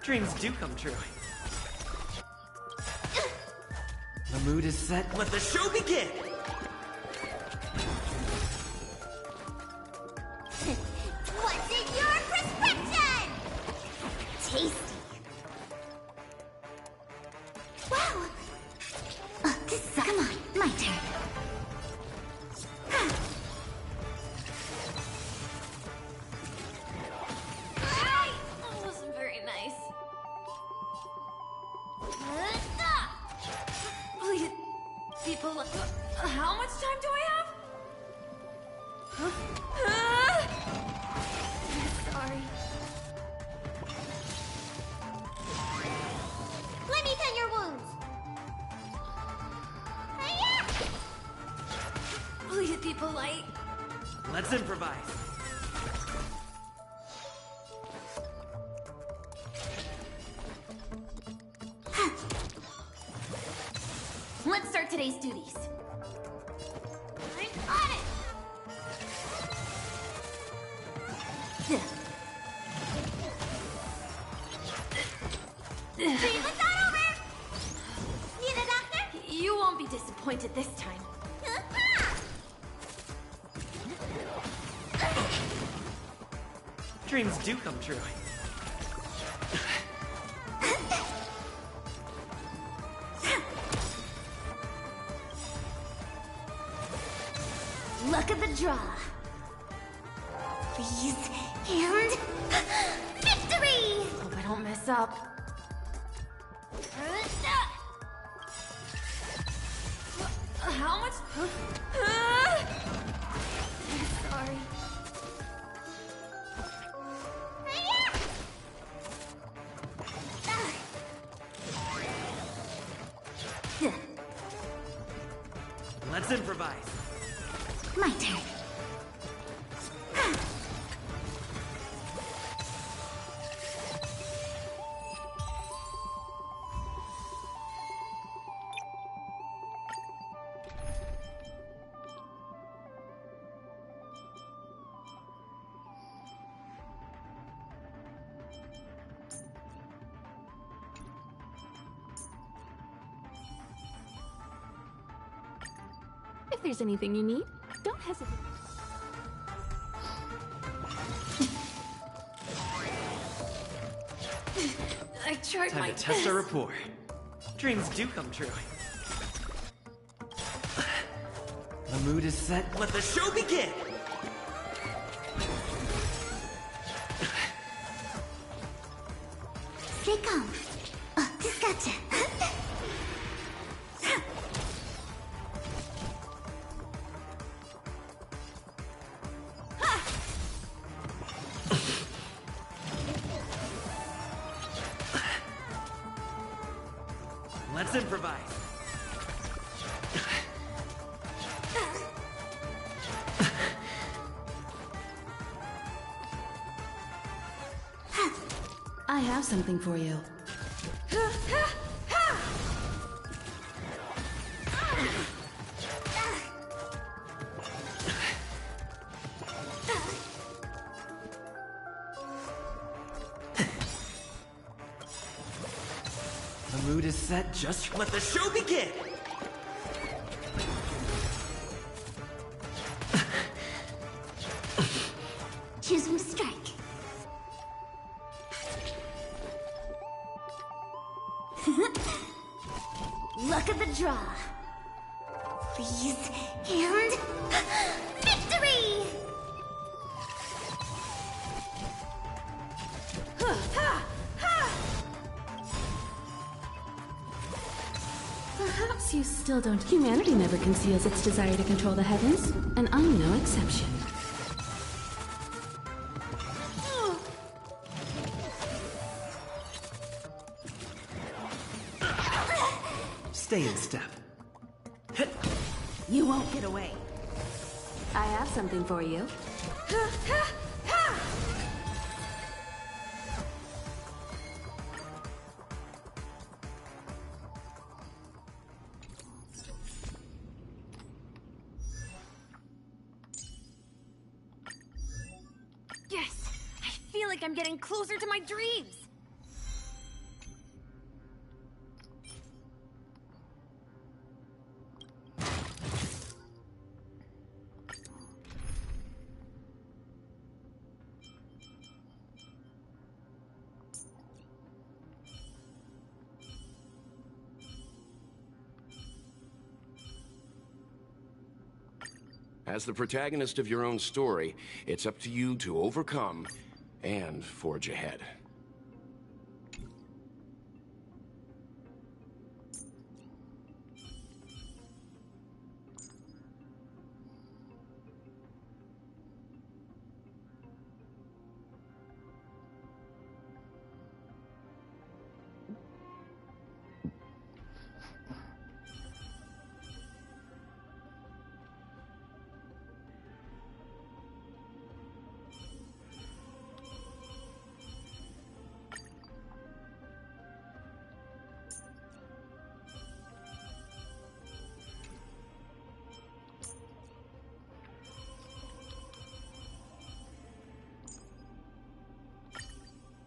Dreams do come true. The mood is set. Let the show begin! What's in your prescription? Tasty. Wow. Come on, my turn. That wasn't very nice. Please, people, how much time do I have? Sorry. Let me tend your wounds. Please be polite. Let's improvise. Let's start today's duties. I'm on it. Treatment's not over. Need a doctor? You won't be disappointed this time. Dreams do come true. Luck of the draw. Please, and... victory! Hope I don't mess up. How much? Sorry. Let's improvise. My turn. If there's anything you need, don't hesitate. I tried my Time to test our rapport. Dreams do come true. The mood is set. Let the show begin! Stay calm. Gotcha. Let's improvise. I have something for you. The mood is set. Just let the show begin! Choosing strike. Luck of the draw. Please, and... victory! still don't. Humanity never conceals its desire to control the heavens, and I'm no exception. Stay in step. You won't get away. I have something for you. Yes! I feel like I'm getting closer to my dreams! As the protagonist of your own story, it's up to you to overcome and forge ahead.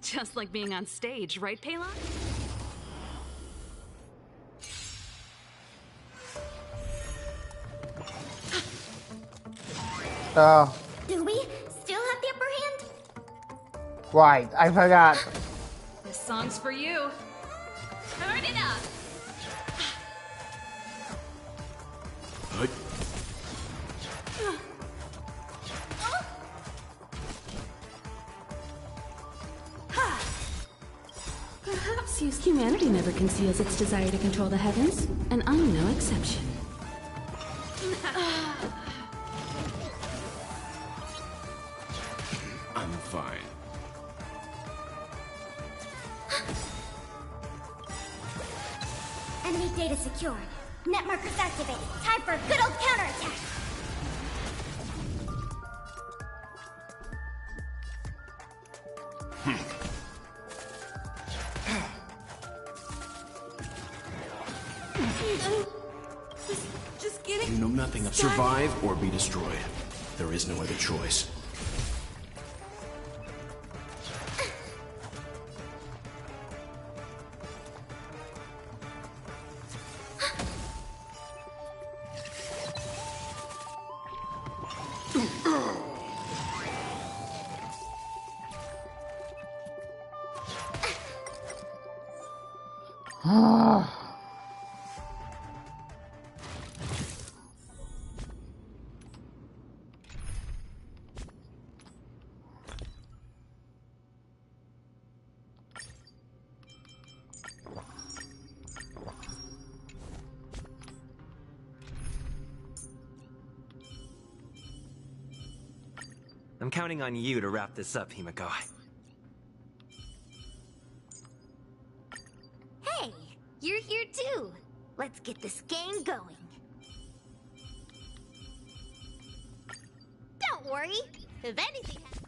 Just like being on stage, right, Pela? Do we still have the upper hand? Right, I forgot. This song's for you. Turn it up! Perhaps humanity never conceals its desire to control the heavens, and I'm no exception. I'm fine. Enemy data secured. Net markers activated. Time for a good old counterattack. Just kidding. You know nothing of survive or be destroyed. There is no other choice. I'm counting on you to wrap this up, Himiko. Hey, you're here too. Let's get this game going. Don't worry. If anything happens...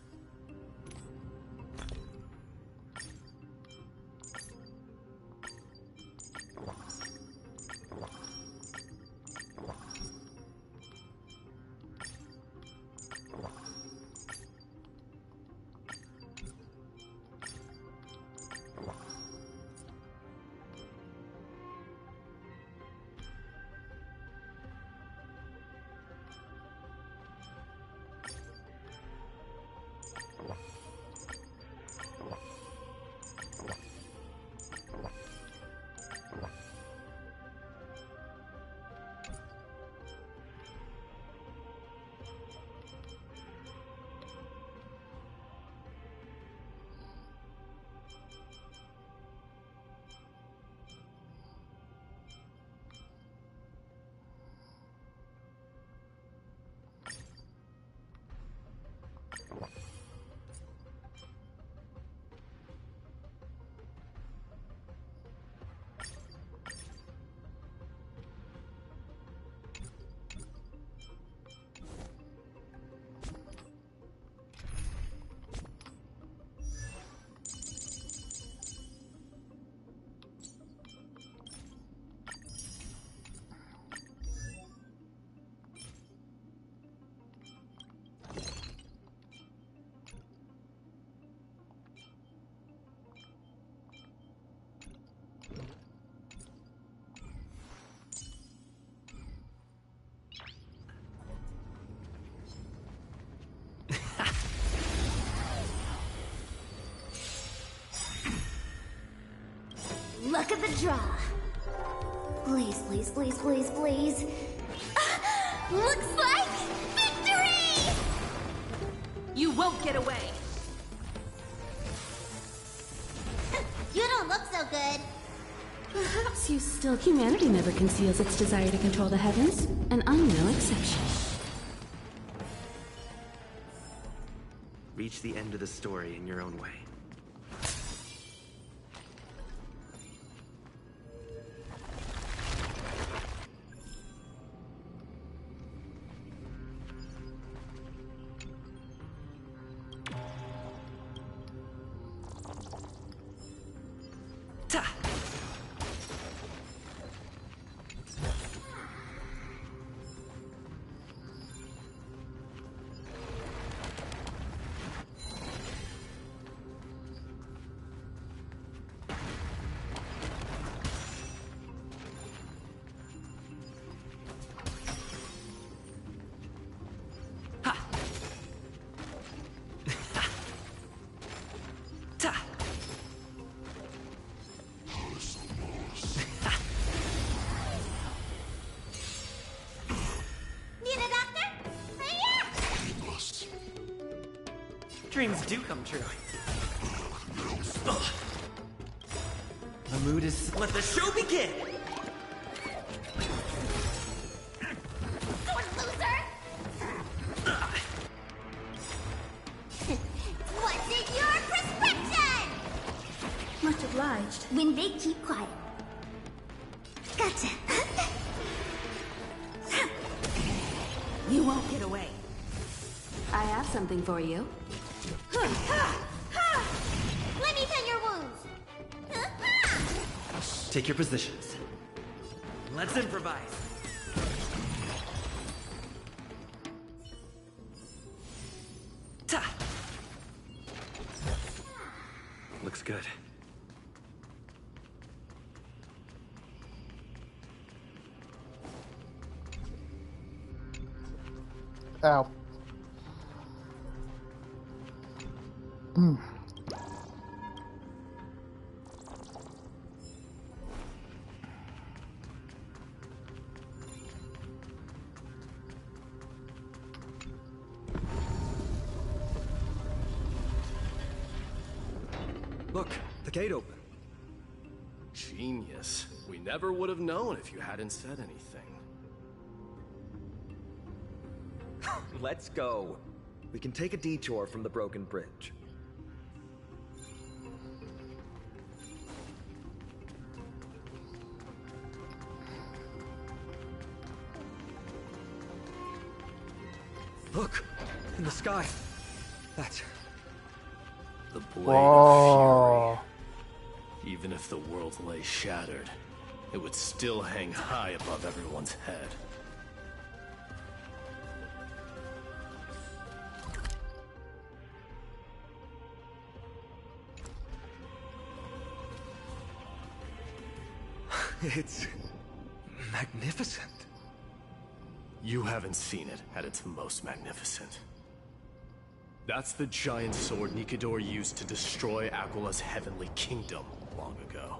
luck of the draw. Please, please, please, please, please. Looks like victory! You won't get away. You don't look so good. Perhaps you still... Humanity never conceals its desire to control the heavens, and I'm no exception. Reach the end of the story in your own way. Dreams do come true. The mood is... Let the show begin! What's in your prescription? Much obliged. When they keep quiet. Gotcha. You won't get away. I have something for you. Let me tend your wounds. Take your positions. Let's improvise. Ta! Looks good. Ow. Look, the gate open. Genius. We never would have known if you hadn't said anything. Let's go. We can take a detour from the broken bridge. Look! In the sky! That's... The blade Whoa. of fury. Even if the world lay shattered, it would still hang high above everyone's head. It's... magnificent. You haven't seen it at its most magnificent. That's the giant sword Nikidor used to destroy Aquila's heavenly kingdom long ago,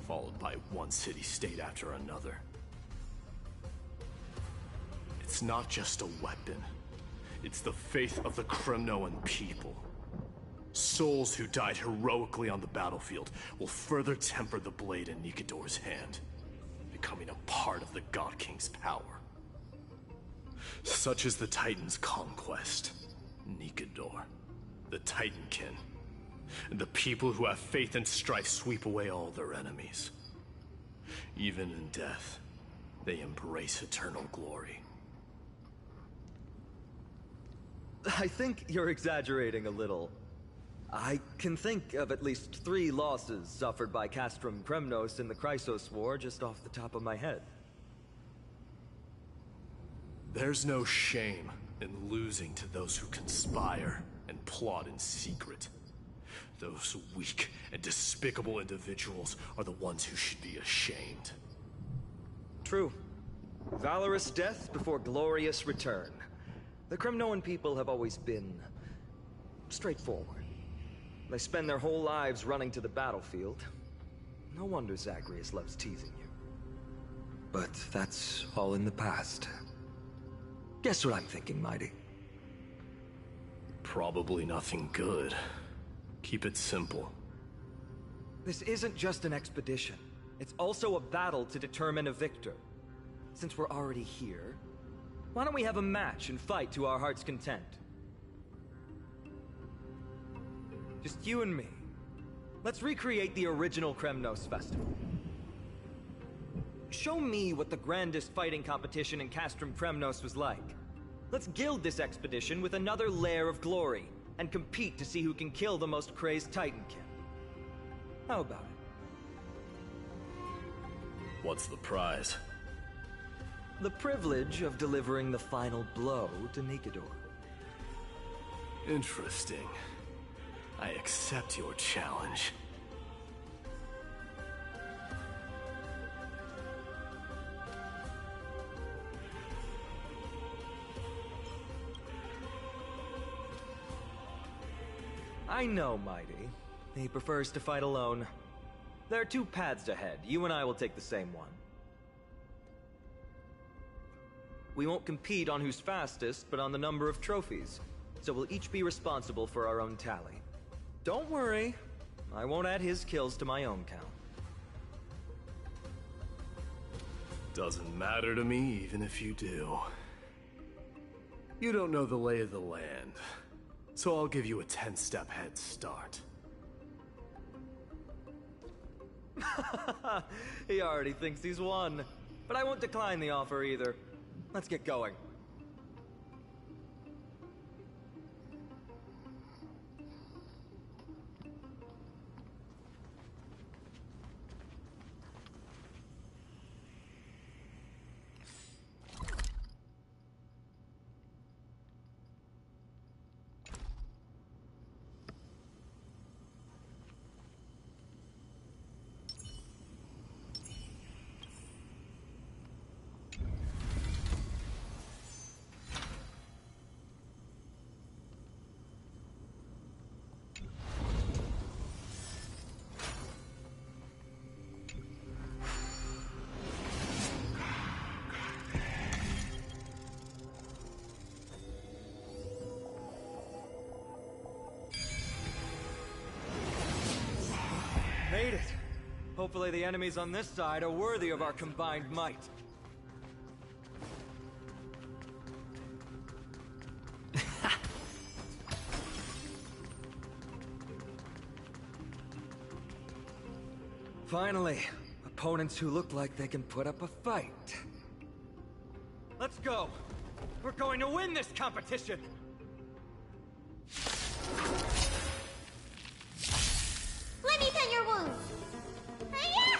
followed by one city-state after another. It's not just a weapon. It's the faith of the Kremnoan people. Souls who died heroically on the battlefield will further temper the blade in Nikidor's hand, becoming a part of the God King's power. Such is the Titan's conquest. Nikidor, the Titankin, and the people who have faith and strife sweep away all their enemies. Even in death, they embrace eternal glory. I think you're exaggerating a little. I can think of at least 3 losses suffered by Castrum Kremnos in the Chrysos War just off the top of my head. There's no shame in losing to those who conspire and plot in secret. Those weak and despicable individuals are the ones who should be ashamed. True. Valorous death before glorious return. The Kremnoan people have always been straightforward. They spend their whole lives running to the battlefield. No wonder Zagreus loves teasing you. But that's all in the past. Guess what I'm thinking, Mighty? Probably nothing good. Keep it simple. This isn't just an expedition. It's also a battle to determine a victor. Since we're already here, why don't we have a match and fight to our heart's content? Just you and me. Let's recreate the original Kremnos festival. Show me what the grandest fighting competition in Castrum Kremnos was like. Let's gild this expedition with another layer of glory, and compete to see who can kill the most crazed Titankin. How about it? What's the prize? The privilege of delivering the final blow to Nikador. Interesting. I accept your challenge. I know, Mighty. He prefers to fight alone. There are two paths ahead. You and I will take the same one. We won't compete on who's fastest, but on the number of trophies. So we'll each be responsible for our own tally. Don't worry. I won't add his kills to my own count. Doesn't matter to me, even if you do. You don't know the lay of the land, so I'll give you a 10-step head start. He already thinks he's won. But I won't decline the offer either. Let's get going. Made it. Hopefully the enemies on this side are worthy of our combined might. Finally, opponents who look like they can put up a fight. Let's go. We're going to win this competition. Let me tend your wounds. Hiya!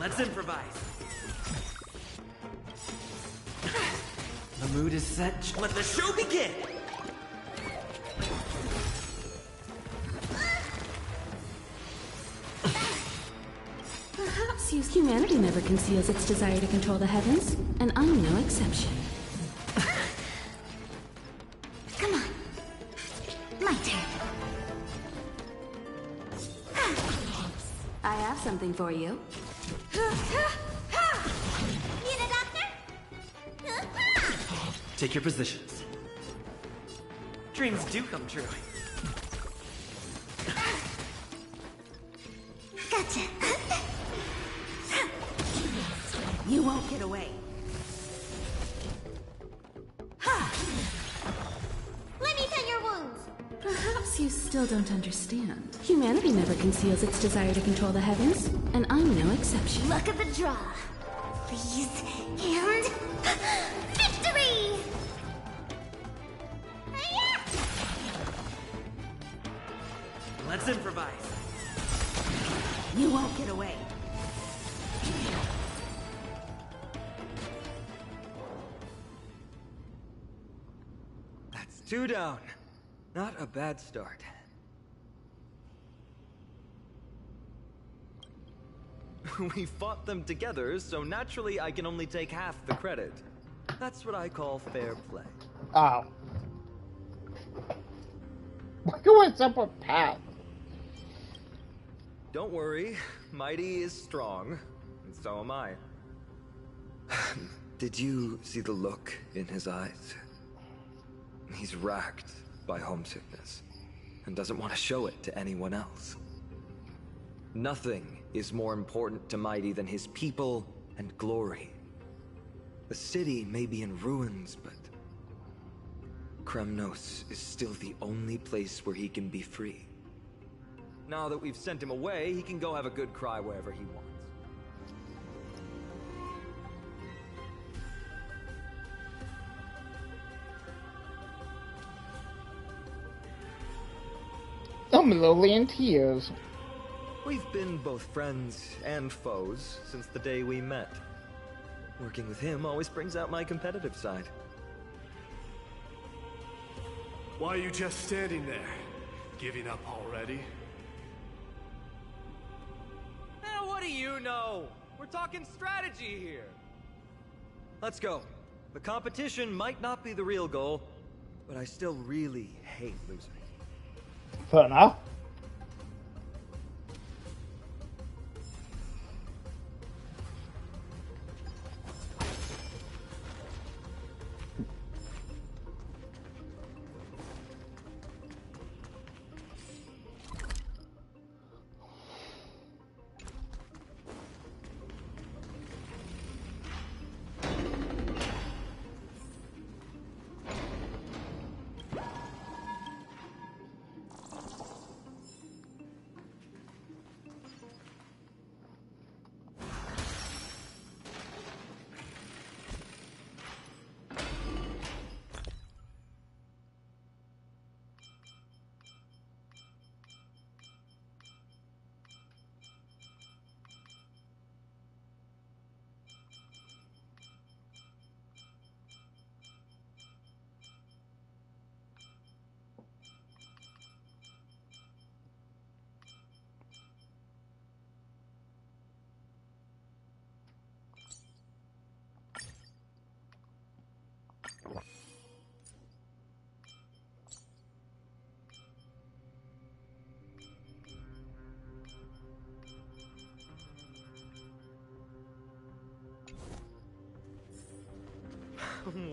Let's improvise. The mood is set. Let the show begin! Perhaps humanity never conceals its desire to control the heavens, and I'm no exception. Come on. My turn. I have something for you. Need a doctor? Take your positions. Dreams do come true. Gotcha. You won't get away. Let me tend your wounds. Perhaps you still don't understand. Humanity never conceals its desire to control the heavens, and I'm no exception. Luck of the draw. Please. And... victory! Hiya! Let's improvise. You won't get away. That's 2 down. Not a bad start. We fought them together, so naturally I can only take half the credit. That's what I call fair play. Oh. What's up with Pat? Don't worry, Mighty is strong, and so am I. Did you see the look in his eyes? He's racked by homesickness, and doesn't want to show it to anyone else. Nothing is more important to Mighty than his people and glory. The city may be in ruins, but Kremnos is still the only place where he can be free. Now that we've sent him away, he can go have a good cry wherever he wants. I'm literally in tears. We've been both friends and foes since the day we met. Working with him always brings out my competitive side. Why are you just standing there? Giving up already? What do you know? We're talking strategy here. Let's go. The competition might not be the real goal, but I still really hate losing. Fair enough.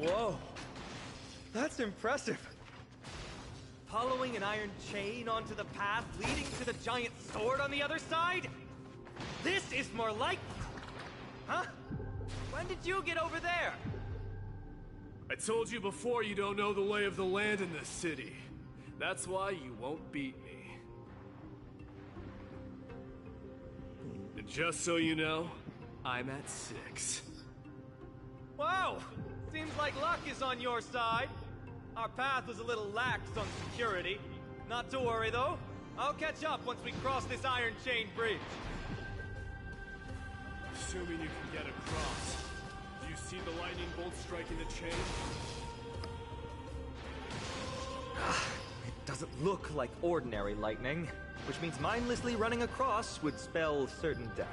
Whoa, that's impressive. Following an iron chain onto the path leading to the giant sword on the other side? This is more like... Huh? When did you get over there? I told you before you don't know the lay of the land in this city. That's why you won't beat me. And just so you know, I'm at 6. Wow! Seems like luck is on your side. Our path was a little lax on security. Not to worry, though. I'll catch up once we cross this iron chain bridge. Assuming you can get across. Do you see the lightning bolt striking the chain? It doesn't look like ordinary lightning, which means mindlessly running across would spell certain death.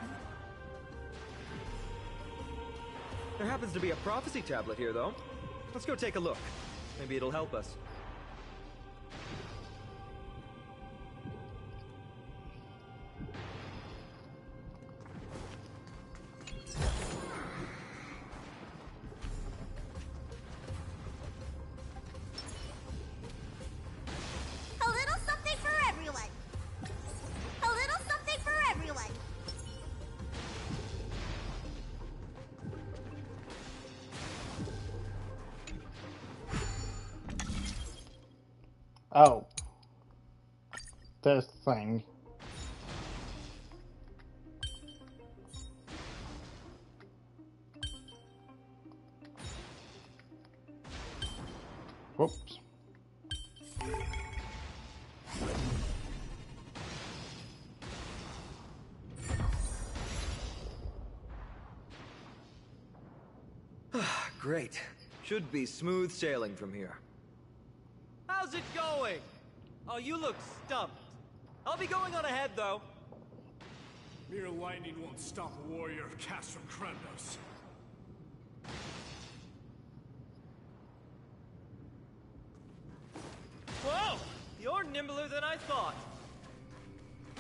There happens to be a prophecy tablet here, though. Let's go take a look. Maybe it'll help us. A little something for everyone. A little something for everyone. Oh. This thing. Whoops. Great. Should be smooth sailing from here. How's it going? Oh, you look stumped. I'll be going on ahead, though. Mere lightning won't stop a warrior cast from Kremnos. Whoa! You're nimbler than I thought.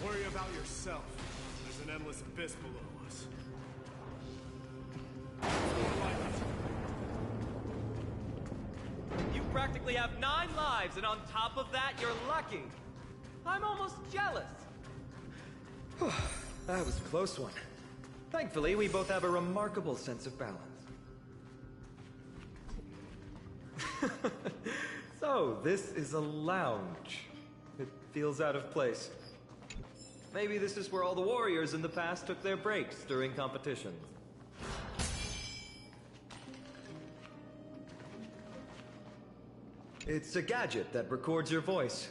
Worry about yourself. There's an endless abyss below us. You practically have 9 lives, and on top of that, you're lucky. I'm almost jealous. That was a close one. Thankfully, we both have a remarkable sense of balance. So, this is a lounge. It feels out of place. Maybe this is where all the warriors in the past took their breaks during competitions. It's a gadget that records your voice.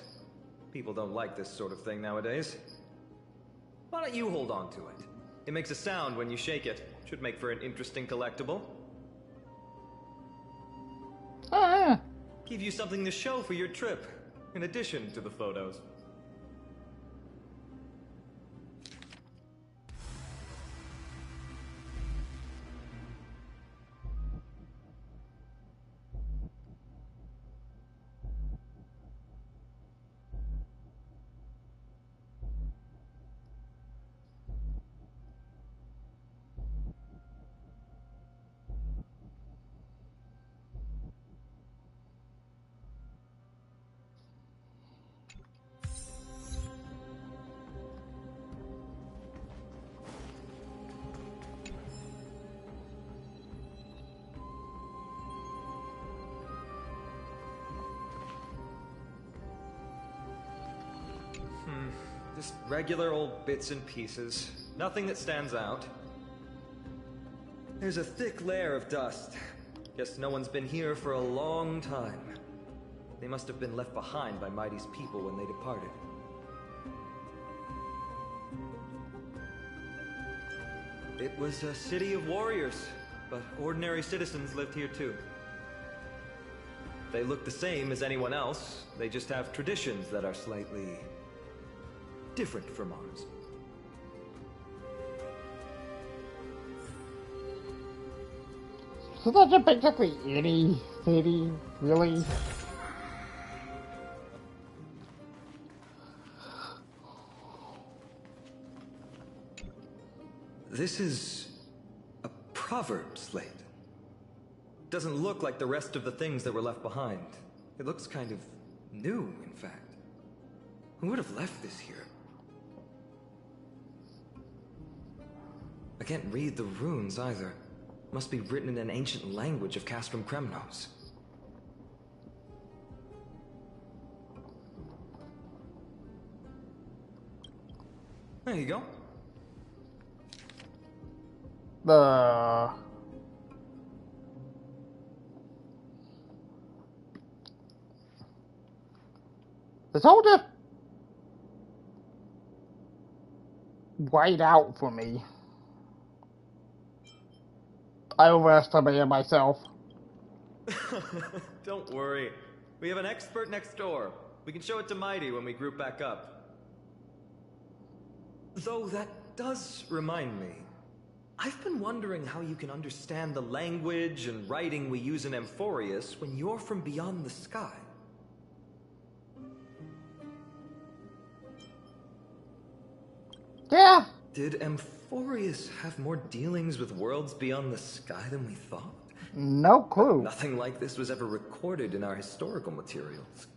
People don't like this sort of thing nowadays. Why don't you hold on to it? It makes a sound when you shake it. Should make for an interesting collectible. Oh, yeah. Give you something to show for your trip, in addition to the photos. Just regular old bits and pieces. Nothing that stands out. There's a thick layer of dust. Guess no one's been here for a long time. They must have been left behind by Mighty's people when they departed. It was a city of warriors, but ordinary citizens lived here too. They look the same as anyone else. They just have traditions that are slightly different from ours. So that's just basically any city, really? This is a proverb slate. Doesn't look like the rest of the things that were left behind. It looks kind of new, in fact. Who would have left this here? I can't read the runes either. Must be written in an ancient language of Castrum Kremnos. There you go. It's all just white out for me. I overestimated myself. Don't worry. We have an expert next door. We can show it to Mighty when we group back up. Though that does remind me. I've been wondering how you can understand the language and writing we use in Amphorius when you're from beyond the sky. Yeah. Did Amphorius have more dealings with worlds beyond the sky than we thought? No clue. Nothing like this was ever recorded in our historical materials.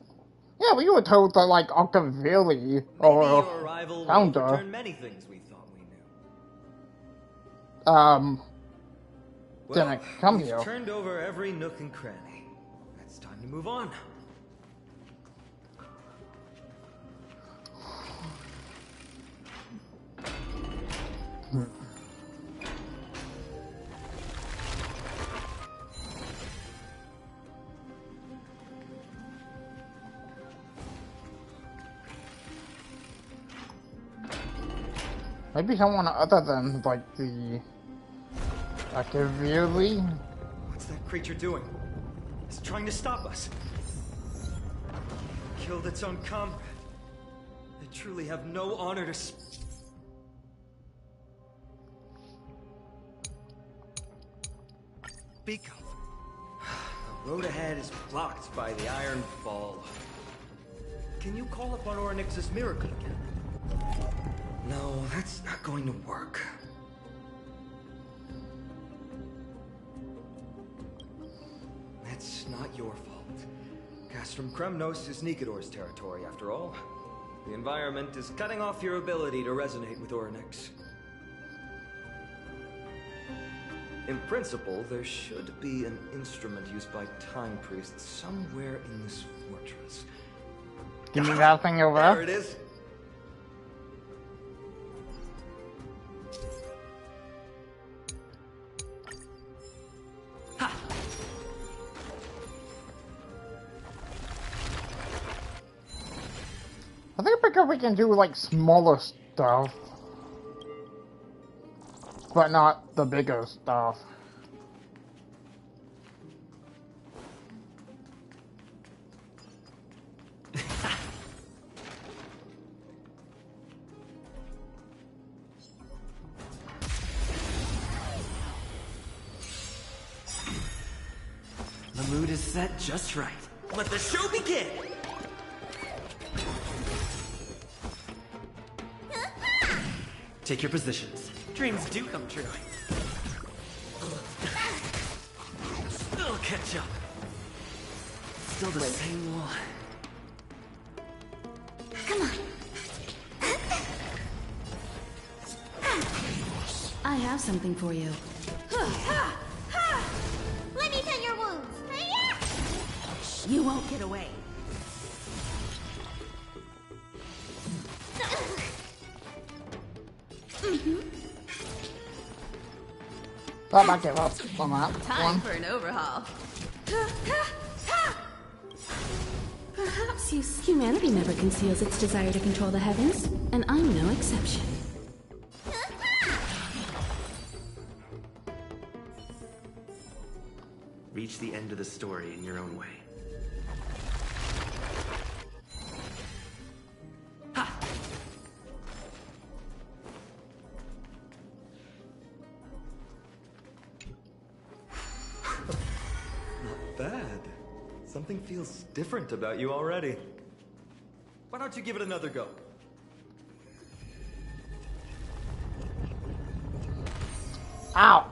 Yeah, we were told that, like, Octavili or your arrival will founder. overturn many things we thought we knew. Didn't come we've here. Turned over every nook and cranny. It's time to move on. Maybe someone other than, like, the Octavili? What's that creature doing? It's trying to stop us. Killed its own comrade. They truly have no honor to speak of. The road ahead is blocked by the Iron Ball. Can you call upon Orynyx's miracle again? No, that's not going to work. It's not your fault. Castrum Kremnos is Nikador's territory, after all. The environment is cutting off your ability to resonate with Orynyx. In principle, there should be an instrument used by time priests somewhere in this fortress. Give me that thing over there. There It is. I think because we can do like smaller stuff, but not the bigger stuff. The mood is set just right. Let the show begin! Take your positions. Dreams do come true. I'll catch up. Still the same one. Come on. I have something for you. Let me tend your wounds. You won't get away. Oh, I give up on that Time one. for an overhaul. Perhaps humanity never conceals its desire to control the heavens, and I'm no exception. Reach the end of the story in your own way. Not bad. Something feels different about you already. Why don't you give it another go? Ow!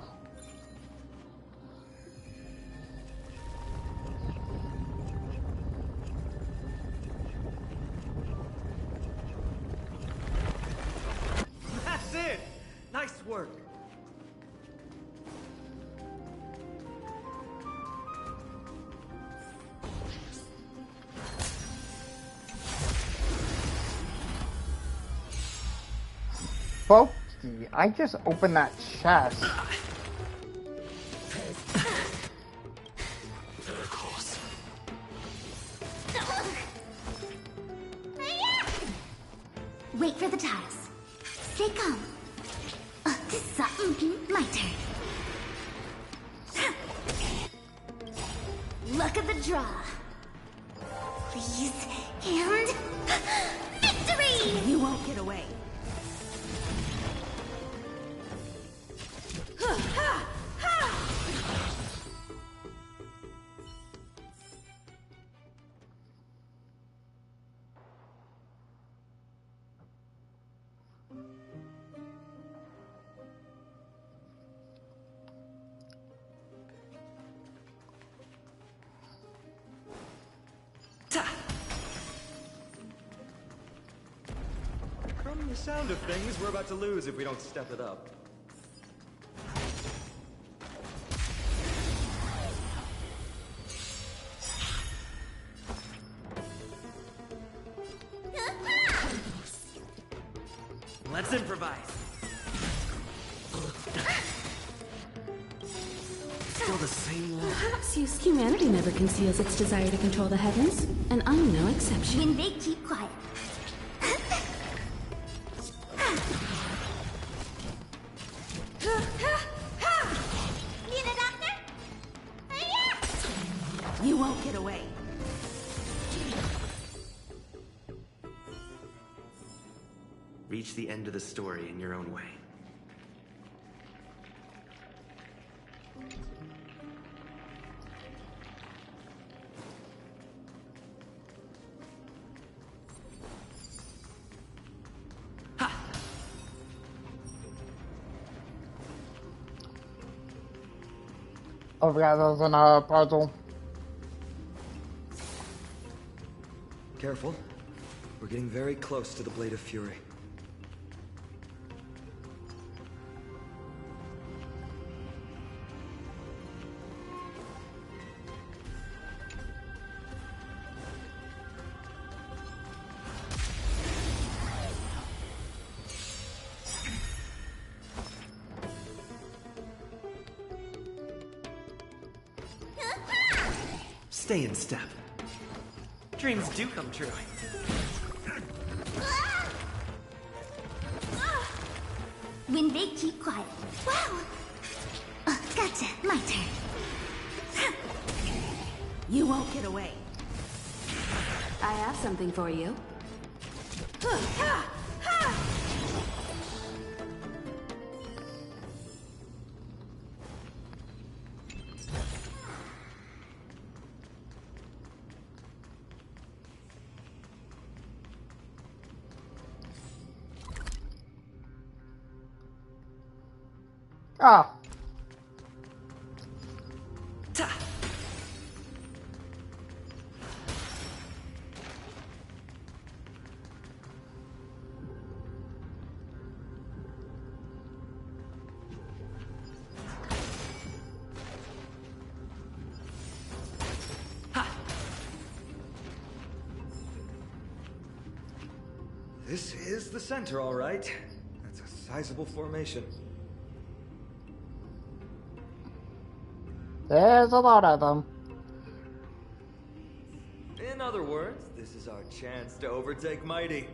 That's it! Nice work. Folksy, I just opened that chest. Wait for the tiles. Stay calm. My turn. Look at the draw. Please, and victory! You won't get away. From the sound of things, we're about to lose if we don't step it up. Let's improvise. Still the same one. Perhaps humanity never conceals its desire to control the heavens, and I'm no exception. When they keep quiet. Need a doctor? You won't get away. Reach the end of the story in your own way. rather than a puzzle. Careful. We're getting very close to the Blade of Fury. Stay in step. Dreams do come true. When they keep quiet. Wow! Gotcha. My turn. You won't get away. I have something for you. Ah. This is the center, all right. That's a sizable formation. There's a lot of them. In other words, this is our chance to overtake Mighty.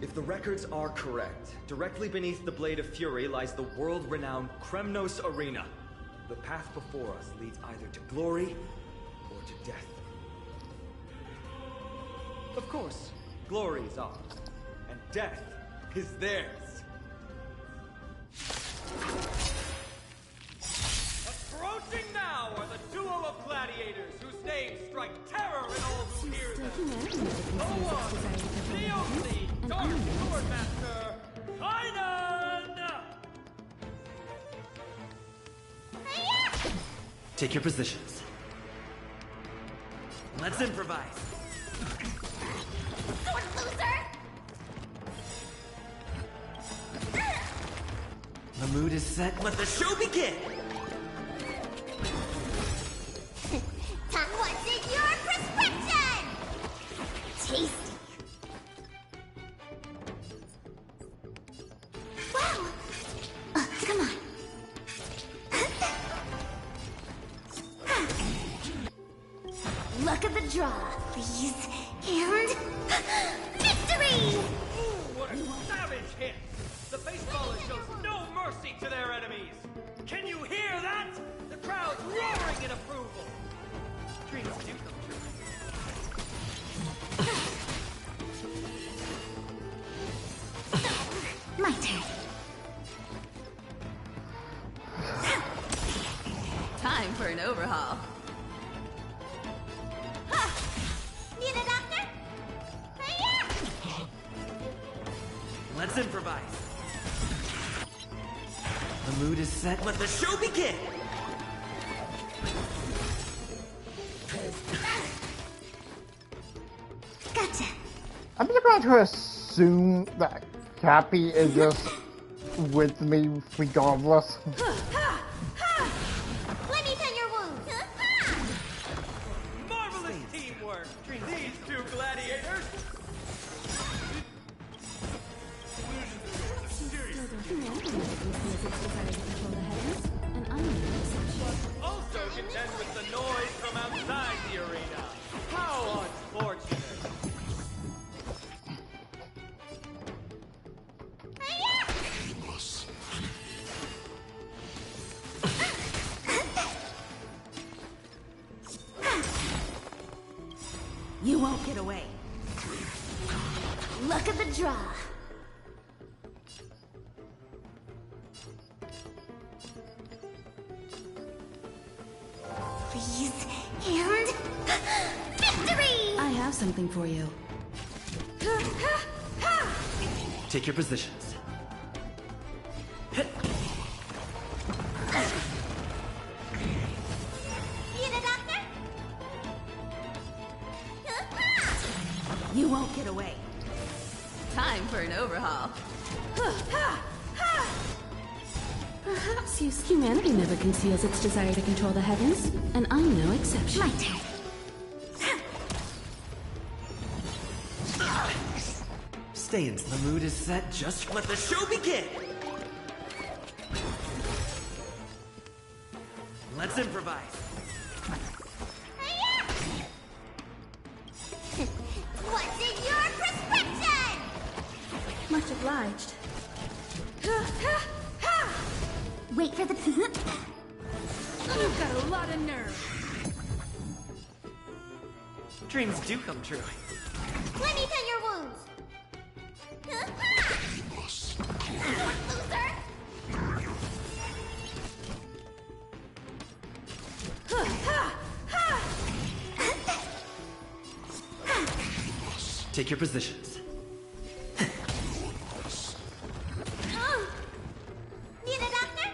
If the records are correct, directly beneath the Blade of Fury lies the world-renowned Kremnos Arena. The path before us leads either to glory or to death. Of course, glory is ours, and death is theirs. Approaching now are the duo of gladiators whose names strike terror in all who hear them. No one, the only Dark Swordmaster, Kainan! Take your positions. Let's improvise. Sword loser! The mood is set. Let the show begin! Tom wanted your prescription! Tasty. Wow! Come on. Look at the draw, please. And... victory! Ooh, what a savage hit! The baseballer shows no mercy to their enemies! Can you hear that? The crowd's roaring in approval! Dreams do come true. My turn. Time for an overhaul. Need a doctor? Let's improvise. The mood is set. Let the show begin! Gotcha. I'm just going to assume that Cappy is just with me regardless. Let me tend your wounds. Marvelous teamwork! These two gladiators! Also contend with the noise from outside the arena. How unfortunate! You won't get away. Look at the draw. Please. And... victory! I have something for you. Take your positions. You won't get away. Time for an overhaul. Perhaps humanity never conceals its desire to control the heavens, and I'm no exception. My turn. Stay the mood is set just let the show begin! Let's improvise. What's in your prescription? Much obliged. Wait for the... You've got a lot of nerve. Dreams do come true. Let me tend your wounds. Loser! Take your positions. Need a doctor?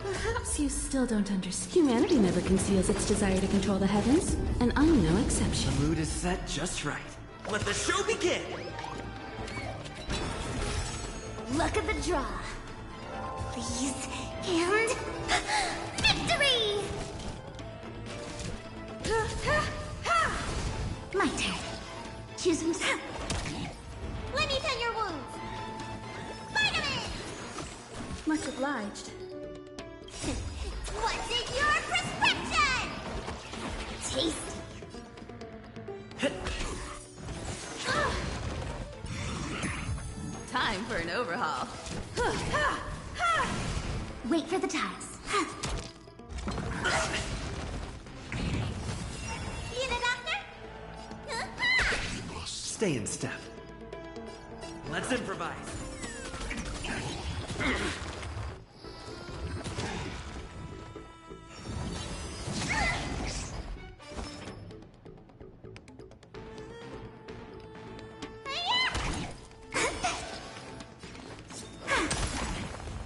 Perhaps you still don't understand. Humanity never conceals its desire to control the heavens, and I'm no exception. The mood is set just right. Let the show begin! Look at the draw. Please, and... victory! My turn. Choose himself. Let me tend your wounds. Vitamin! Much obliged. What's in your prescription? Tasty. Time for an overhaul. Wait for the tiles. Need a doctor? Stay in step. Let's improvise.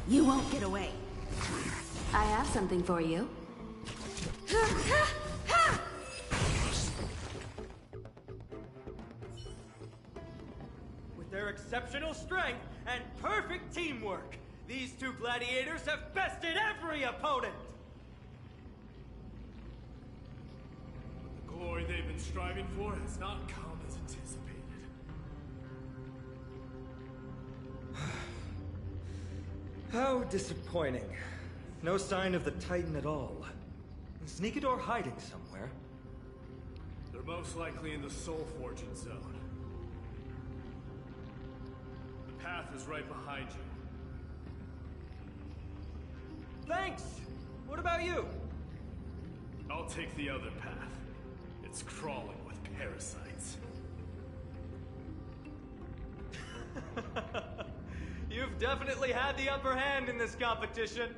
You won't get away. I have something for you. With their exceptional strength and perfect teamwork, these two gladiators have bested every opponent! The glory they've been striving for has not come as anticipated. How disappointing. No sign of the Titan at all. Is Nikador hiding somewhere? They're most likely in the Soul Forging Zone. The path is right behind you. Thanks! What about you? I'll take the other path. It's crawling with parasites. You've definitely had the upper hand in this competition.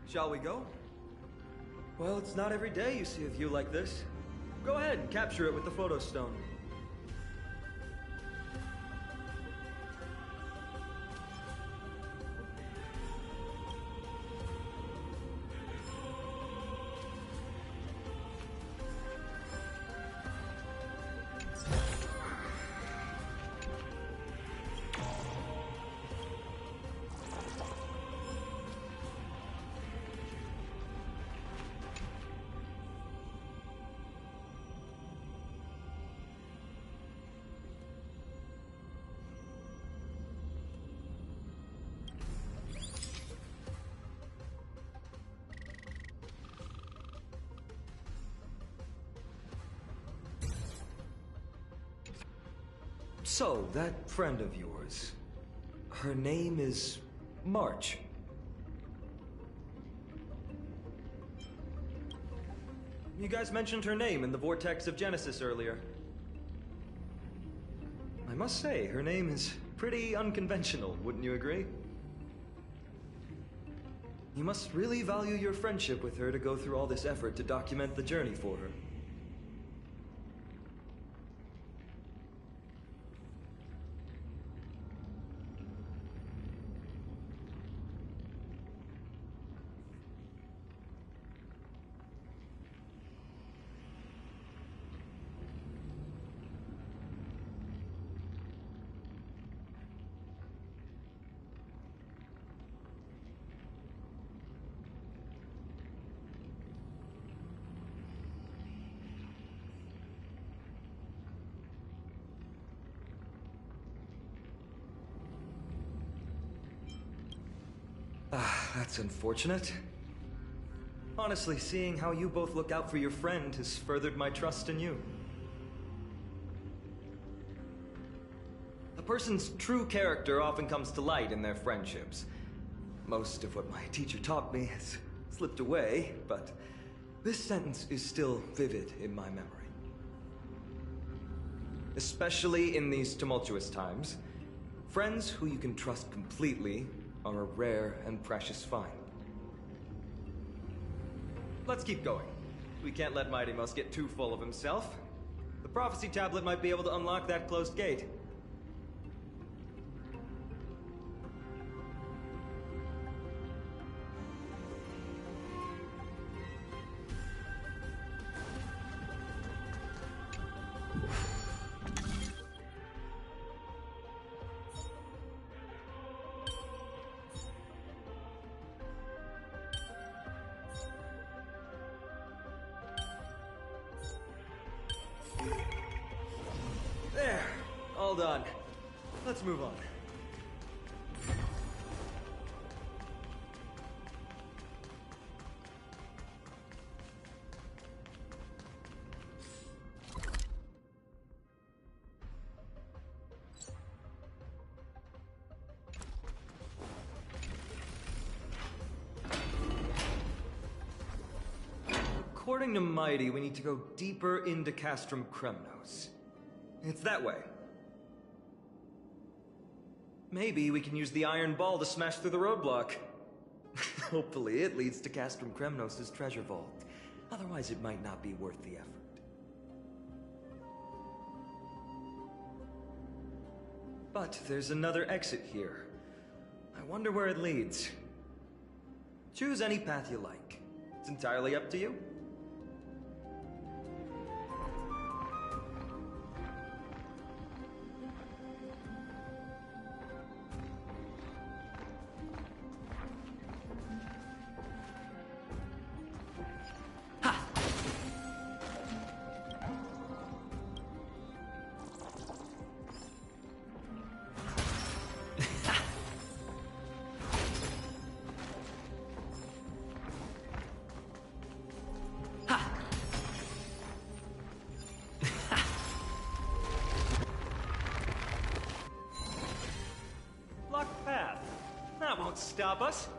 Shall we go? Well, it's not every day you see a view like this. Go ahead and capture it with the photo stone. So, that friend of yours, her name is March. You guys mentioned her name in the Vortex of Genesis earlier. I must say, her name is pretty unconventional, wouldn't you agree? You must really value your friendship with her to go through all this effort to document the journey for her. That's unfortunate. Honestly, seeing how you both look out for your friend has furthered my trust in you. A person's true character often comes to light in their friendships. Most of what my teacher taught me has slipped away, but this sentence is still vivid in my memory. Especially in these tumultuous times, friends who you can trust completely are a rare and precious find. Let's keep going. We can't let Mighty Mouse get too full of himself. The prophecy tablet might be able to unlock that closed gate. There, all done. Let's move on. According to Mighty, we need to go deeper into Castrum Kremnos. It's that way. Maybe we can use the iron ball to smash through the roadblock. Hopefully it leads to Castrum Kremnos' treasure vault. Otherwise it might not be worth the effort. But there's another exit here. I wonder where it leads. Choose any path you like. It's entirely up to you. Locked path. That won't stop us.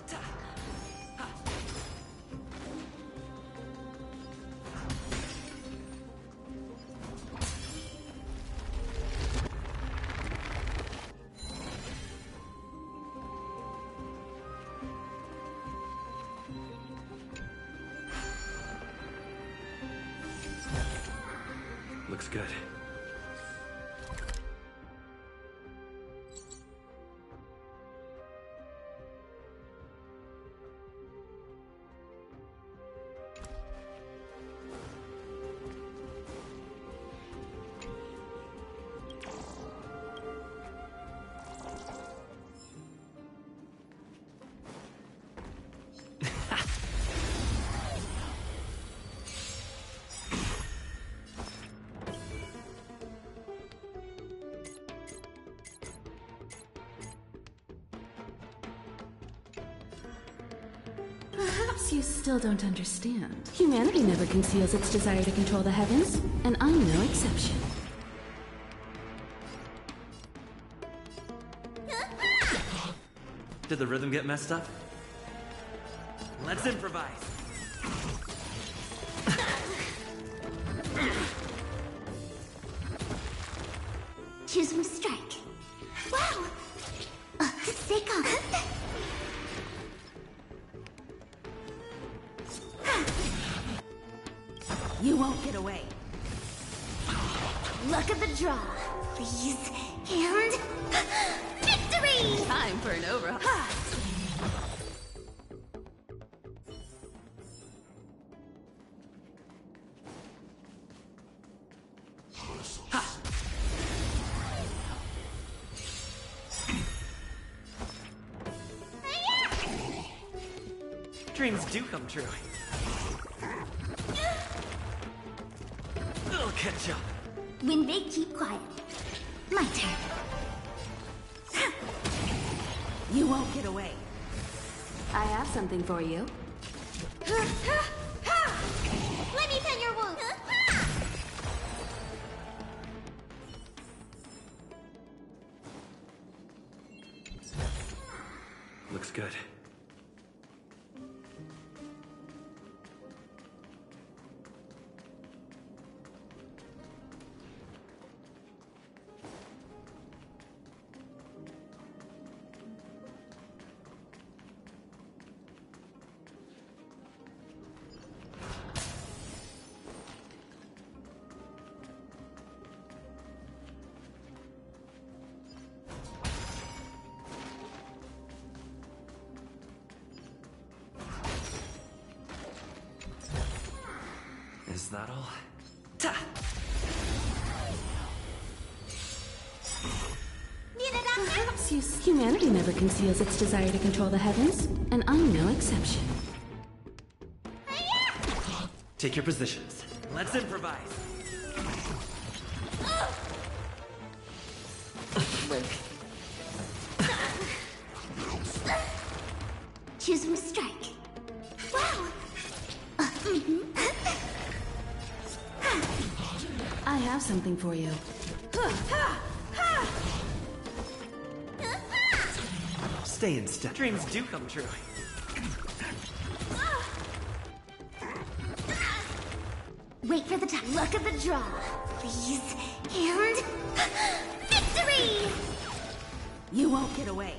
Looks good. Perhaps you still don't understand. Humanity never conceals its desire to control the heavens, and I'm no exception. Did the rhythm get messed up? Let's improvise. Choosing strike. Wow! Seiko! You won't get away. Look at the draw, please. And... victory! Time for an overhaul. Dreams do come true. I'll catch up. When they keep quiet. My turn. You won't get away. I have something for you. Let me tend your wounds. Looks good. Is that all? Ta! Perhaps humanity never conceals its desire to control the heavens, and I'm no exception. Take your positions. Let's improvise. Choosing strike. Wow! I have something for you. Stay in step. Dreams do come true. Wait for the time. Luck of the draw, please. And victory! You won't get away.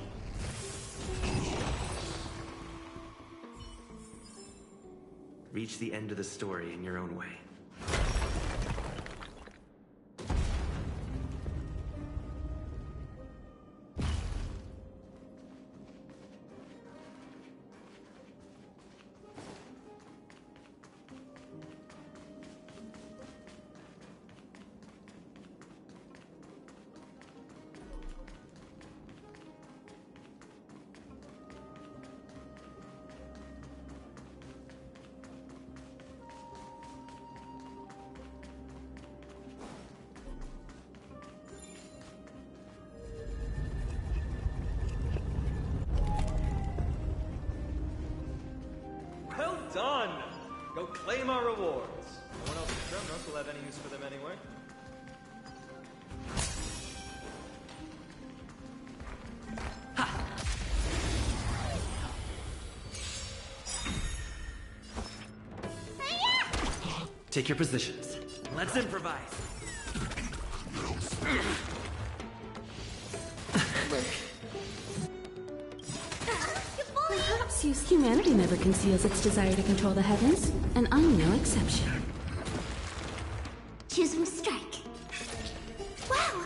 Reach the end of the story in your own way. Well done! Go claim our rewards. No one else in Kremnos will have any use for them anyway. Take your positions. Let's improvise. Perhaps humanity never conceals its desire to control the heavens, and I'm no exception. Choosing strike. Wow!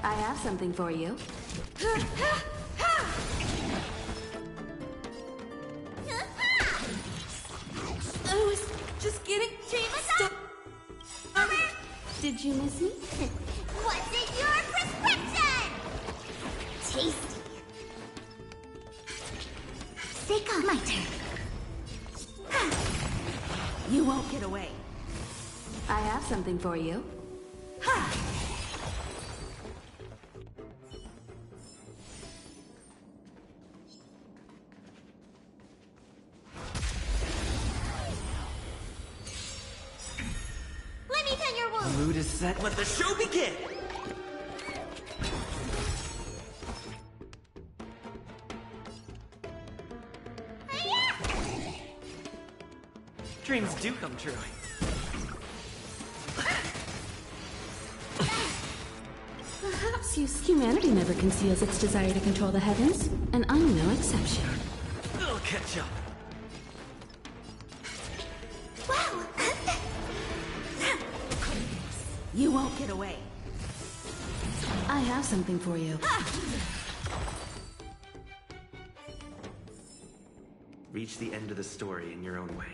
I have something for you. I was just getting... Stop! Did you miss me? What's in your prescription? Tasty. Seiko, my turn. You won't get away. I have something for you. Let me tend your The wounds. mood is set. Let the show begin! Dreams do come true. Perhaps humanity never conceals its desire to control the heavens, and I'm no exception. I'll catch up. Wow! You won't get away. I have something for you. Reach the end of the story in your own way.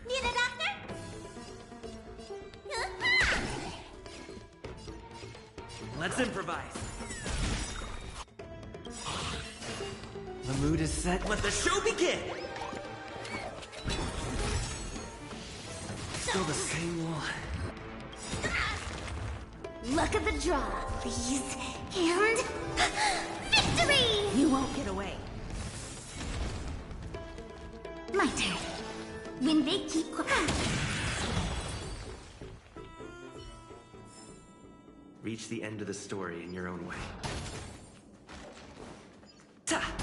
Need a doctor? Let's improvise. The mood is set. Let the show begin! Still the same wall. Luck of the draw, please. And... victory! You won't get away. My turn. When they keep Reach the end of the story in your own way. Ta!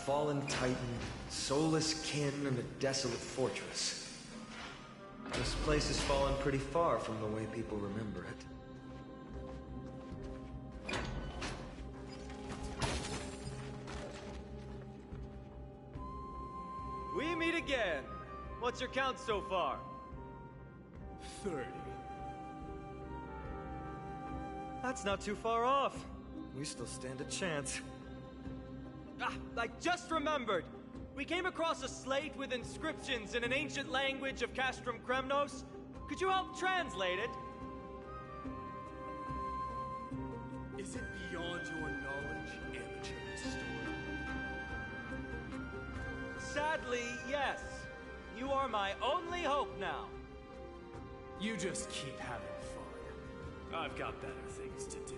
Fallen titan, soulless kin, and a desolate fortress. This place has fallen pretty far from the way people remember it. We meet again. What's your count so far? 30. That's not too far off. We still stand a chance. I just remembered! We came across a slate with inscriptions in an ancient language of Castrum Kremnos. Could you help translate it? Is it beyond your knowledge, amateur historian? Sadly, yes. You are my only hope now. You just keep having fun. I've got better things to do.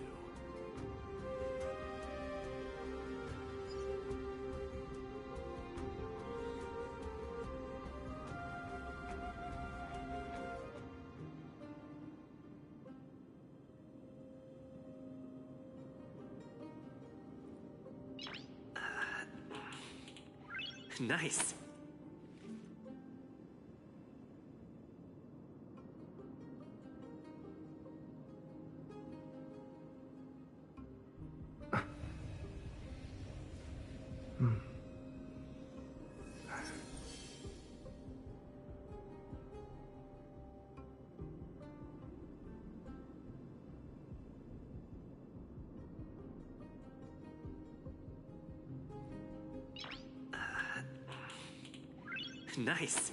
Nice. Nice.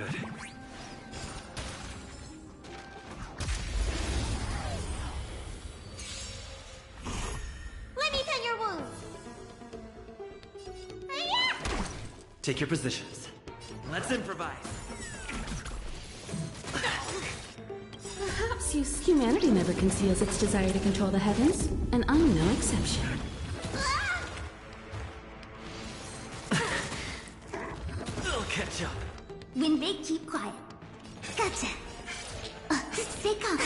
good. Let me tend your wounds. Take your positions. Let's improvise. Perhaps humanity never conceals its desire to control the heavens, and I'm no exception. I'll catch up. When they keep quiet. Gotcha. Stay calm.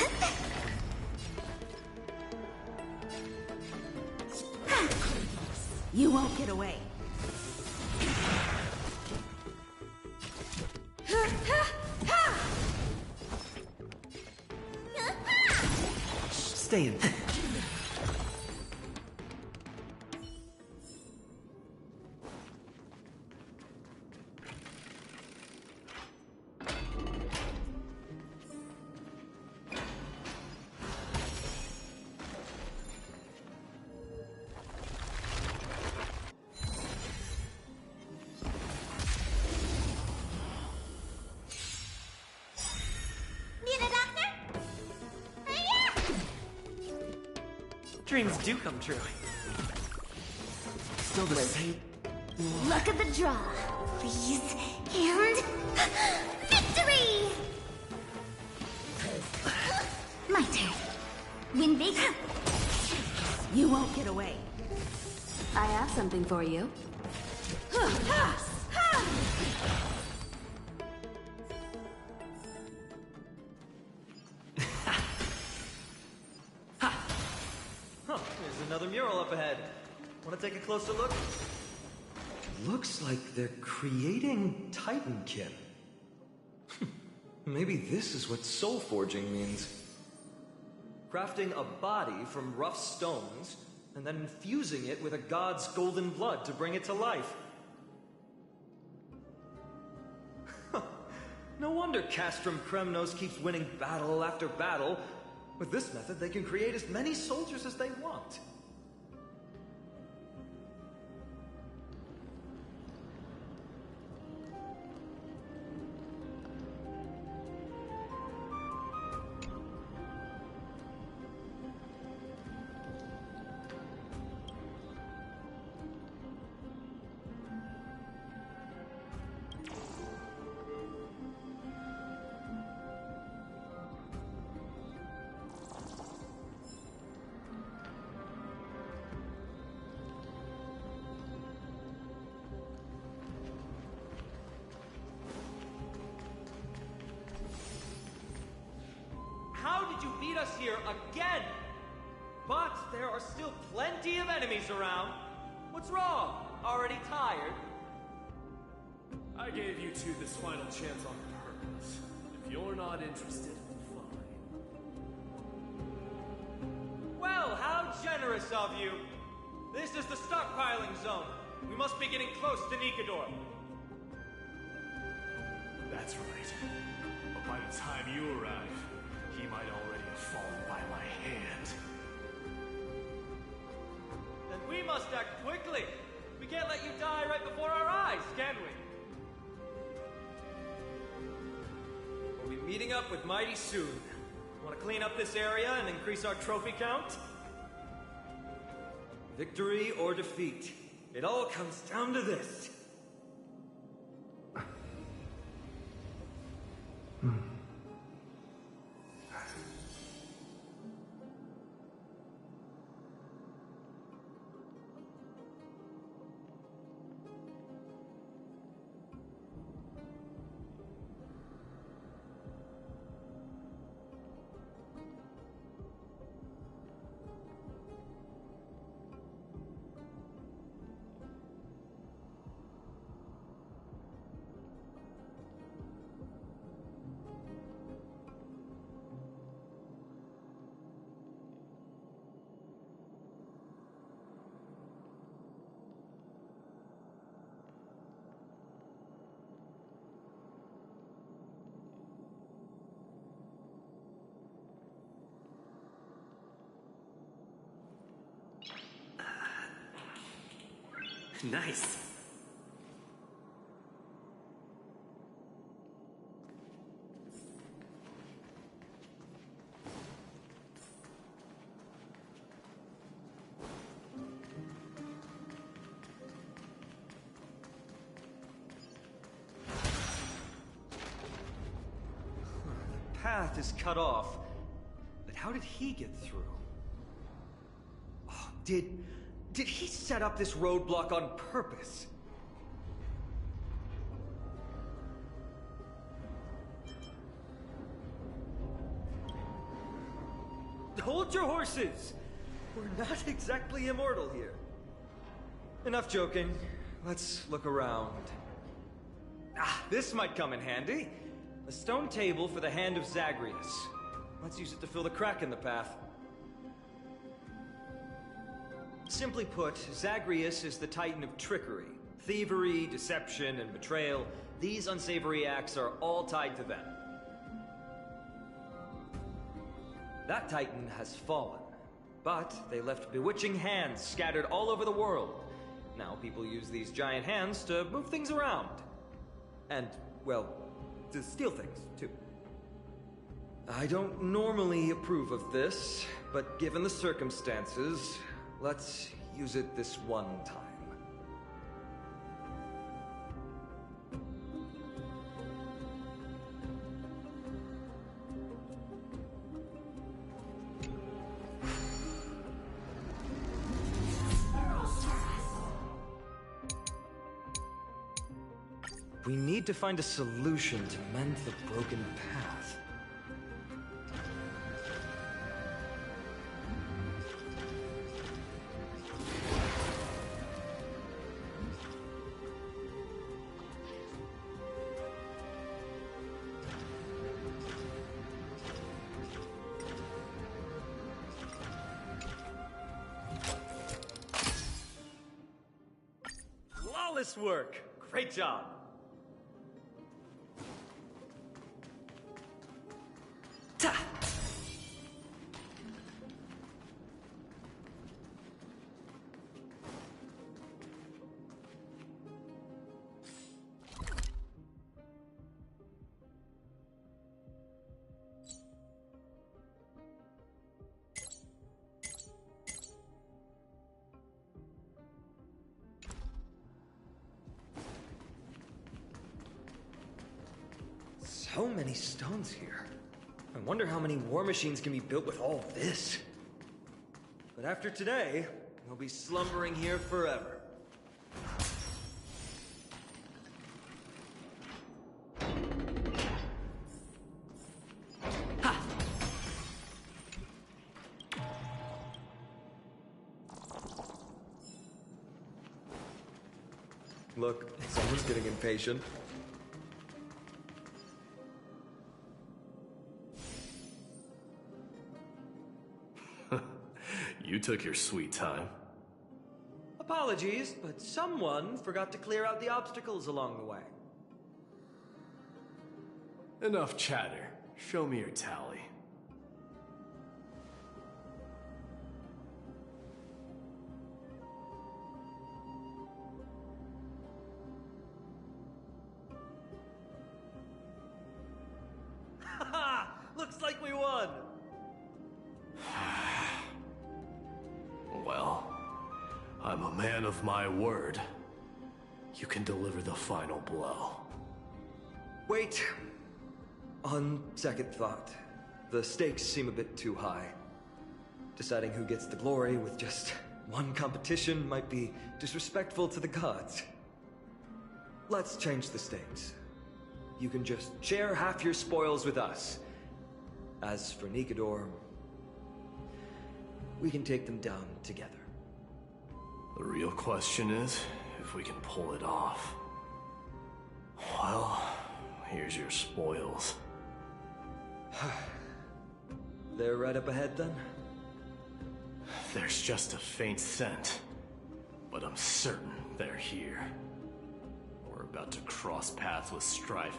You won't get away. Stay in there. Need a doctor? Dreams do come true. Still the same. Look at the draw, please. And victory! My turn. When they come. You won't get away. I have something for you. There's another mural up ahead. Want to take a closer look? Looks like they're creating Titankin. Maybe this is what soul forging means. Crafting a body from rough stones, and then infusing it with a god's golden blood to bring it to life. No wonder Castrum Kremnos keeps winning battle after battle. With this method, they can create as many soldiers as they want. How did you beat us here again? But there are still plenty of enemies around. What's wrong? Already tired? I gave you two this final chance on purpose. If you're not interested, fine. Well, how generous of you. This is the stockpiling zone. We must be getting close to Nikador. That's right. But by the time you arrive, he might already have fallen by my hand. Then we must act quickly. We can't let you die right before our eyes, can we? We'll be meeting up with Mighty soon. Want to clean up this area and increase our trophy count? Victory or defeat. It all comes down to this. Nice. path is cut off. But how did he get through? Oh, did he set up this roadblock on purpose? Hold your horses! We're not exactly immortal here. Enough joking. Let's look around. Ah, this might come in handy. A stone table for the Hand of Zagreus. Let's use it to fill the crack in the path. Simply put, Zagreus is the titan of trickery. Thievery, deception, and betrayal. These unsavory acts are all tied to them. That titan has fallen, but they left bewitching hands scattered all over the world. Now people use these giant hands to move things around. And, well, to steal things, too. I don't normally approve of this, but given the circumstances, let's use it this one time. We need to find a solution to mend the broken path. Flawless work! Great job! So many stones here. I wonder how many war machines can be built with all this. But after today, we'll be slumbering here forever. Ha! Look, someone's getting impatient. You took your sweet time. Apologies, but someone forgot to clear out the obstacles along the way. Enough chatter. Show me your tally. Haha! Looks like we won! Well, I'm a man of my word. You can deliver the final blow. Wait. On second thought, the stakes seem a bit too high. Deciding who gets the glory with just one competition might be disrespectful to the gods. Let's change the stakes. You can just share half your spoils with us. As for Nikador, we can take them down together. The real question is if we can pull it off. Well, here's your spoils. They're right up ahead then? There's just a faint scent, but I'm certain they're here. We're about to cross paths with strife.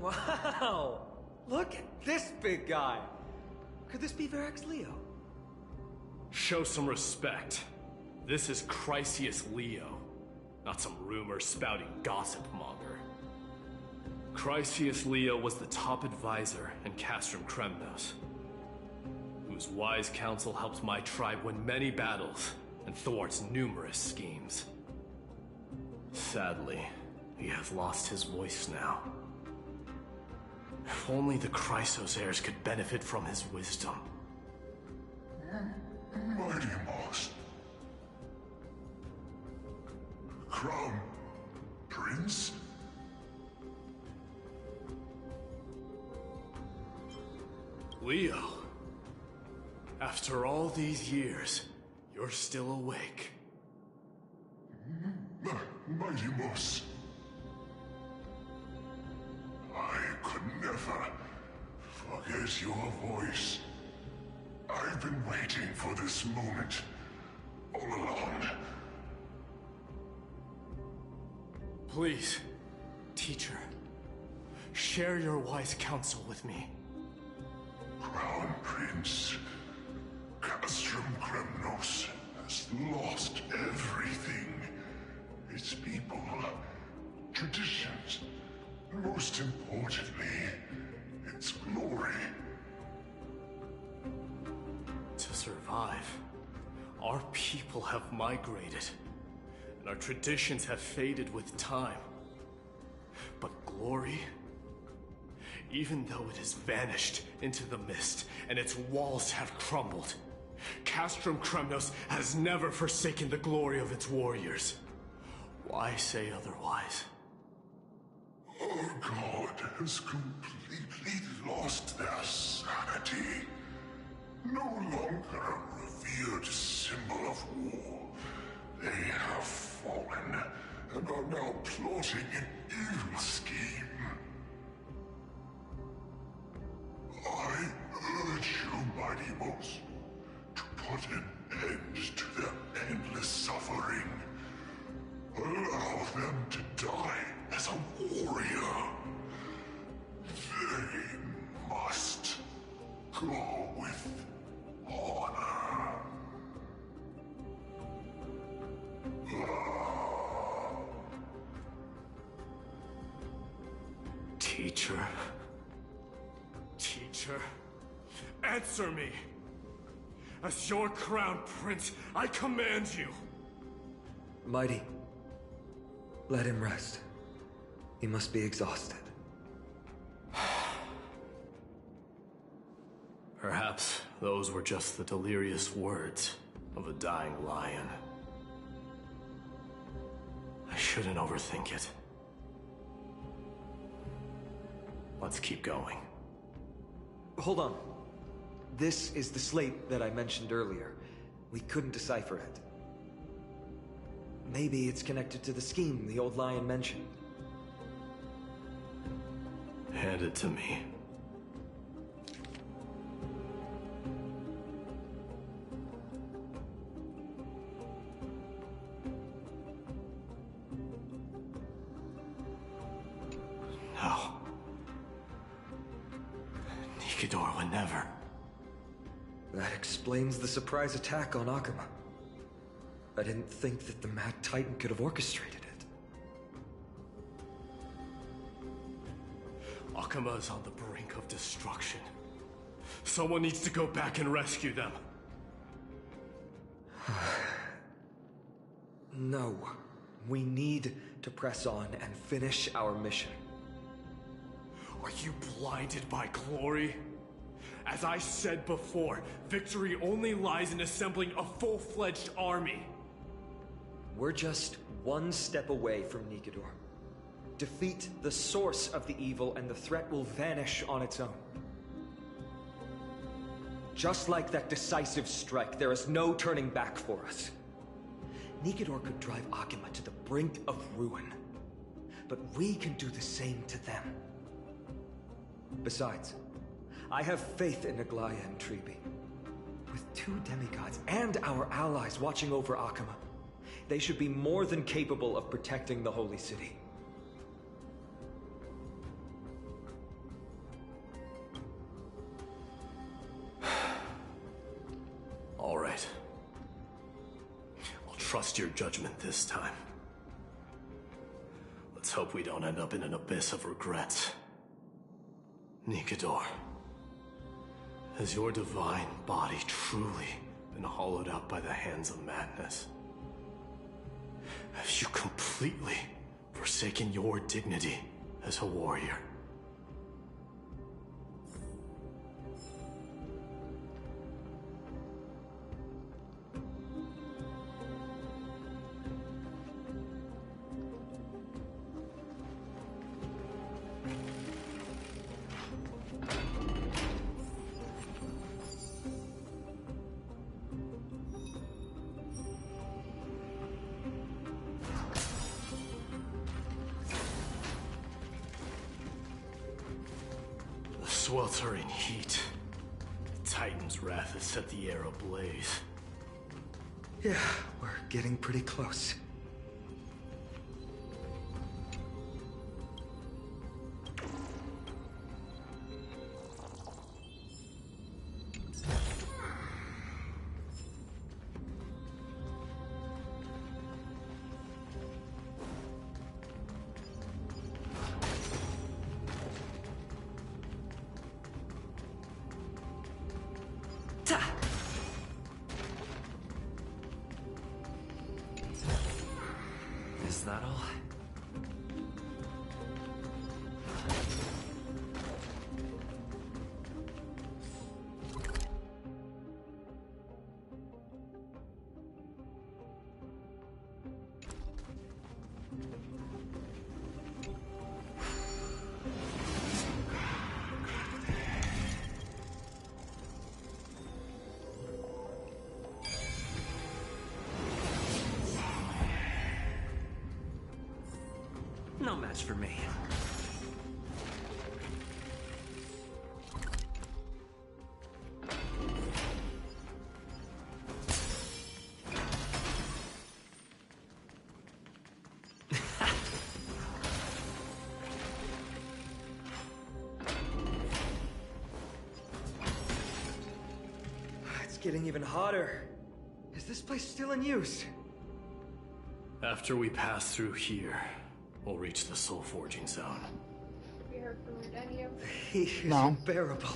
Wow! Look at this big guy! Could this be Varric's Leo? Show some respect. This is Chrysius Leo, not some rumor-spouting gossip monger. Chrysius Leo was the top advisor in Castrum Kremnos. whose wise counsel helps my tribe win many battles and thwarts numerous schemes. Sadly, he has lost his voice now. If only the Chrysos heirs could benefit from his wisdom. Mighty Moss. Crown Prince? Leo, after all these years, you're still awake. Mighty Moss. I could never forget your voice. I've been waiting for this moment all along. Please, teacher, share your wise counsel with me. Crown Prince Castrum Kremnos has lost everything. Its people, traditions, and most importantly, its glory. To survive, our people have migrated, and our traditions have faded with time. But glory, even though it has vanished into the mist and its walls have crumbled, Castrum Kremnos has never forsaken the glory of its warriors. Why say otherwise? Our god has completely lost their sanity. No longer a revered symbol of war. They have fallen and are now plotting an evil scheme. I urge you, Mighty Moss, to put an end to their endless suffering. Allow them to die as a warrior. They must go with honor. Teacher? Teacher? Answer me! As your crown prince, I command you! Mighty, let him rest. He must be exhausted. Perhaps those were just the delirious words of a dying lion. I shouldn't overthink it. Let's keep going. Hold on. This is the slate that I mentioned earlier. We couldn't decipher it. Maybe it's connected to the scheme the old lion mentioned. Hand it to me. No. Nikidor would never. That explains the surprise attack on Akuma. I didn't think that the Mad Titan could have orchestrated it. Akuma is on the brink of destruction. Someone needs to go back and rescue them. No. We need to press on and finish our mission. Are you blinded by glory? As I said before, victory only lies in assembling a full-fledged army. We're just one step away from Nikidor. Defeat the source of the evil and the threat will vanish on its own. Just like that decisive strike, there is no turning back for us. Nikidor could drive Akuma to the brink of ruin. But we can do the same to them. Besides, I have faith in Aglaya and Tribi. With two demigods and our allies watching over Akuma, they should be more than capable of protecting the Holy City. All right. I'll trust your judgment this time. Let's hope we don't end up in an abyss of regrets. Nikidor, Has your divine body truly been hollowed out by the hands of madness? Have you completely forsaken your dignity as a warrior? Sweltering heat. The Titan's wrath has set the air ablaze. Yeah, we're getting pretty close. Is that all? No match for me. It's getting even hotter. Is this place still in use? After we pass through here, we'll reach the soul forging zone. The heat is unbearable.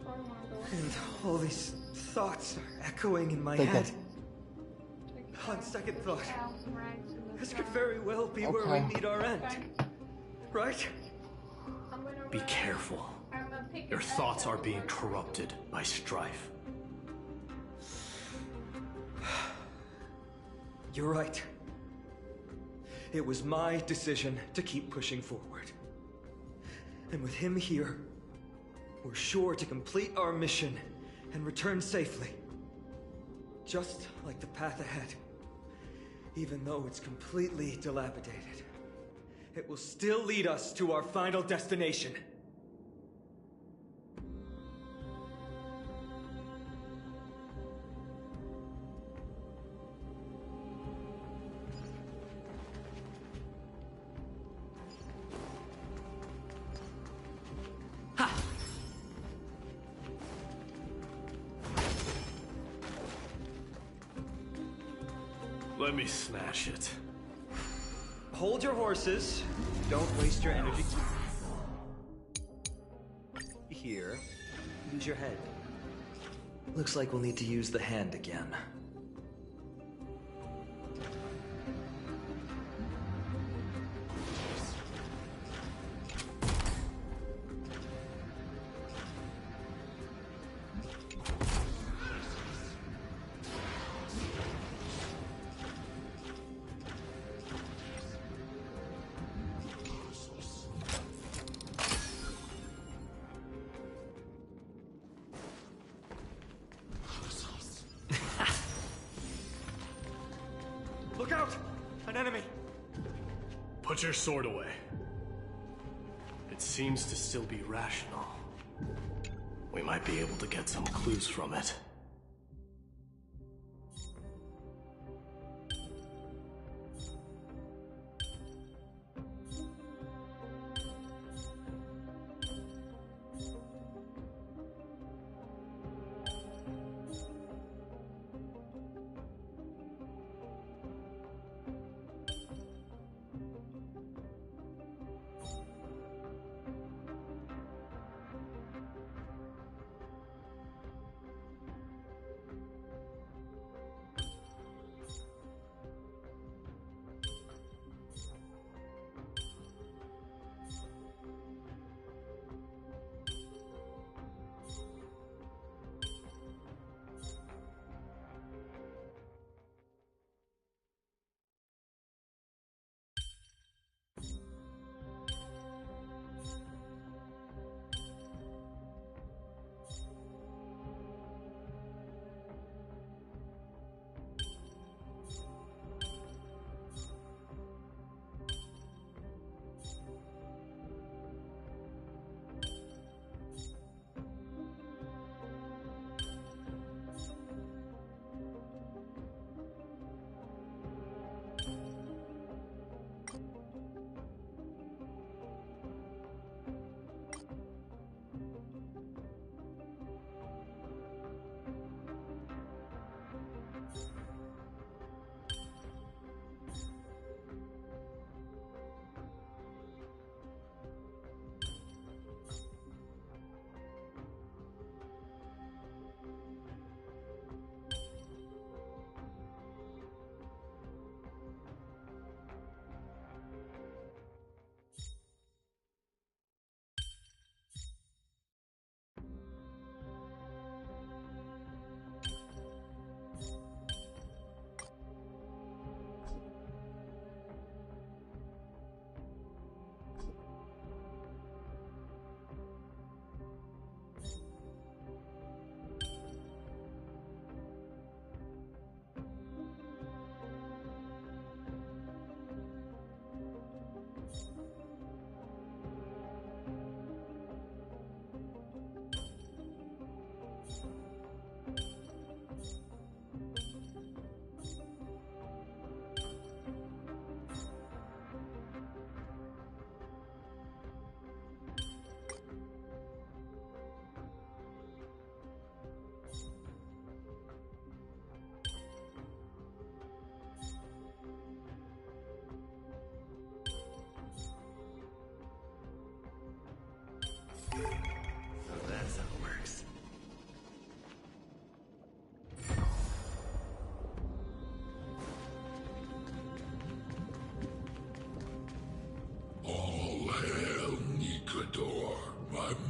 And all these thoughts are echoing in my head. On second thought, this could very well be where we meet our end. Right? Be careful. Your thoughts are being corrupted by strife. You're right. It was my decision to keep pushing forward. And with him here, we're sure to complete our mission and return safely. Just like the path ahead. Even though it's completely dilapidated, it will still lead us to our final destination. Let me smash it. Hold your horses. Don't waste your energy. Here. Use your head. Looks like we'll need to use the hand again. Look out! An enemy! Put your sword away. It seems to still be rational. We might be able to get some clues from it.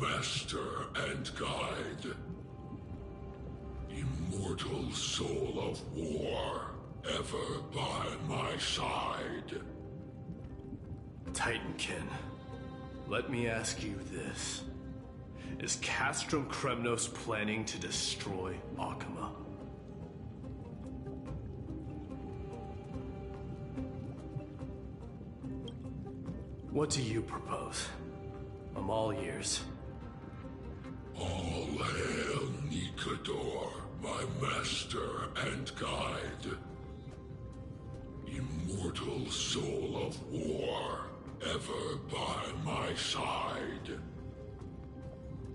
master and guide. Immortal soul of war, ever by my side. Titankin, let me ask you this. Is Castrum Kremnos planning to destroy Akuma? What do you propose? I'm all ears. All hail Nikador, my master and guide. Immortal soul of war, ever by my side.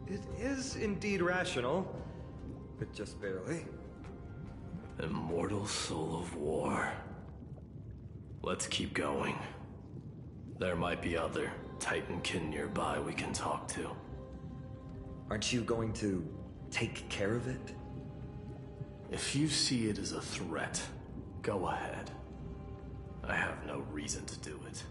It is indeed rational, but just barely. Immortal soul of war. Let's keep going. There might be other Titankin nearby we can talk to. Aren't you going to take care of it? If you see it as a threat, go ahead. I have no reason to do it.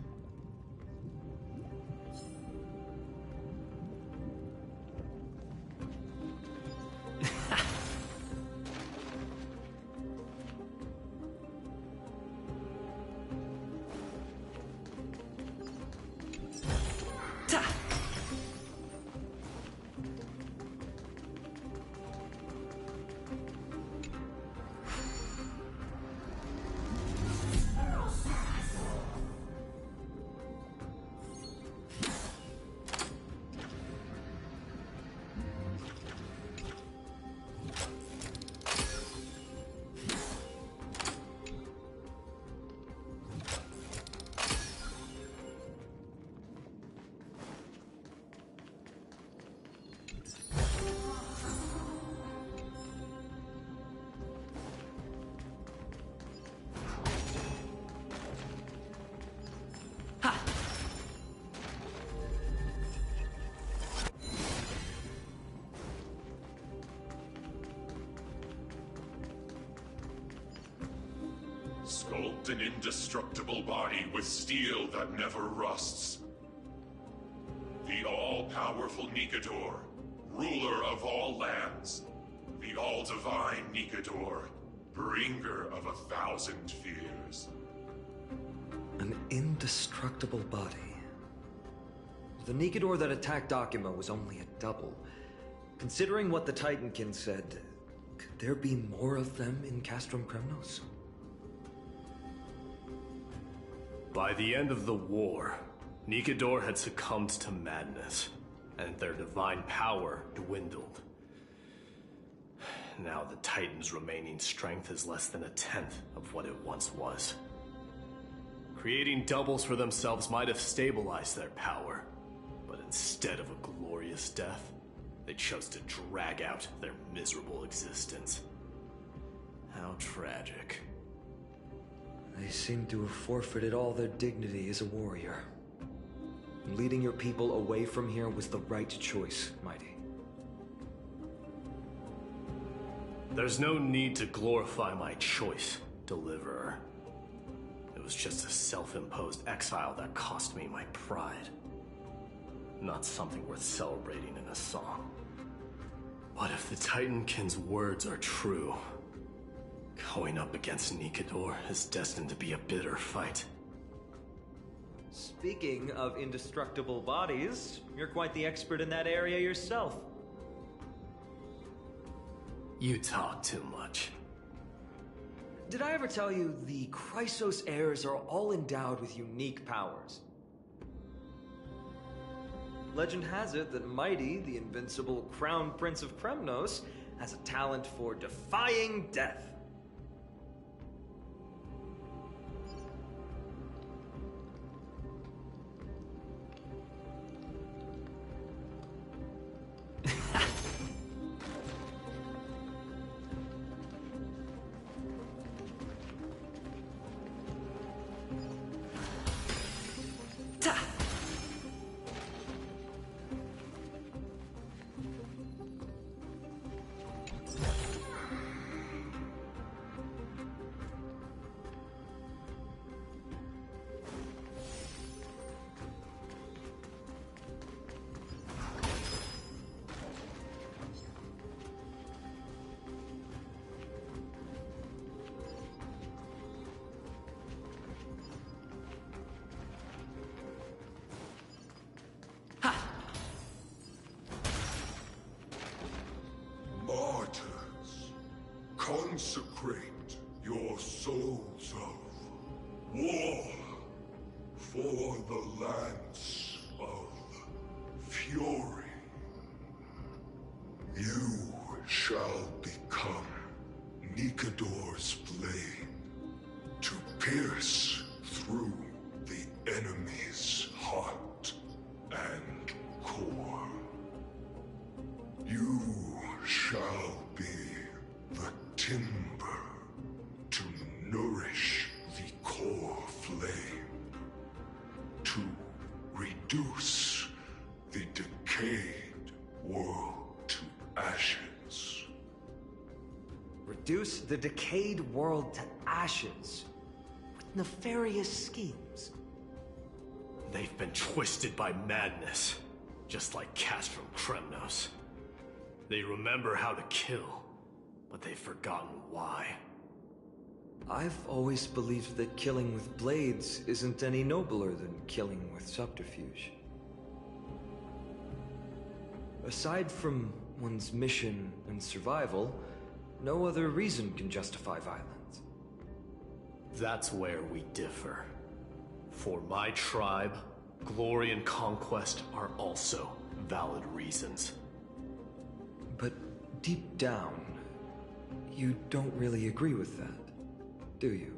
Sculpt an indestructible body with steel that never rusts. The all-powerful Nikador, ruler of all lands. The all-divine Nikador, bringer of 1,000 fears. An indestructible body. The Nikador that attacked Akuma was only a double. Considering what the Titankin said, could there be more of them in Castrum Kremnos? By the end of the war, Nikador had succumbed to madness, and their divine power dwindled. Now the Titan's remaining strength is less than 1/10 of what it once was. Creating doubles for themselves might have stabilized their power, but instead of a glorious death, they chose to drag out their miserable existence. How tragic. They seem to have forfeited all their dignity as a warrior. Leading your people away from here was the right choice, Mighty. There's no need to glorify my choice, Deliverer. It was just a self-imposed exile that cost me my pride. Not something worth celebrating in a song. What if the Titankin's words are true? Going up against Nikador is destined to be a bitter fight. Speaking of indestructible bodies, you're quite the expert in that area yourself. You talk too much. Did I ever tell you the Chrysos heirs are all endowed with unique powers? Legend has it that Mighty, the invincible Crown Prince of Kremnos, has a talent for defying death. Consecrate your souls of war for the lands of fury. You shall become Nikador's blade to pierce through the enemy's heart and core. You shall be the timber to nourish the core flame, to reduce the decayed world to ashes. Reduce the decayed world to ashes? With nefarious schemes? They've been twisted by madness, just like Castrum Kremnos. They remember how to kill, but they've forgotten why. I've always believed that killing with blades isn't any nobler than killing with subterfuge. Aside from one's mission and survival, no other reason can justify violence. That's where we differ. For my tribe, glory and conquest are also valid reasons. But deep down, you don't really agree with that, do you?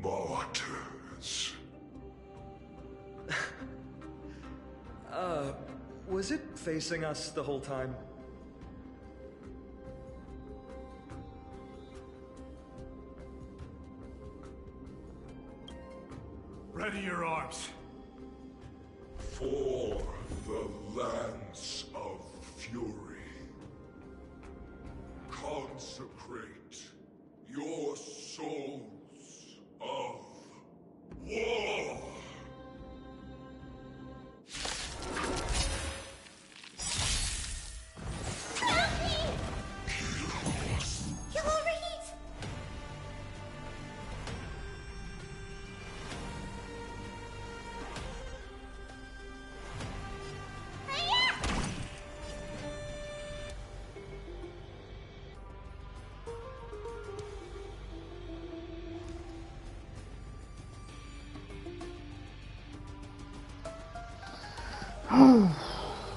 Martyrs. Was it facing us the whole time? Ready your arms. For the lands of fury, consecrate your souls of war.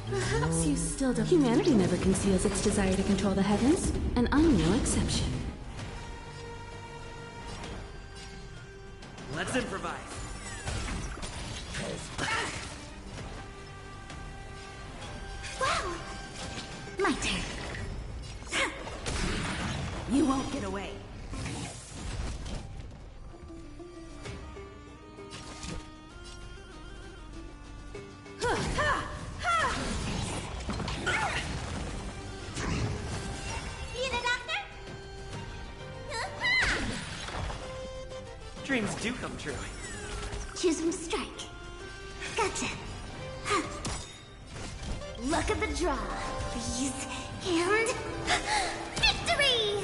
Perhaps you still don't. Humanity never conceals its desire to control the heavens, and I'm no exception. Let's improvise. Wow! My turn. You won't get away. Dreams do come true. Choosing strike. Gotcha. Huh. Look at the draw, please. And victory!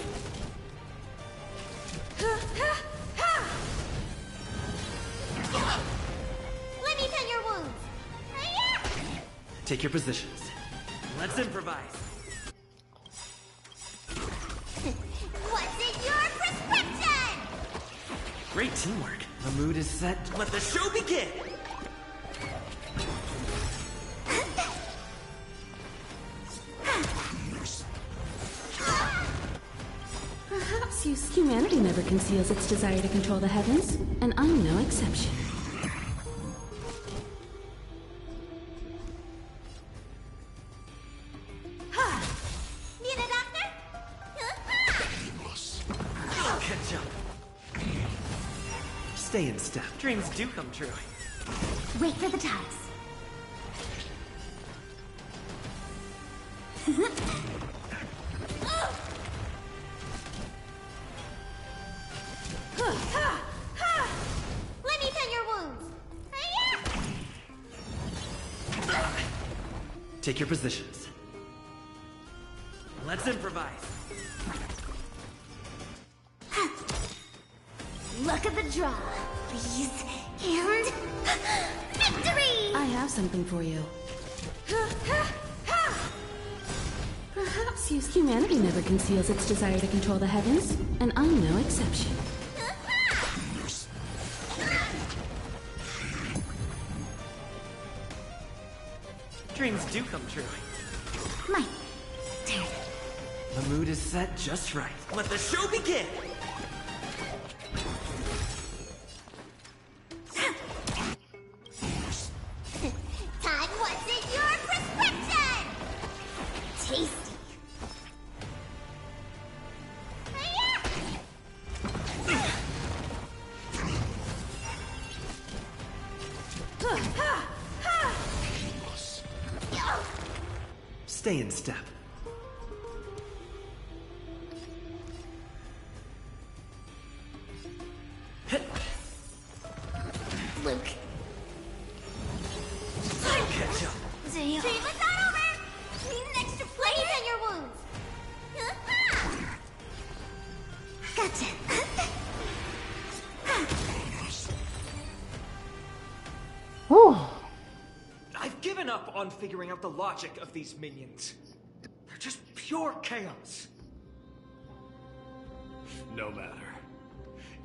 Let me tend your wounds. Take your positions. Let's improvise. What's in your prescription? Great teamwork. The mood is set. Let the show begin! Perhaps humanity never conceals its desire to control the heavens, and I'm no exception. Need a doctor? I'll catch up. Stay in step. Dreams do come true. Wait for the ties. Let me tend your wounds. Take your positions. Let's improvise. Look at the draw, please. And victory! I have something for you. Perhaps Perhaps humanity never conceals its desire to control the heavens, and I'm no exception. Dreams do come true. My turn. The mood is set just right. Let the show begin! Time, what's in your prescription? Tasty. Stay in step. Luke. Catch up. Treatment's not over! Need an extra place on your wounds. Gotcha. Whew. I've given up on figuring out the logic of these minions. They're just pure chaos. No matter.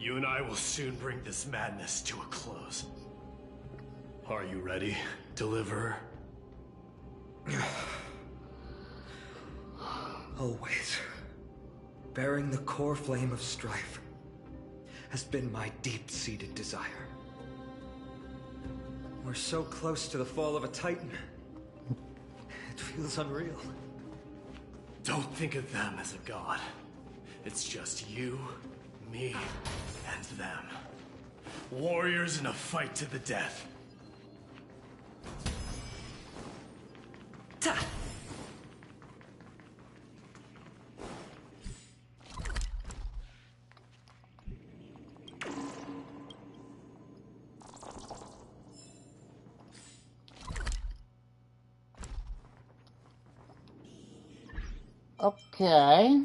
You and I will soon bring this madness to a close. Are you ready, Deliverer? Always. Bearing the core flame of strife has been my deep-seated desire. We're so close to the fall of a Titan. It feels unreal. Don't think of them as a god. It's just you, me, and them. Warriors in a fight to the death. Ta! Okay.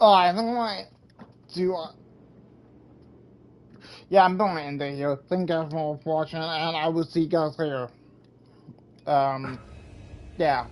Alright, I'm going to do... yeah, I'm going to end it here. Thank you guys for watching, and I will see you guys later. Yeah.